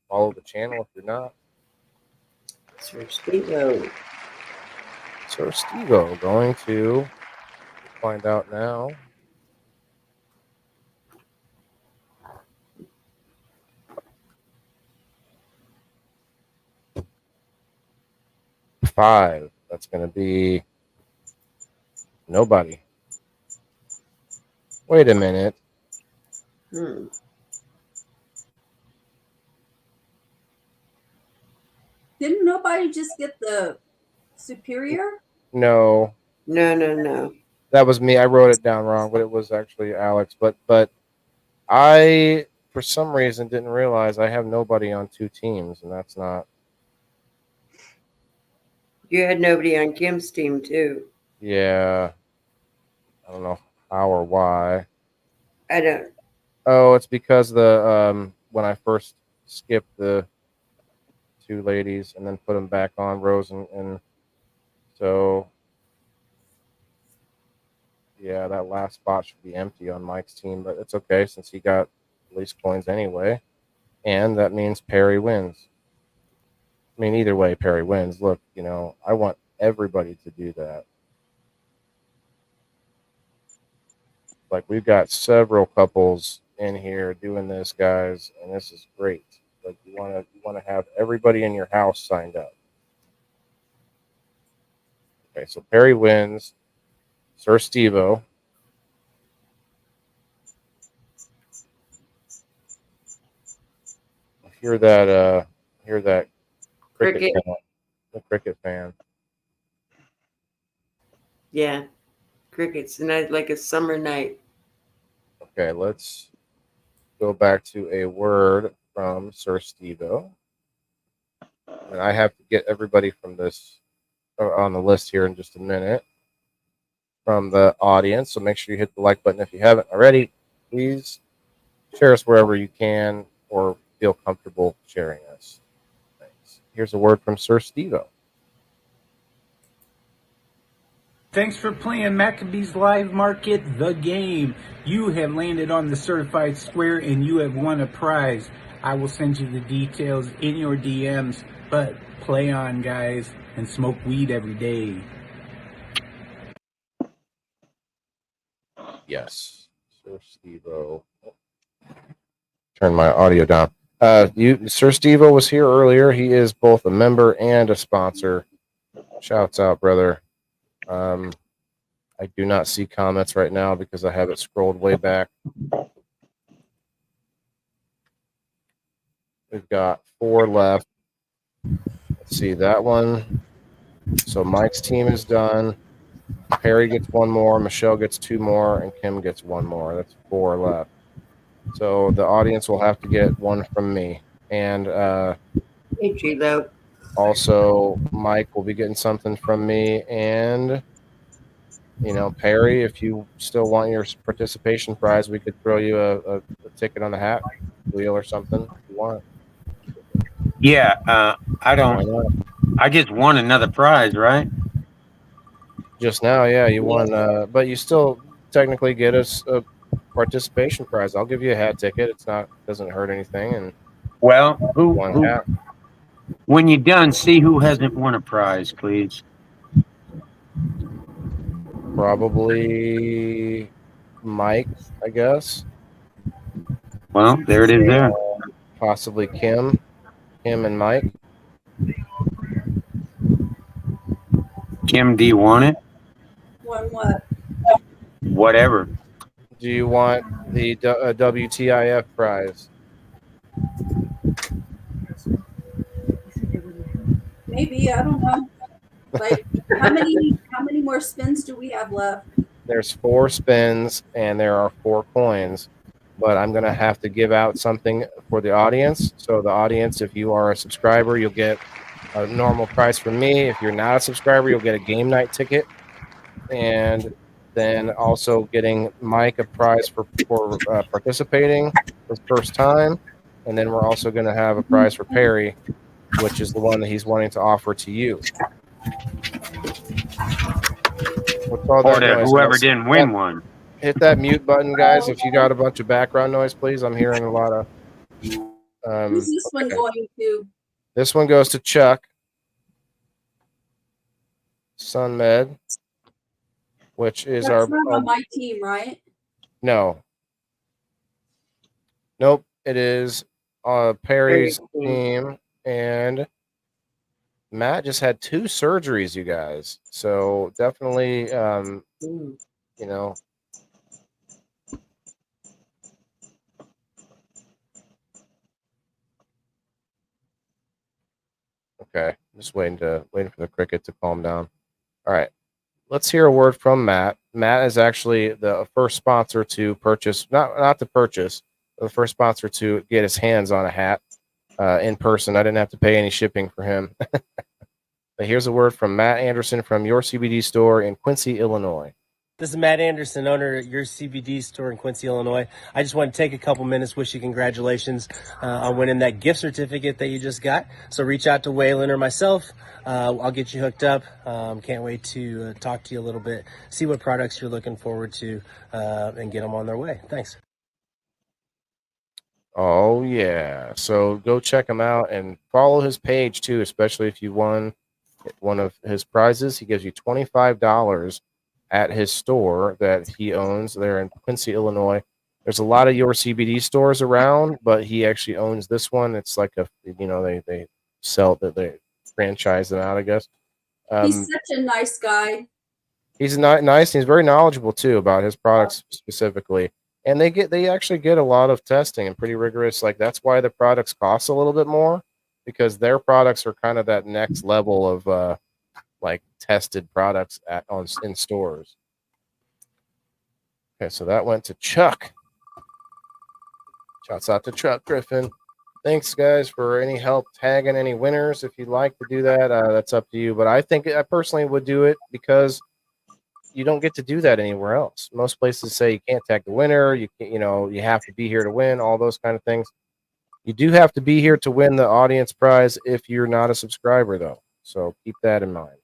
follow the channel if you're not. Sir Steve-O. Sir Steve-O going to find out now. Five. That's going to be nobody. Wait a minute. Didn't nobody just get the Superior? No. No. That was me. I wrote it down wrong, but it was actually Alex. But I, for some reason, didn't realize I have nobody on 2 teams, and that's not... You had nobody on Kim's team, too. Yeah. I don't know how or why. I don't... Oh, it's because the when I first skipped the 2 ladies and then put them back on, Rose and so... Yeah, that last spot should be empty on Mike's team, but it's okay since he got the least coins anyway. And that means Perry wins. I mean, either way, Perry wins. Look, you know, I want everybody to do that. Like, we've got several couples in here doing this, guys, and this is great. Like, you want to have everybody in your house signed up. Okay, so Perry wins. Sir Steve-O. Hear that cricket fan, the cricket fan. Yeah. Crickets. And like a summer night. Okay, let's go back to a word from Sir Steve-O. And I have to get everybody from this on the list here in just a minute from the audience. So make sure you hit the like button if you haven't already. Please share us wherever you can or feel comfortable sharing us. Thanks. Here's a word from Sir Steve-O. Thanks for playing Maccabee's Live Market, the game. You have landed on the certified square and you have won a prize. I will send you the details in your DMs, but play on, guys, and smoke weed every day. Yes, Sir Steve-O. Turn my audio down. Sir Steve-O was here earlier. He is both a member and a sponsor. Shouts out, brother. I do not see comments right now because I have it scrolled way back. We've got 4 left. Let's see that one. So Mike's team is done. Perry gets 1 more. Michelle gets 2 more, and Kim gets 1 more. That's 4 left. So the audience will have to get 1 from me, and also Mike will be getting something from me, and Perry, if you still want your participation prize, we could throw you a ticket on the hat wheel or something if you want. Yeah, I just won another prize, right? Just now, yeah, you won, but you still technically get us a participation prize. I'll give you a hat ticket. Doesn't hurt anything. And well, who hat. When you're done, see who hasn't won a prize, please. Probably Mike, I guess. Well, there it is there. Possibly Kim and Mike. Kim, do you want it? Want what? Whatever. Do you want the WTIF prize? Maybe, I don't know. Like, how many more spins do we have left? There's 4 spins and there are 4 coins, but I'm going to have to give out something for the audience. So the audience, if you are a subscriber, you'll get a normal price from me. If you're not a subscriber, you'll get a game night ticket. And then also getting Mike a prize for participating his first time. And then we're also going to have a prize for Perry, which is the one that he's wanting to offer to you. Or to whoever didn't win one. Hit that mute button, guys, if you got a bunch of background noise, please. I'm hearing a lot of... Who's this one going to? This one goes to Chuck. SunMed, which is That's not on my team, right? No. Nope, it is Perry's team, and Matt just had 2 surgeries, you guys. So definitely, Okay, just waiting for the cricket to calm down. All right, let's hear a word from Matt. Matt is actually the first sponsor to purchase, not to purchase, but the first sponsor to get his hands on a hat in person. I didn't have to pay any shipping for him. But here's a word from Matt Anderson from Your CBD Store in Quincy, Illinois. This is Matt Anderson, owner of Your CBD Store in Quincy, Illinois. I just want to take a couple minutes, wish you congratulations on winning that gift certificate that you just got. So reach out to Waylon or myself. I'll get you hooked up. Can't wait to talk to you a little bit, see what products you're looking forward to, and get them on their way. Thanks. Oh, yeah. So go check him out and follow his page, too, especially if you won one of his prizes. He gives you $25 at his store that he owns there in Quincy, Illinois. There's a lot of Your CBD stores around, but he actually owns this one. It's like they sell that, they franchise them out, I guess. He's such a nice guy. He's nice. He's very knowledgeable too about his products specifically, and they actually get a lot of testing and pretty rigorous. Like, that's why the products cost a little bit more, because their products are kind of that next level of like tested products in stores. Okay, so that went to Chuck. Shouts out to Chuck Griffin. Thanks, guys, for any help tagging any winners. If you'd like to do that, that's up to you. But I think I personally would do it because you don't get to do that anywhere else. Most places say you can't tag the winner. You can't, you have to be here to win. All those kind of things. You do have to be here to win the audience prize if you're not a subscriber, though. So keep that in mind.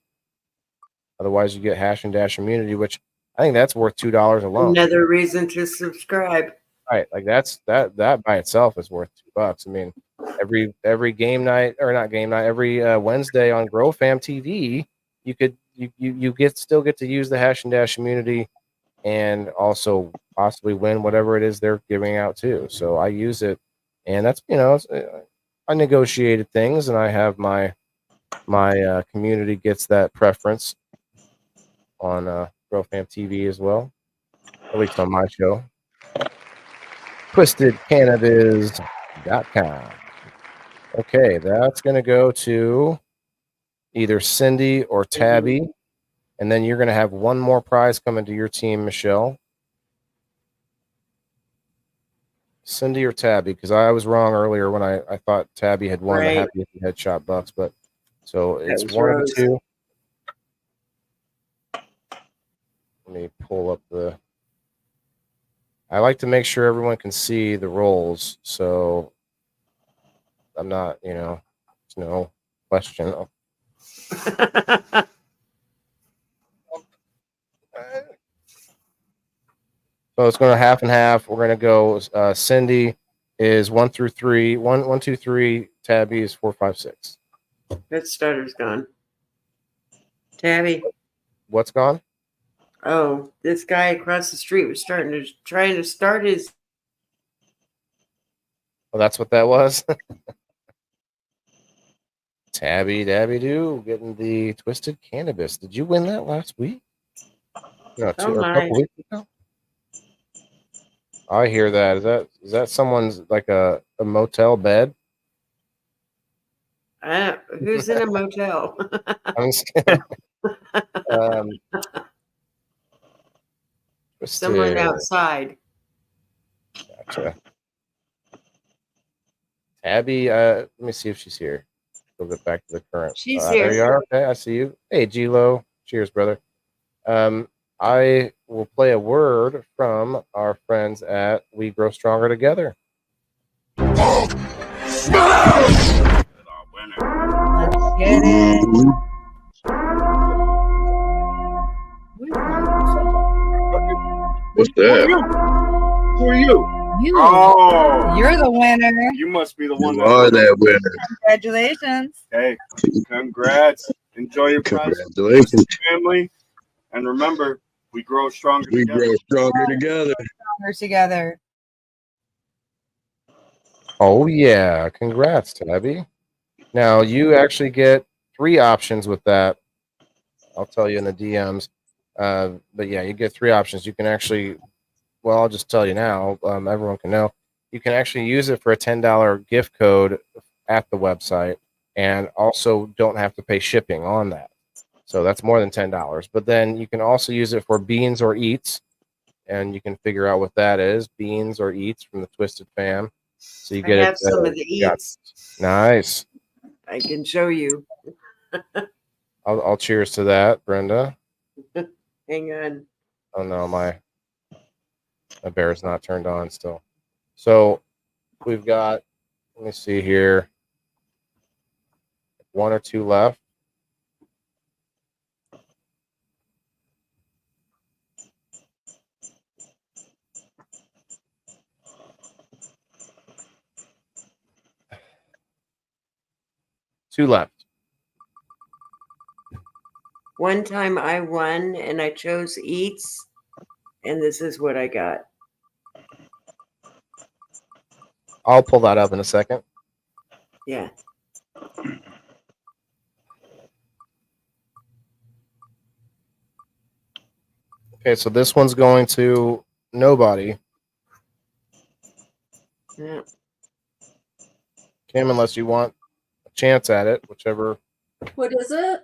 Otherwise, you get hash and dash immunity, which I think that's worth $2 alone. Another reason to subscribe. Right, like that by itself is worth $2. I mean, every game night, or not game night, every Wednesday on Grow Fam TV, you still get to use the hash and dash immunity, and also possibly win whatever it is they're giving out too. So I use it, and that's I negotiated things, and I have my community gets that preference on Grow Fam TV as well, at least on my show. TwistedCannabis.com. Okay, that's going to go to either Cindy or Tabby, and then you're going to have one more prize coming to your team, Michelle. Cindy or Tabby, because I was wrong earlier when I thought Tabby had won the Happy Headshot Bucks, but so it's one of the two. Let me pull up the. I like to make sure everyone can see the rolls, so I'm not, there's no question. So it's going to half and half. We're going to go. Cindy is 1 through 3. 1, 2, 3. Tabby is 4, 5, 6. That starter's gone. Tabby. What's gone? Oh, this guy across the street was trying to start his. Well, that's what that was. Tabby Dabby Doo getting the Twisted Cannabis. Did you win that last week? No, a couple weeks ago. I hear that. Is that someone's like a motel bed? Who's in a motel? I'm just kidding. Someone outside. Gotcha. Tabby, let me see if she's here. We'll get back to the current. She's here. There you are. Okay, I see you. Hey, G-Lo. Cheers, brother. I will play a word from our friends at We Grow Stronger Together. Let's get it. What's that? Who are you? You're the winner. You must be the one You are that winner. Congratulations. Hey, congrats. Enjoy your prize. Congratulations. Family. And remember, we grow stronger We together. grow stronger together. Stronger together. Oh, yeah. Congrats, Tabby. Now, you actually get 3 options with that. I'll tell you in the DMs. But, yeah, you get 3 options. You can actually, well, I'll just tell you now. Everyone can know. You can actually use it for a $10 gift code at the website, and also don't have to pay shipping on that. So that's more than $10. But then you can also use it for beans or eats, and you can figure out what that is. Beans or eats from the Twisted Fam. So you get I have some of the eats. Nice. I can show you. I'll cheers to that, Brenda. Hang on. Oh no, my bear's not turned on still. So we've got, let me see here, 1 or 2 left. Two left. One time I won and I chose eats, and this is what I got. I'll pull that up in a second. Yeah. Okay, so this one's going to nobody. Yeah. Kim, unless you want a chance at it, whichever. What is it?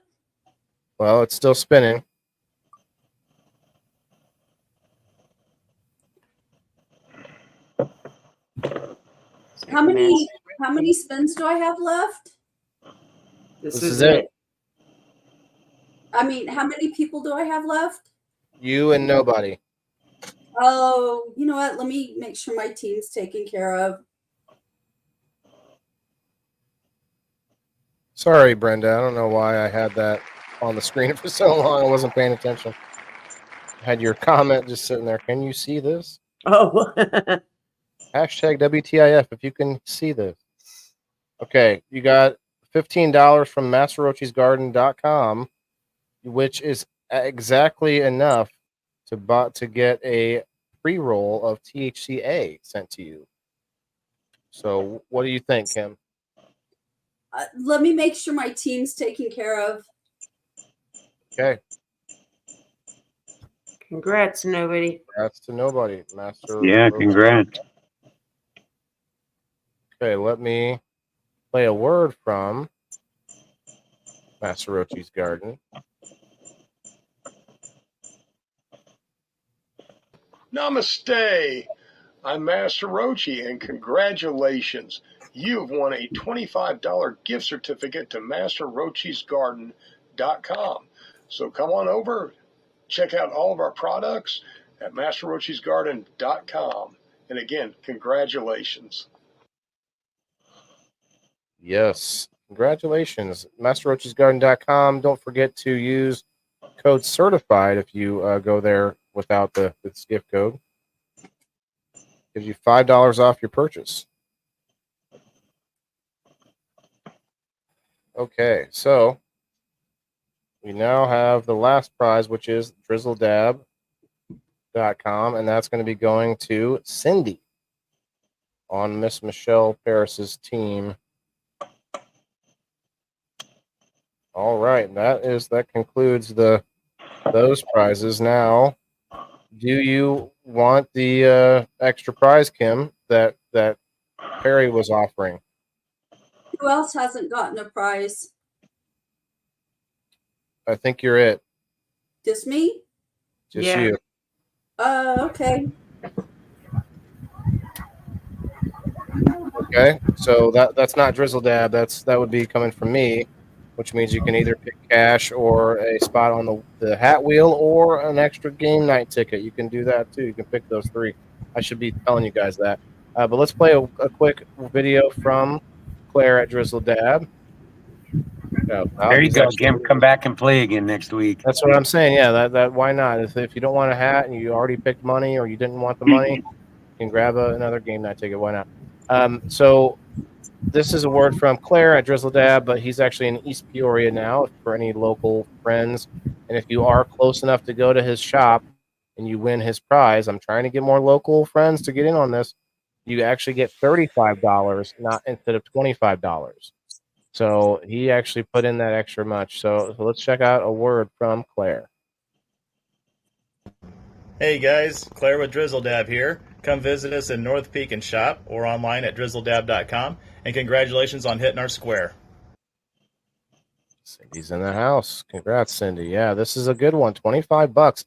Well, it's still spinning. How many spins do I have left? This is it. I mean, how many people do I have left? You and nobody. Oh, you know what? Let me make sure my team's taken care of. Sorry, Brenda. I don't know why I had that on the screen for so long. I wasn't paying attention. I had your comment just sitting there. Can you see this? Oh. Hashtag WTIF if you can see this. Okay, you got $15 from MasterRochi'sGarden.com, which is exactly enough to get a pre-roll of THCA sent to you. So, what do you think, Kim? Let me make sure my team's taken care of. Okay. Congrats, nobody. Congrats to nobody. Master. Yeah, congrats. Okay, let me play a word from Master Rochi's Garden. Namaste. I'm Master Rochi, and congratulations. You've won a $25 gift certificate to MasterRochi'sGarden.com. So come on over, check out all of our products at MasterRochi'sGarden.com. And again, congratulations. Yes. Congratulations. MasterRochi'sGarden.com. Don't forget to use code certified if you go there without this gift code. Gives you $5 off your purchase. Okay, so we now have the last prize, which is DrizzleDab.com, and that's going to be going to Cindy on Miss Michelle Paris's team. All right, that concludes those prizes. Now, do you want the extra prize, Kim, that Perry was offering? Who else hasn't gotten a prize? I think you're it. Just me? Just you. Okay. Okay, so that's not Drizzle Dab. That would be coming from me, which means you can either pick cash or a spot on the hat wheel or an extra game night ticket. You can do that too. You can pick those three. I should be telling you guys that. But let's play a quick video from Claire at Drizzle Dab. There you go, Kim. Come back and play again next week. That's what I'm saying. Yeah, that why not? If you don't want a hat and you already picked money or you didn't want the money, you can grab another game night ticket. Why not? So this is a word from Claire at Drizzle Dab, but he's actually in East Peoria now for any local friends. And if you are close enough to go to his shop and you win his prize, I'm trying to get more local friends to get in on this. You actually get $35, not instead of $25. So he actually put in that extra much. So let's check out a word from Claire. Hey guys, Claire with DrizzleDab here. Come visit us in North Peak and shop or online at drizzledab.com. And congratulations on hitting our square. Cindy's in the house. Congrats, Cindy. Yeah, this is a good one. $25.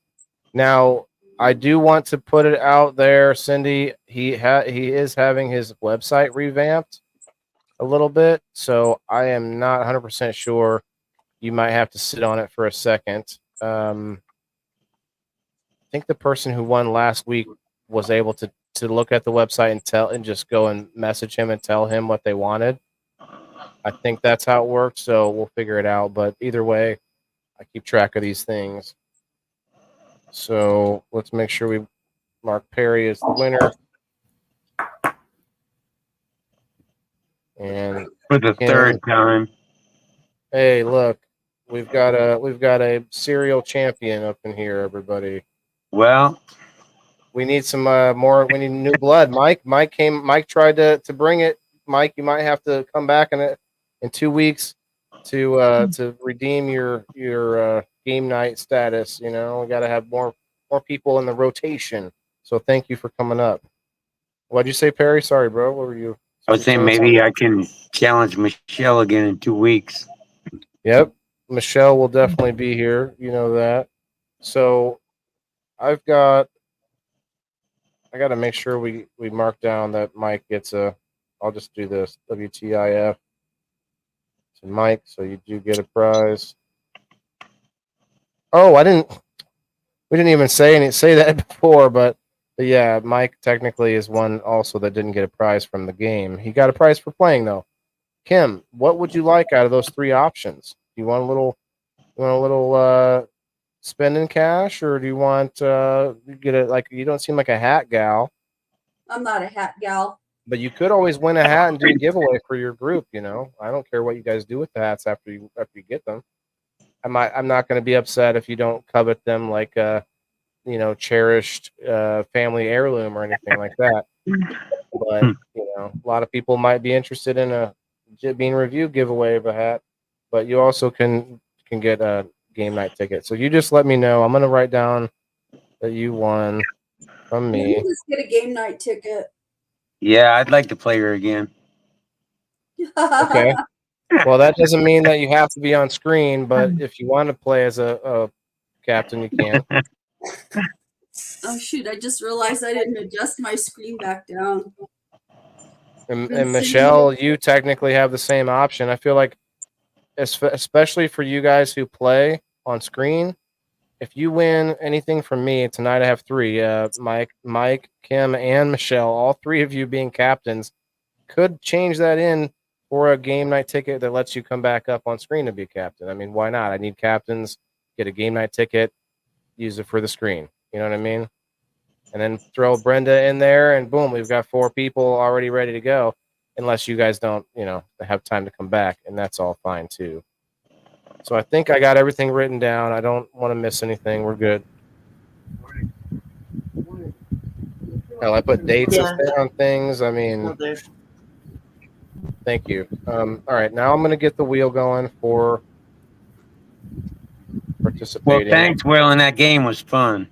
Now, I do want to put it out there, Cindy. He is having his website revamped a little bit, so I am not 100% sure. You might have to sit on it for a second. I think the person who won last week was able to look at the website and just go and message him and tell him what they wanted. I think that's how it worked, so we'll figure it out. But either way, I keep track of these things. So let's make sure we mark Perry as the winner. And for the third time. Hey, look, we've got a serial champion up in here, everybody. Well, we need some more. We need new blood. Mike tried to bring it. Mike, you might have to come back in 2 weeks to redeem your game night status. You know, we got to have more people in the rotation. So thank you for coming up. What'd you say, Perry? Sorry, bro. What were you? I was saying maybe I can challenge Michelle again in 2 weeks. Yep, Michelle will definitely be here. You know that. So I got to make sure we mark down that Mike gets a. I'll just do this WTIF to Mike, so you do get a prize. Oh, we didn't even say that before, but yeah, Mike technically is one also that didn't get a prize from the game. He got a prize for playing though. Kim, what would you like out of those three options? Do you want a little spending cash, or do you want get it like you don't seem like a hat gal, I'm not a hat gal. but you could always win a hat and do a giveaway for your group. You know, I don't care what you guys do with the hats after you get them. I'm not going to be upset if you don't covet them like cherished family heirloom or anything like that. But a lot of people might be interested in a Bean Review giveaway of a hat, but you also can get a game night ticket. So you just let me know. I'm going to write down that you won from Let me. me just get a game night ticket. Yeah, I'd like to play her again. Okay. Well, that doesn't mean that you have to be on screen, but if you want to play as a captain, you can. Oh shoot! I just realized I didn't adjust my screen back down. And Michelle, you technically have the same option. I feel like, especially for you guys who play on screen, if you win anything from me tonight, I have three: Mike, Kim, and Michelle. All three of you being captains could change that in for a game night ticket that lets you come back up on screen to be a captain. I mean, why not? I need captains. Get a game night ticket, use it for the screen. You know what I mean? And then throw Brenda in there, and boom, we've got 4 people already ready to go. Unless you guys don't, have time to come back, and that's all fine too. So I think I got everything written down. I don't want to miss anything. We're good. Hell, I put dates on things. I mean, thank you. All right, now I'm going to get the wheel going for participating. Well, thanks, Will, and that game was fun.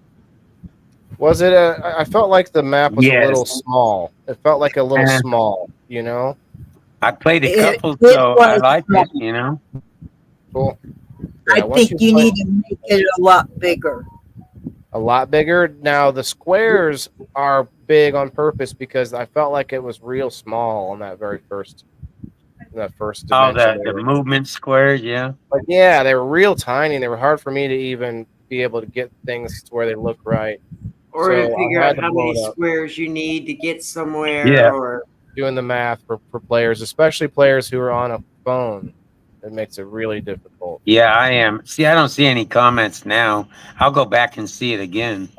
Was it I felt like the map was a little small. It felt like a little small, I played a couple, so I liked it, Cool. I think you need to make it a lot bigger. A lot bigger. Now the squares are big on purpose because I felt like it was real small on that very first dimension. Oh, the movement squares, yeah. But yeah, they were real tiny and they were hard for me to even be able to get things to where they look right. Or So figure I had out to how blow many it up. squares you need to get somewhere. Yeah. Or Doing the math for players, especially players who are on a phone, it makes it really difficult. Yeah, I am. See, I don't see any comments now. I'll go back and see it again.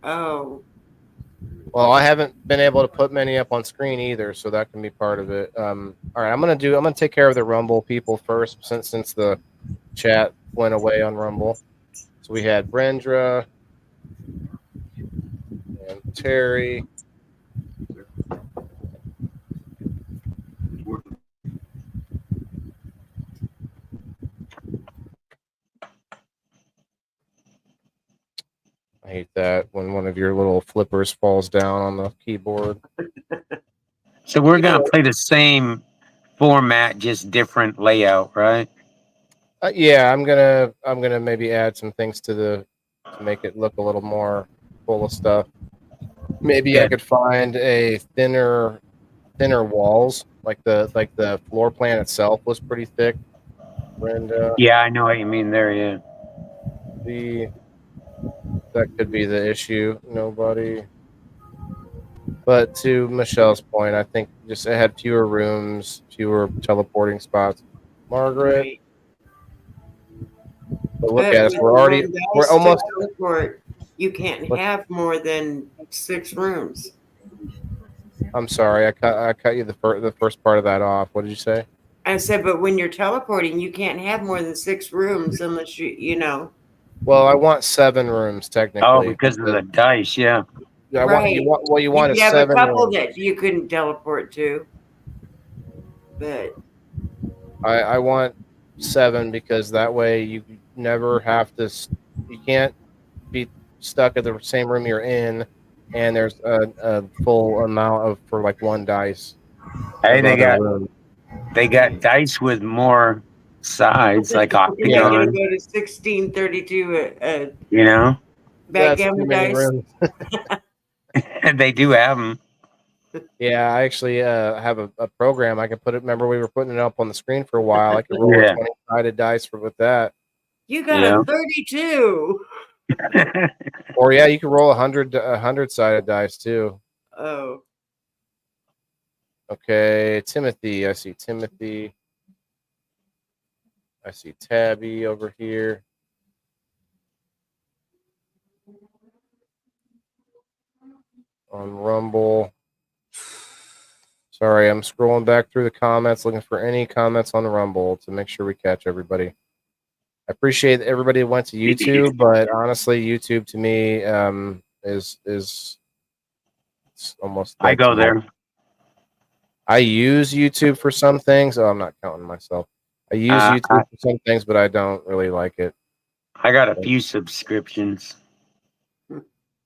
Oh. Well, I haven't been able to put many up on screen either, so that can be part of it. All right, I'm gonna take care of the Rumble people first, since the chat went away on Rumble. So we had Brendra and Terry. I hate that when one of your little flippers falls down on the keyboard. So we're gonna play the same format, just different layout, right? Yeah, I'm gonna maybe add some things to make it look a little more full of stuff. Maybe I could find a thinner walls, like the floor plan itself was pretty thick. Brenda, Yeah, I know what you mean there. Yeah. That could be the issue. Nobody. But to Michelle's point, I think just it had fewer rooms, fewer teleporting spots. Margaret. But look at us. We're almost. Teleport, you can't have more than 6 rooms. I'm sorry, I cut you the first part of that off. What did you say? I said, but when you're teleporting, you can't have more than 6 rooms unless you know. Well, I want 7 rooms technically. Oh, because of the dice, yeah. I right. You want you is have 7 a couple rooms. that you couldn't teleport to, but I want 7 because that way you never have to. You can't be stuck at the same room you're in, and there's a full amount for like 1 dice. Hey, they got dice with more sides, like you're gonna octagon. go to 1632. You know, backgammon dice. They do have them. Yeah, I actually have a program. I can put it. Remember, we were putting it up on the screen for a while. I could roll a 20-sided dice with that. You got a 32. Or yeah, you can roll 100-sided dice too. Oh. Okay, Timothy. I see Timothy. I see Tabby over here. On Rumble. Sorry, I'm scrolling back through the comments, looking for any comments on Rumble to make sure we catch everybody. I appreciate that everybody went to YouTube, but honestly, YouTube to me is it's almost I dead go to me. there. I use YouTube for some things. Oh, I'm not counting myself. I use YouTube for some things, but I don't really like it. I got a few subscriptions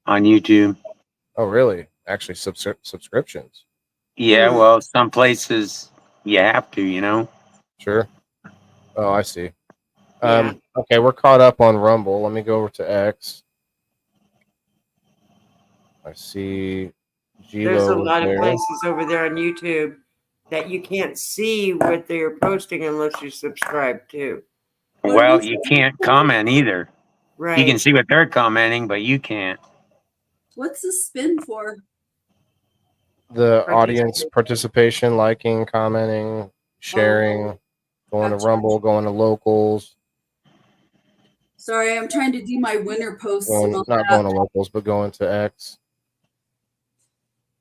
on YouTube. Oh, really? Actually, subscriptions. Yeah, well, some places you have to, you know. Sure. Oh, I see. Yeah. Okay, we're caught up on Rumble. Let me go over to X. I see There's a Gilo was lot of there. places over there on YouTube that you can't see what they're posting unless you subscribe to. Well, you can't comment either. Right. You can see what they're commenting, but you can't. What's the spin for? The audience participation, liking, commenting, sharing, going to Rumble, going to locals, Sorry, I'm trying to do my winter posts and all not that. going to locals, but going to X.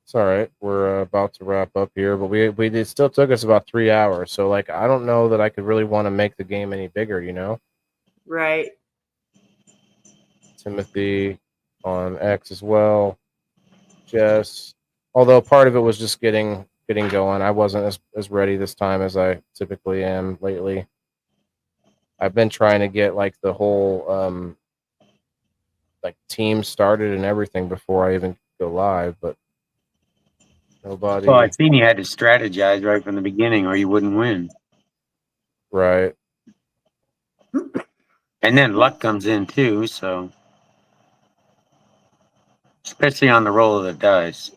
It's all right. We're about to wrap up here, but it still took us about 3 hours. So like, I don't know that I could really want to make the game any bigger, you know? Right. Timothy on X as well. Jess, although part of it was just getting going. I wasn't as ready this time as I typically am lately. I've been trying to get like the whole like team started and everything before I even go live, but nobody. Well, I seen you had to strategize right from the beginning, or you wouldn't win. Right. And then luck comes in too, so especially on the roll of the dice.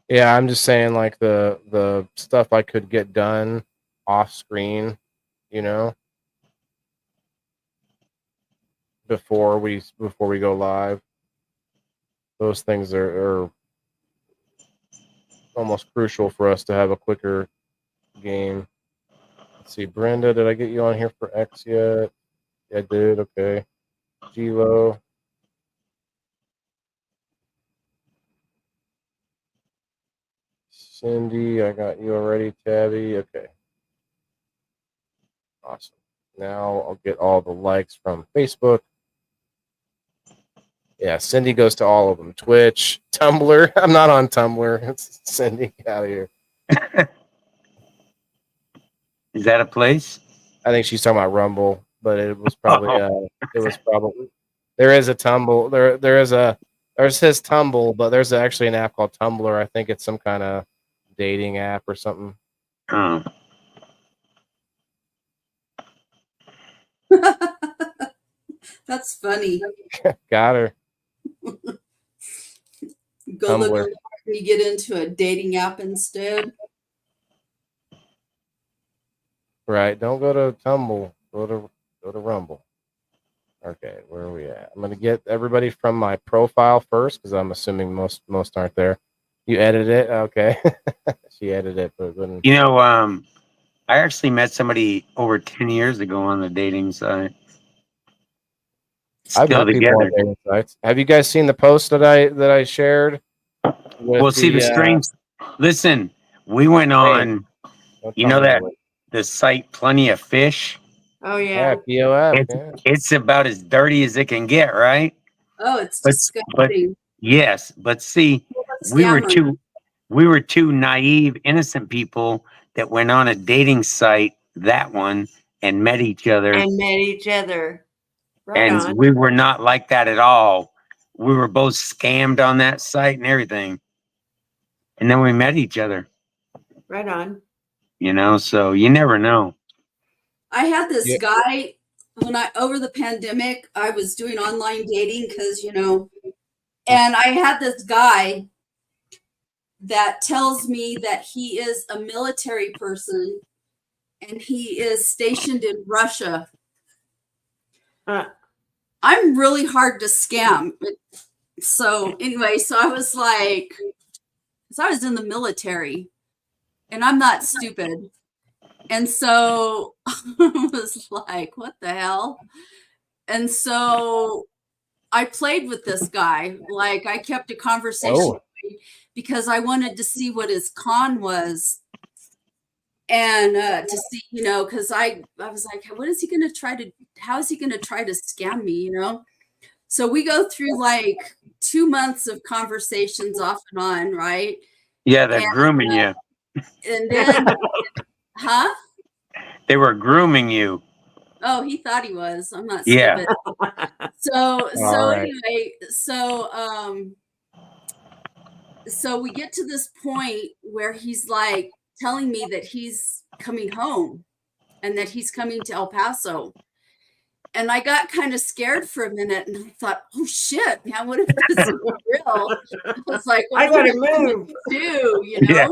Yeah, I'm just saying like the stuff I could get done off screen, you know, before we go live. Those things are almost crucial for us to have a quicker game. Let's see, Brenda, did I get you on here for X yet? Yeah, I did. Okay. Gilo. Cindy, I got you already. Tabby. Okay. Awesome. Now I'll get all the likes from Facebook. Yeah, Cindy goes to all of them. Twitch, Tumblr. I'm not on Tumblr. It's Cindy. Get out of here. Is that a place? I think she's talking about Rumble, but it was probably there is a Tumble. There's his Tumble, but there's actually an app called Tumblr. I think it's some kind of dating app or something. Oh. That's funny. Got her. Go look Tumblr. at you get into a dating app instead. Right. Don't go to Tumble. Go to Rumble. Okay, where are we at? I'm gonna get everybody from my profile first because I'm assuming most aren't there. You edited it, okay? She edited it, but it wouldn't. You know, I actually met somebody over 10 years ago on the dating site. I've Still met people on together. dating sites. Have you guys seen the post that I shared? Well, see the strange. Listen, we went on. Don't You tell know me that what. the site Plenty of Fish. Oh yeah. POF. It's about as dirty as it can get, right? Oh, it's But disgusting. yes, but see, we were two naive, innocent people that went on a dating site, that one, and met each other. And met each other. Right And on. we were not like that at all. We were both scammed on that site and everything. And then we met each other, Right on. you know, so you never know. I had this guy when over the pandemic, I was doing online dating because, and I had this guy that tells me that he is a military person and he is stationed in Russia. I'm really hard to scam. So anyway, so I was like, so I was in the military and I'm not stupid. And so I was like, what the hell? And so I played with this guy. Like I kept a conversation because I wanted to see what his con was. And to see, because I was like, what is he going to try to, how is he going to try to scam me, So we go through like 2 months of conversations off and on, right? Yeah, they're grooming you. And then, huh? They were grooming you. Oh, he thought he was. I'm not Yeah. stupid. So right. anyway, so we get to this point where he's like telling me that he's coming home and that he's coming to El Paso. And I got kind of scared for a minute and I thought, oh shit, man, what if this is real? I was like, what I am I gotta gonna move. do? Yeah.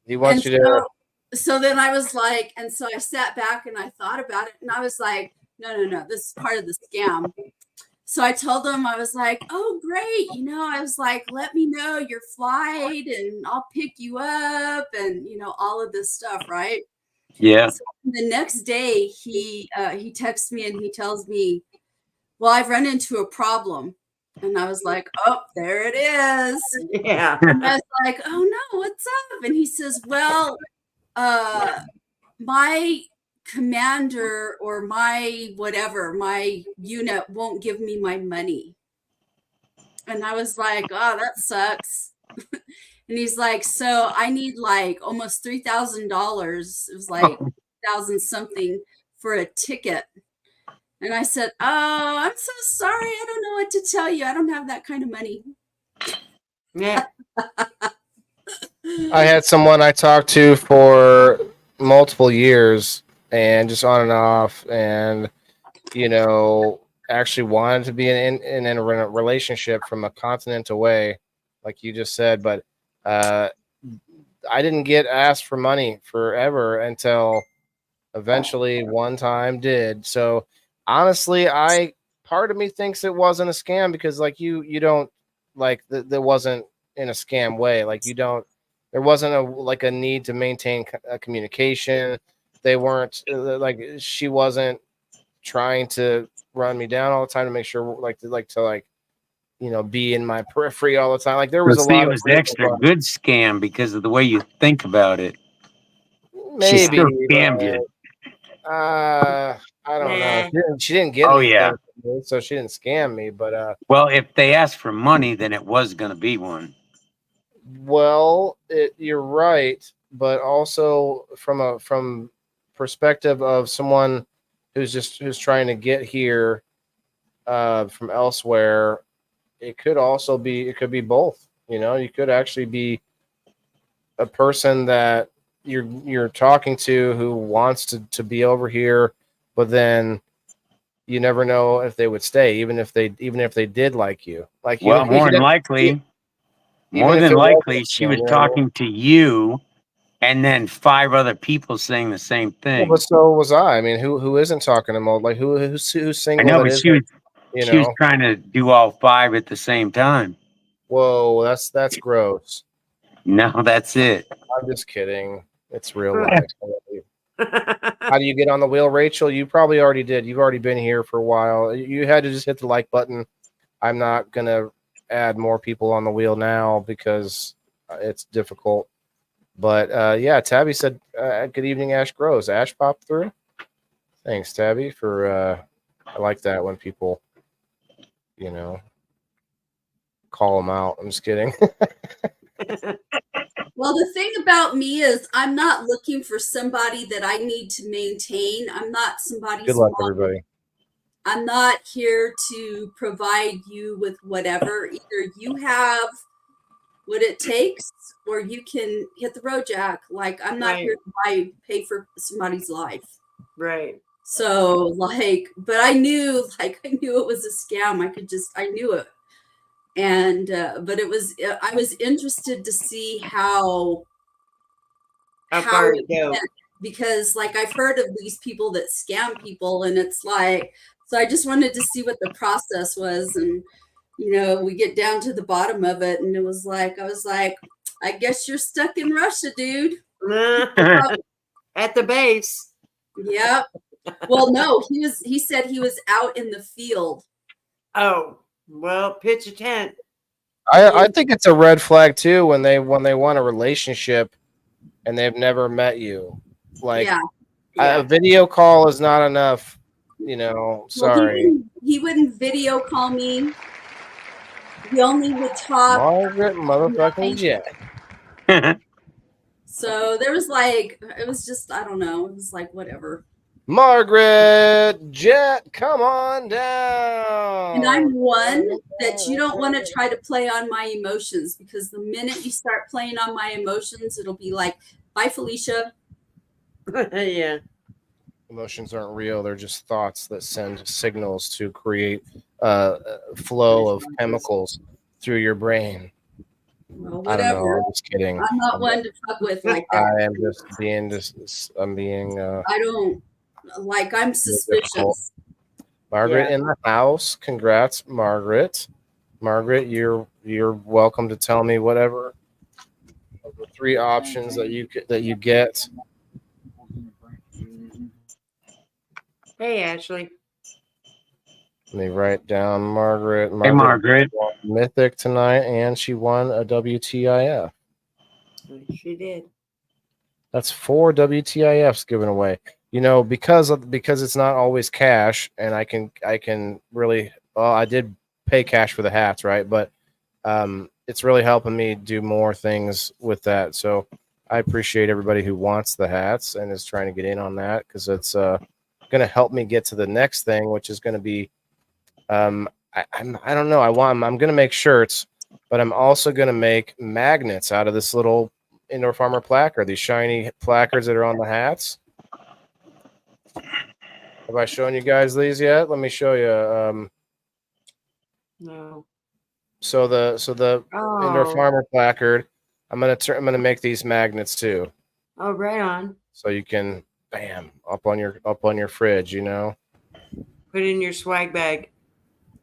He wants you to. So then I was like, and so I sat back and I thought about it and I was like, no, this is part of the scam. So I told him, I was like, oh, great. I was like, let me know your flight and I'll pick you up and, all of this stuff. Right. Yeah. So the next day he texts me and he tells me, well, I've run into a problem. And I was like, oh, there it is. Yeah. And I was like, oh no, what's up? And he says, well, my commander or my whatever, my unit won't give me my money. And I was like, oh, that sucks. And he's like, so I need like almost $3,000. It was like 1,000 something for a ticket. And I said, oh, I'm so sorry. I don't know what to tell you. I don't have that kind of money. Yeah. I had someone I talked to for multiple years and just on and off, and actually wanted to be in a relationship from a continent away, like you just said, but I didn't get asked for money forever until eventually one time did. So honestly, part of me thinks it wasn't a scam because like you don't like there wasn't in a scam way, like there wasn't a need to maintain a communication. They weren't like she wasn't trying to run me down all the time to make sure to be in my periphery all the time. Like there was a lot it was the extra good scam because of the way you think about it. She maybe still scammed you. I don't know. She didn't get Oh, anything yeah. from me, so she didn't scam me. But well, if they asked for money, then it was going to be one. well, you're right, but also from perspective of someone who's trying to get here from elsewhere, it could be both. You could actually be a person that you're talking to who wants to be over here, but then you never know if they would stay, even if they did like you. Like Well, more than likely, she was talking to you, and then 5 other people saying the same thing. Well, but so was I. I mean, who isn't talking to Mo? Like who's single? I know, but she was trying to do all 5 at the same time. Whoa, that's gross. No, that's it. I'm just kidding. It's real life. How do you get on the wheel, Rachel? You probably already did. You've already been here for a while. You had to just hit the like button. I'm not gonna add more people on the wheel now because it's difficult. But yeah, Tabby said, "Good evening, Ash Grows." Ash popped through. Thanks, Tabby, for. I like that when people, call them out. I'm just kidding. Well, the thing about me is I'm not looking for somebody that I need to maintain. I'm not somebody's Good luck, mom. everybody. I'm not here to provide you with whatever. Either you have what it takes or you can hit the road, Jack. Like I'm not here to pay for somebody's life. Right. So but I knew it was a scam. I knew it. And but I was interested to see how far it goes, because I've heard of these people that scam people, and it's so I just wanted to see what the process was, and you know, we get down to the bottom of it, and it was like, I was like, I guess you're stuck in Russia, dude. At the base. Yep. Well, no, he said he was out in the field. Oh, well, pitch a tent. I think it's a red flag too when they want a relationship and they've never met you. Like a video call is not enough. You know, sorry. Well, he wouldn't video call me. He only would talk. Margaret motherfucking Jet. So there was like, it was just, I don't know. It was like, whatever. Margaret Jet, come on down. And I'm one that you don't want to try to play on my emotions, because the minute you start playing on my emotions, it'll be like, bye, Felicia. Yeah. Emotions aren't real. They're just thoughts that send signals to create a flow of chemicals through your brain. Well, I don't know. whatever. I'm just kidding. I'm not one to fuck with like that. I am just being I'm being I don't, like, I'm suspicious. Margaret in the house. Congrats, Margaret. Margaret, you're welcome to tell me whatever of the 3 options that you get. Hey, Ashley. Let me write down Margaret. Hey, Margaret. Won Mythic tonight, and she won a WTIF. She did. That's 4 WTIFs given away. You know, because it's not always cash, and I can really, well, I did pay cash for the hats, right? But it's really helping me do more things with that. So I appreciate everybody who wants the hats and is trying to get in on that, because it's going to help me get to the next thing, which is going to be I don't know. I'm going to make shirts, but I'm also going to make magnets out of this little indoor farmer placard, these shiny placards that are on the hats. Have I shown you guys these yet? Let me show you. No. So the indoor farmer placard, I'm gonna make these magnets too. Oh, right on. So you can, bam, up on your fridge, you know. Put it in your swag bag.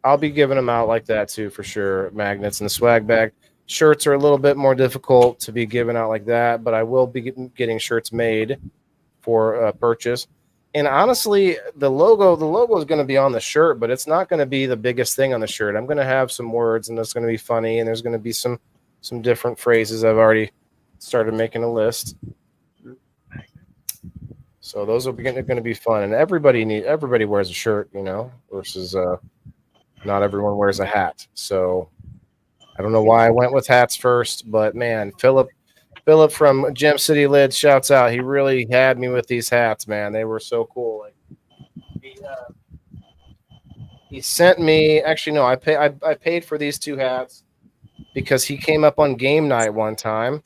I'll be giving them out like that too, for sure. Magnets in the swag bag. Shirts are a little bit more difficult to be given out like that, but I will be getting shirts made for purchase. And honestly, the logo is going to be on the shirt, but it's not going to be the biggest thing on the shirt. I'm going to have some words, and it's going to be funny, and there's going to be some different phrases. I've already started making a list. So those are going to be fun, and everybody wears a shirt, you know, versus not everyone wears a hat. So I don't know why I went with hats first, but man, Philip from Gem City Lid shouts out. He really had me with these hats, man. They were so cool. Like he sent me. Actually, no, I paid for these 2 hats because he came up on game night one time.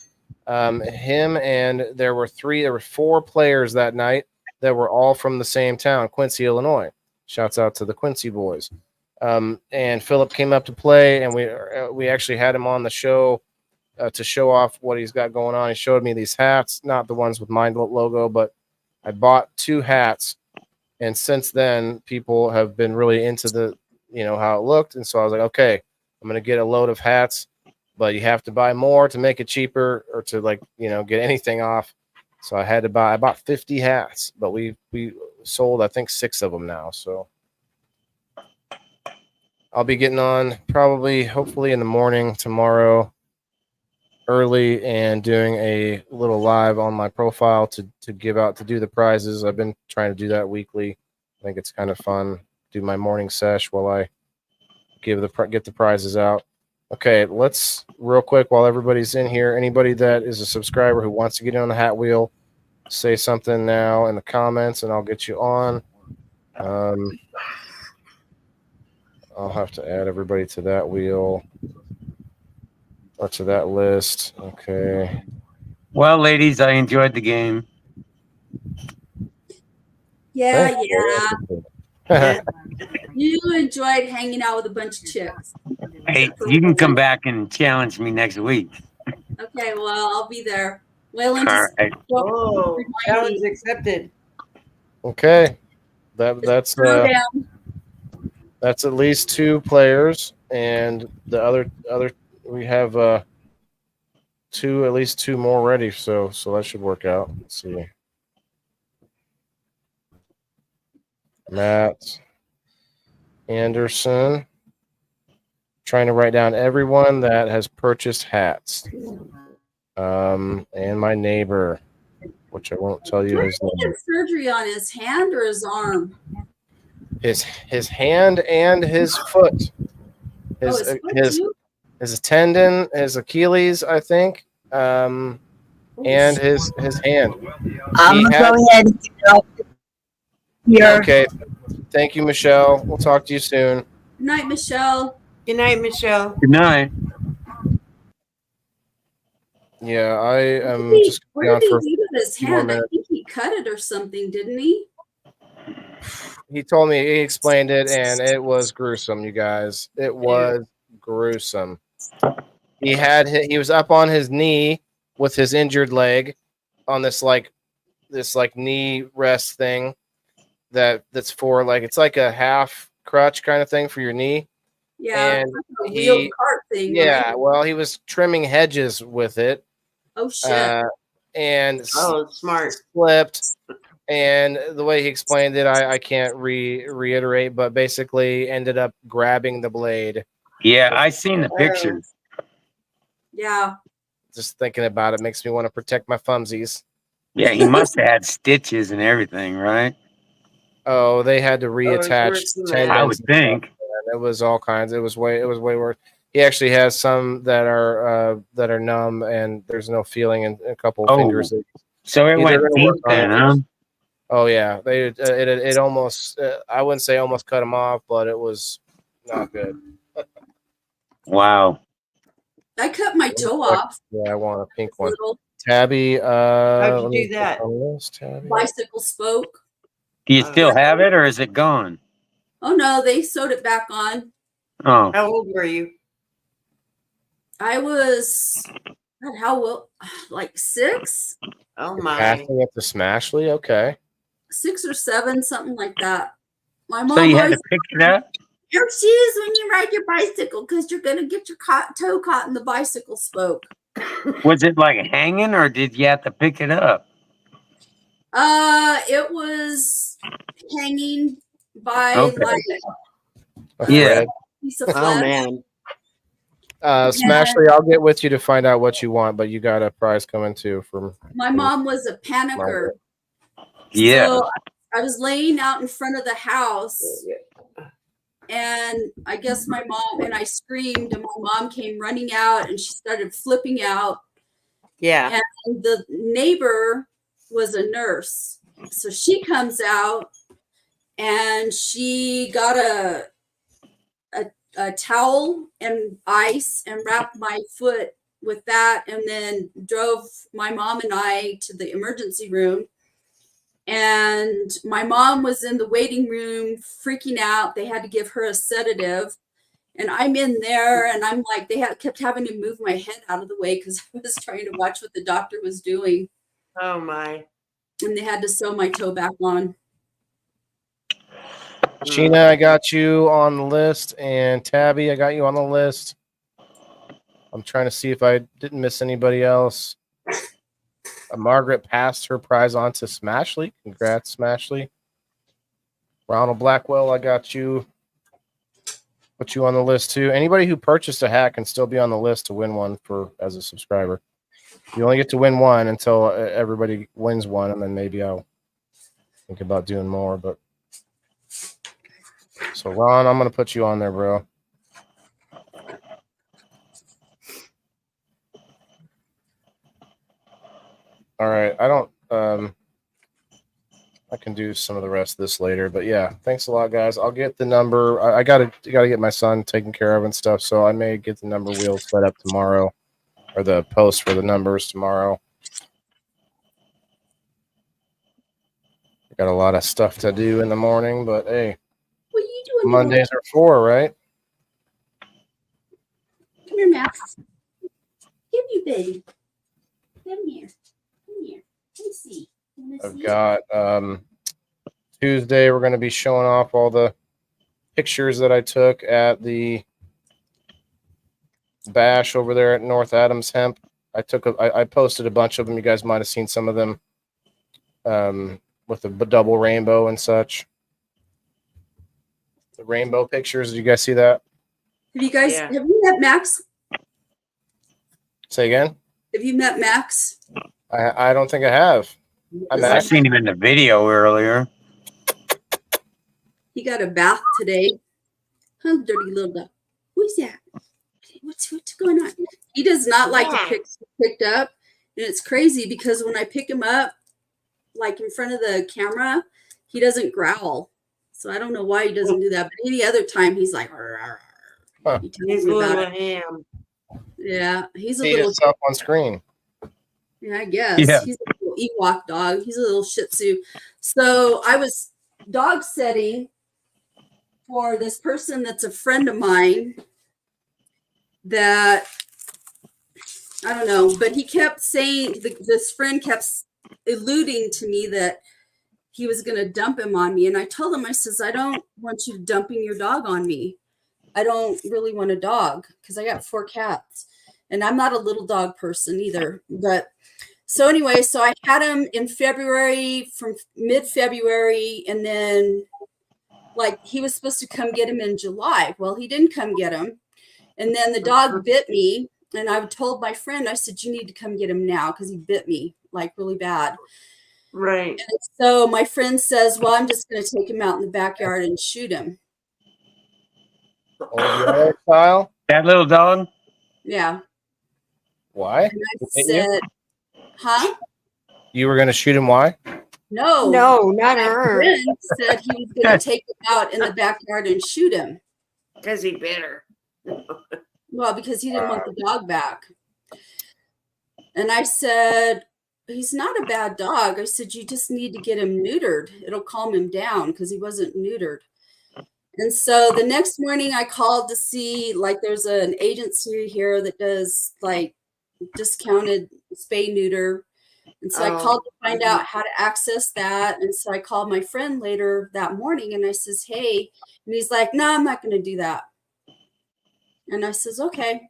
Him and there were 4 players that night that were all from the same town, Quincy, Illinois. Shouts out to the Quincy boys. And Philip came up to play, and we actually had him on the show to show off what he's got going on. He showed me these hats, not the ones with my logo, but I bought 2 hats, and since then people have been really into the, you know, how it looked, and so I was like, okay, I'm gonna get a load of hats, but you have to buy more to make it cheaper or to, like, you know, get anything off. So I bought 50 hats, but we sold I think 6 of them now. So I'll be getting on hopefully in the morning tomorrow early and doing a little live on my profile to give out, to do the prizes. I've been trying to do that weekly. I think it's kind of fun. Do my morning sesh while I get the prizes out. Okay, let's real quick while everybody's in here. Anybody that is a subscriber who wants to get in on the hat wheel, say something now in the comments, and I'll get you on. I'll have to add everybody to that wheel or to that list. Okay. Well, ladies, I enjoyed the game. Yeah. You enjoyed hanging out with a bunch of chicks. Hey, you can come back and challenge me next week. Okay, well, I'll be there. Waylon, All right. Oh, challenge accepted. Okay. That's at least 2 players. and the other we have at least two more ready. So that should work out. Let's see. Matt Anderson. Trying to write down everyone that has purchased hats. And my neighbor, which I won't tell you his Did he name. get surgery on his hand or his arm? His hand and his foot. His foot too? His tendon, his Achilles, I think. And his hand. I'm going to go ahead and get off here. Okay. Thank you, Michelle. We'll talk to you soon. Good night, Michelle. Good night, Michelle. Good night. Yeah, I am just Where going did for he do with his a few more hand? I minutes. think he cut it or something, didn't he? He told me, he explained it, and it was gruesome, you guys. It was gruesome. He was up on his knee with his injured leg on this knee rest thing that's for it's like a half crutch kind of thing for your knee. Yeah, And like a wheeled cart thing. yeah, Right? well, he was trimming hedges with it. Oh shit! And smart. Slipped. And the way he explained it, I can't reiterate, but basically ended up grabbing the blade. Yeah, I seen the pictures. Yeah. Just thinking about it makes me want to protect my thumbsies. Yeah, he must have had stitches and everything, right? Oh, they had to reattach tendons. I would think. And it was all kinds. It was way worse. He actually has some that are numb, and there's no feeling in a couple of fingers. So it went deep then, huh? Oh yeah, it almost I wouldn't say almost cut him off, but it was not good. Wow. I cut my toe off. Yeah, I want a pink one. Little Tabby, how'd you do that? bicycle spoke. Do you still have it, or is it gone? Oh no, they sewed it back on. Oh. How old were you? I was like 6. Oh my! Passing it to Smashley, okay. 6 or 7, something like that. My mom So you had always to pick it up? your shoes when you ride your bicycle because you're gonna get your toe caught in the bicycle spoke. Was it like hanging, or did you have to pick it up? It was hanging by Okay. Yeah. piece of flesh. Oh man! Smashley, I'll get with you to find out what you want, but you got a prize coming too from My mom was a panicker. Yeah. So I was laying out in front of the house, and I guess my mom and I screamed, and my mom came running out, and she started flipping out. Yeah. And the neighbor was a nurse, so she comes out, and she got a towel and ice and wrapped my foot with that, and then drove my mom and I to the emergency room. And my mom was in the waiting room freaking out. They had to give her a sedative. And I'm in there, and I'm like, they kept having to move my head out of the way because I was trying to watch what the doctor was doing. Oh my! And they had to sew my toe back on. Sheena, I got you on the list, and Tabby, I got you on the list. I'm trying to see if I didn't miss anybody else. Margaret passed her prize on to Smashley. Congrats, Smashley. Ronald Blackwell, I got you. Put you on the list too. Anybody who purchased a hat can still be on the list to win one as a subscriber. You only get to win one until everybody wins one, and then maybe I'll think about doing more. But so Ron, I'm gonna put you on there, bro. All right, I can do some of the rest of this later, but yeah, thanks a lot, guys. I'll get the number. I gotta get my son taken care of and stuff, so I may get the number wheel set up tomorrow, or the post for the numbers tomorrow. I got a lot of stuff to do in the morning, but hey, What are you doing? Mondays are 4, right? Come here, Max. Give you, baby. Come here. Come here. Let me see. I've got Tuesday. We're going to be showing off all the pictures that I took at the Bash over there at North Adams Hemp. I posted a bunch of them. You guys might have seen some of them with the double rainbow and such. The rainbow pictures. Did you guys see that? Have you guys, Yeah. have you met Max? Say again? Have you met Max? I don't think I have. I seen him in the video earlier. He got a bath today. Huh, dirty little dog. Who's that? What's going on? He does not like to be picked up. And it's crazy because when I pick him up, like in front of the camera, he doesn't growl. So I don't know why he doesn't do that. But any other time, he's like, "Arr, arr." He tells He's me a about little it. ham. Yeah, he's a See little. himself on screen. Yeah, I guess. Yeah. He's a little Ewok dog. He's a little Shih Tzu. So I was dog setting for this person that's a friend of mine that I don't know, but he kept saying, this friend kept alluding to me that he was going to dump him on me. And I told him, I says, I don't want you dumping your dog on me. I don't really want a dog because I got 4 cats and I'm not a little dog person either. But so anyway, so I had him in February, from mid-February, and then like he was supposed to come get him in July. Well, he didn't come get him. And then the dog bit me. And I told my friend, I said, you need to come get him now because he bit me like really bad. Right. And so my friend says, well, I'm just going to take him out in the backyard and shoot him. Old Yeller style? That little dog? Yeah. Why? And I said, huh? You were going to shoot him? Why? No. No, not My her. friend said he was going to take him out in the backyard and shoot him. Because he bit her. Well, because he didn't want the dog back. And I said, he's not a bad dog. I said, you just need to get him neutered. It'll calm him down because he wasn't neutered. And so the next morning I called to see, like, there's an agency here that does like discounted spay neuter. And so I called to find out how to access that. And so I called my friend later that morning and I says, hey, and he's like, no, I'm not going to do that. And I says, okay.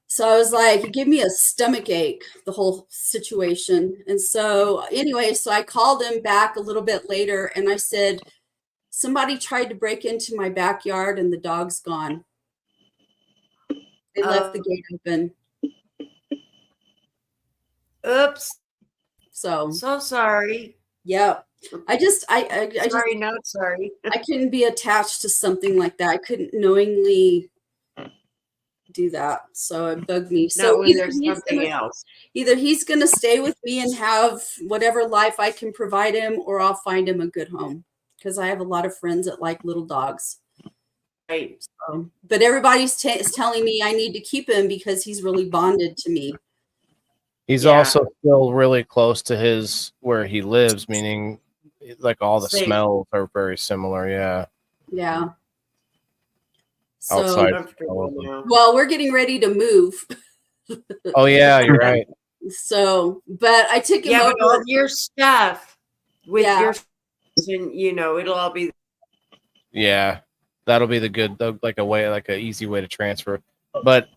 So I was like, it gave me a stomach ache, the whole situation. And so anyway, so I called him back a little bit later and I said, somebody tried to break into my backyard and the dog's gone. They left the gate open. Oops. So sorry. Yeah. I sorry, not sorry. I couldn't be attached to something like that. I couldn't knowingly do that. So it bugged me. So either he's going to stay with me and have whatever life I can provide him, or I'll find him a good home because I have a lot of friends that like little dogs. Right. So, but everybody's is telling me I need to keep him because he's really bonded to me. He's also still really close to where he lives, meaning like all the smells are very similar. Yeah. Yeah. Outside. Well, we're getting ready to move. Oh yeah, you're right. So, but I took him over. But all your stuff with your, and it'll all be. Yeah, that'll be like an easy way to transfer. But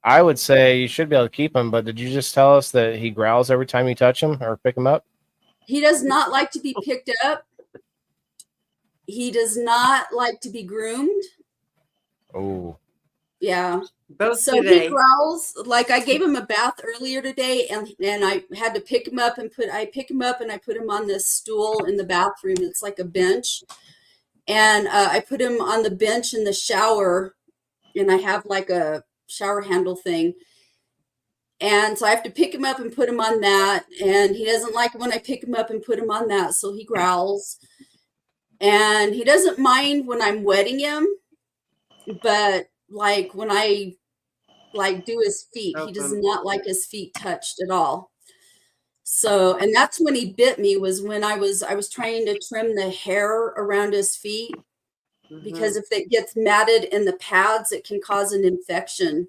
I would say you should be able to keep him. But did you just tell us that he growls every time you touch him or pick him up? He does not like to be picked up. He does not like to be groomed. Oh. Yeah. Both so today. He growls. Like I gave him a bath earlier today, and I had to pick him up and pick him up and I put him on this stool in the bathroom. It's like a bench, and I put him on the bench in the shower, and I have like a shower handle thing. And so I have to pick him up and put him on that. And he doesn't like it when I pick him up and put him on that. So he growls. And he doesn't mind when I'm wetting him. But like when I do his feet, he does not like his feet touched at all. So, and that's when he bit me, was when I was trying to trim the hair around his feet. Because if it gets matted in the pads, it can cause an infection.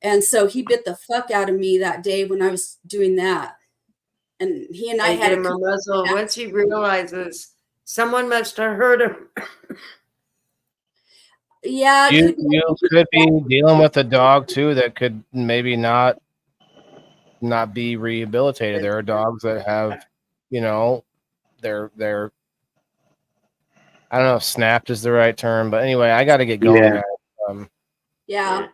And so he bit the fuck out of me that day when I was doing that. And he and I had him a muzzle. Once he realizes someone must have hurt him. Yeah, it You could be. you could be dealing with a dog too that could maybe not be rehabilitated. There are dogs that have, you know, they're I don't know if snapped is the right term, but anyway, I got to get going, Yeah. guys. Yeah.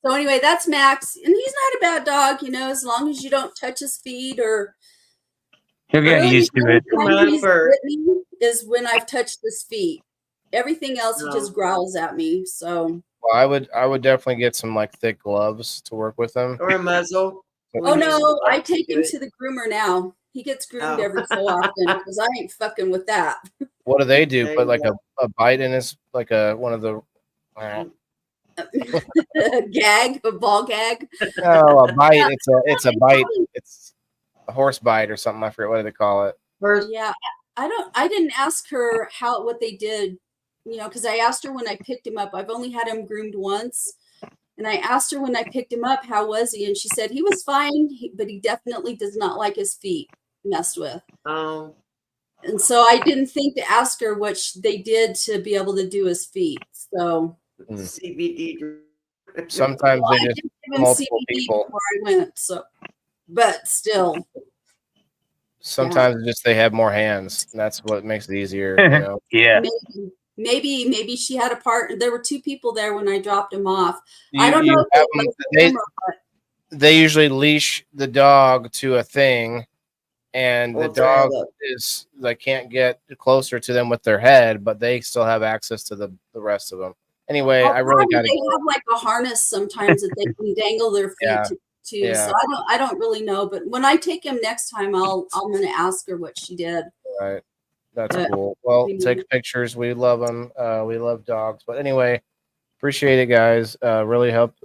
So anyway, that's Max, and he's not a bad dog, you know, as long as you don't touch his feet or. He'll get Really, used to the it. only time he's Remember. bit me is when I've touched his feet. Everything else, he just growls at me. So. Well, I would definitely get some like thick gloves to work with them. Or a muzzle. Oh no, I take him to the groomer now. He gets groomed Oh. every so often because I ain't fucking with that. What do they do? There Put you like go. a bite in his like a one of the A gag, a ball gag. no, a bite. It's a bite. It's a horse bite or something. I forget what do they call it. Yeah, I didn't ask her what they did, you know, because I asked her when I picked him up. I've only had him groomed once. And I asked her when I picked him up, how was he? And she said he was fine, but he definitely does not like his feet messed with. Oh. And so I didn't think to ask her what they did to be able to do his feet. So CBD. Sometimes Well, they I just did give him multiple CBD people. before I went. So, but still, Sometimes it's just they have more hands. And that's what makes it easier. You know. Yeah. maybe she had a part. There were two people there when I dropped him off. I You, don't you know if have it them, was him or what. they usually leash the dog to a thing, and the Well, dog there is they can't get closer to them with their head, but they still have access to the rest of them. Anyway, Well, I really got they to. have like a harness sometimes that they can dangle their feet Yeah, to. yeah. So I don't really know, but when I take him next time, I'm gonna ask her what she did. Right. That's But, cool. Well, you know. take pictures. We love them. We love dogs. But anyway, appreciate it, guys. Really help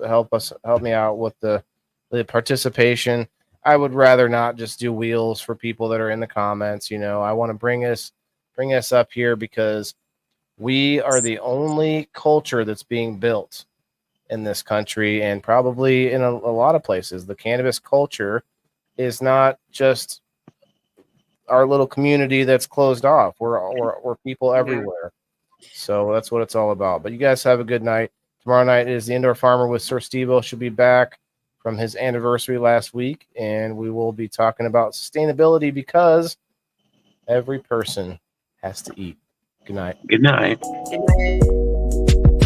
me out with the participation. I would rather not just do wheels for people that are in the comments. You know, I want to bring us up here because we are the only culture that's being built in this country and probably in a lot of places. The cannabis culture is not just our little community that's closed off. We're people everywhere. So that's what it's all about. But you guys have a good night. Tomorrow night is the Indoor Farmer with Sir Steve-O. Should be back from his anniversary last week, and we will be talking about sustainability because every person has to eat. Good night. Good night. Good night.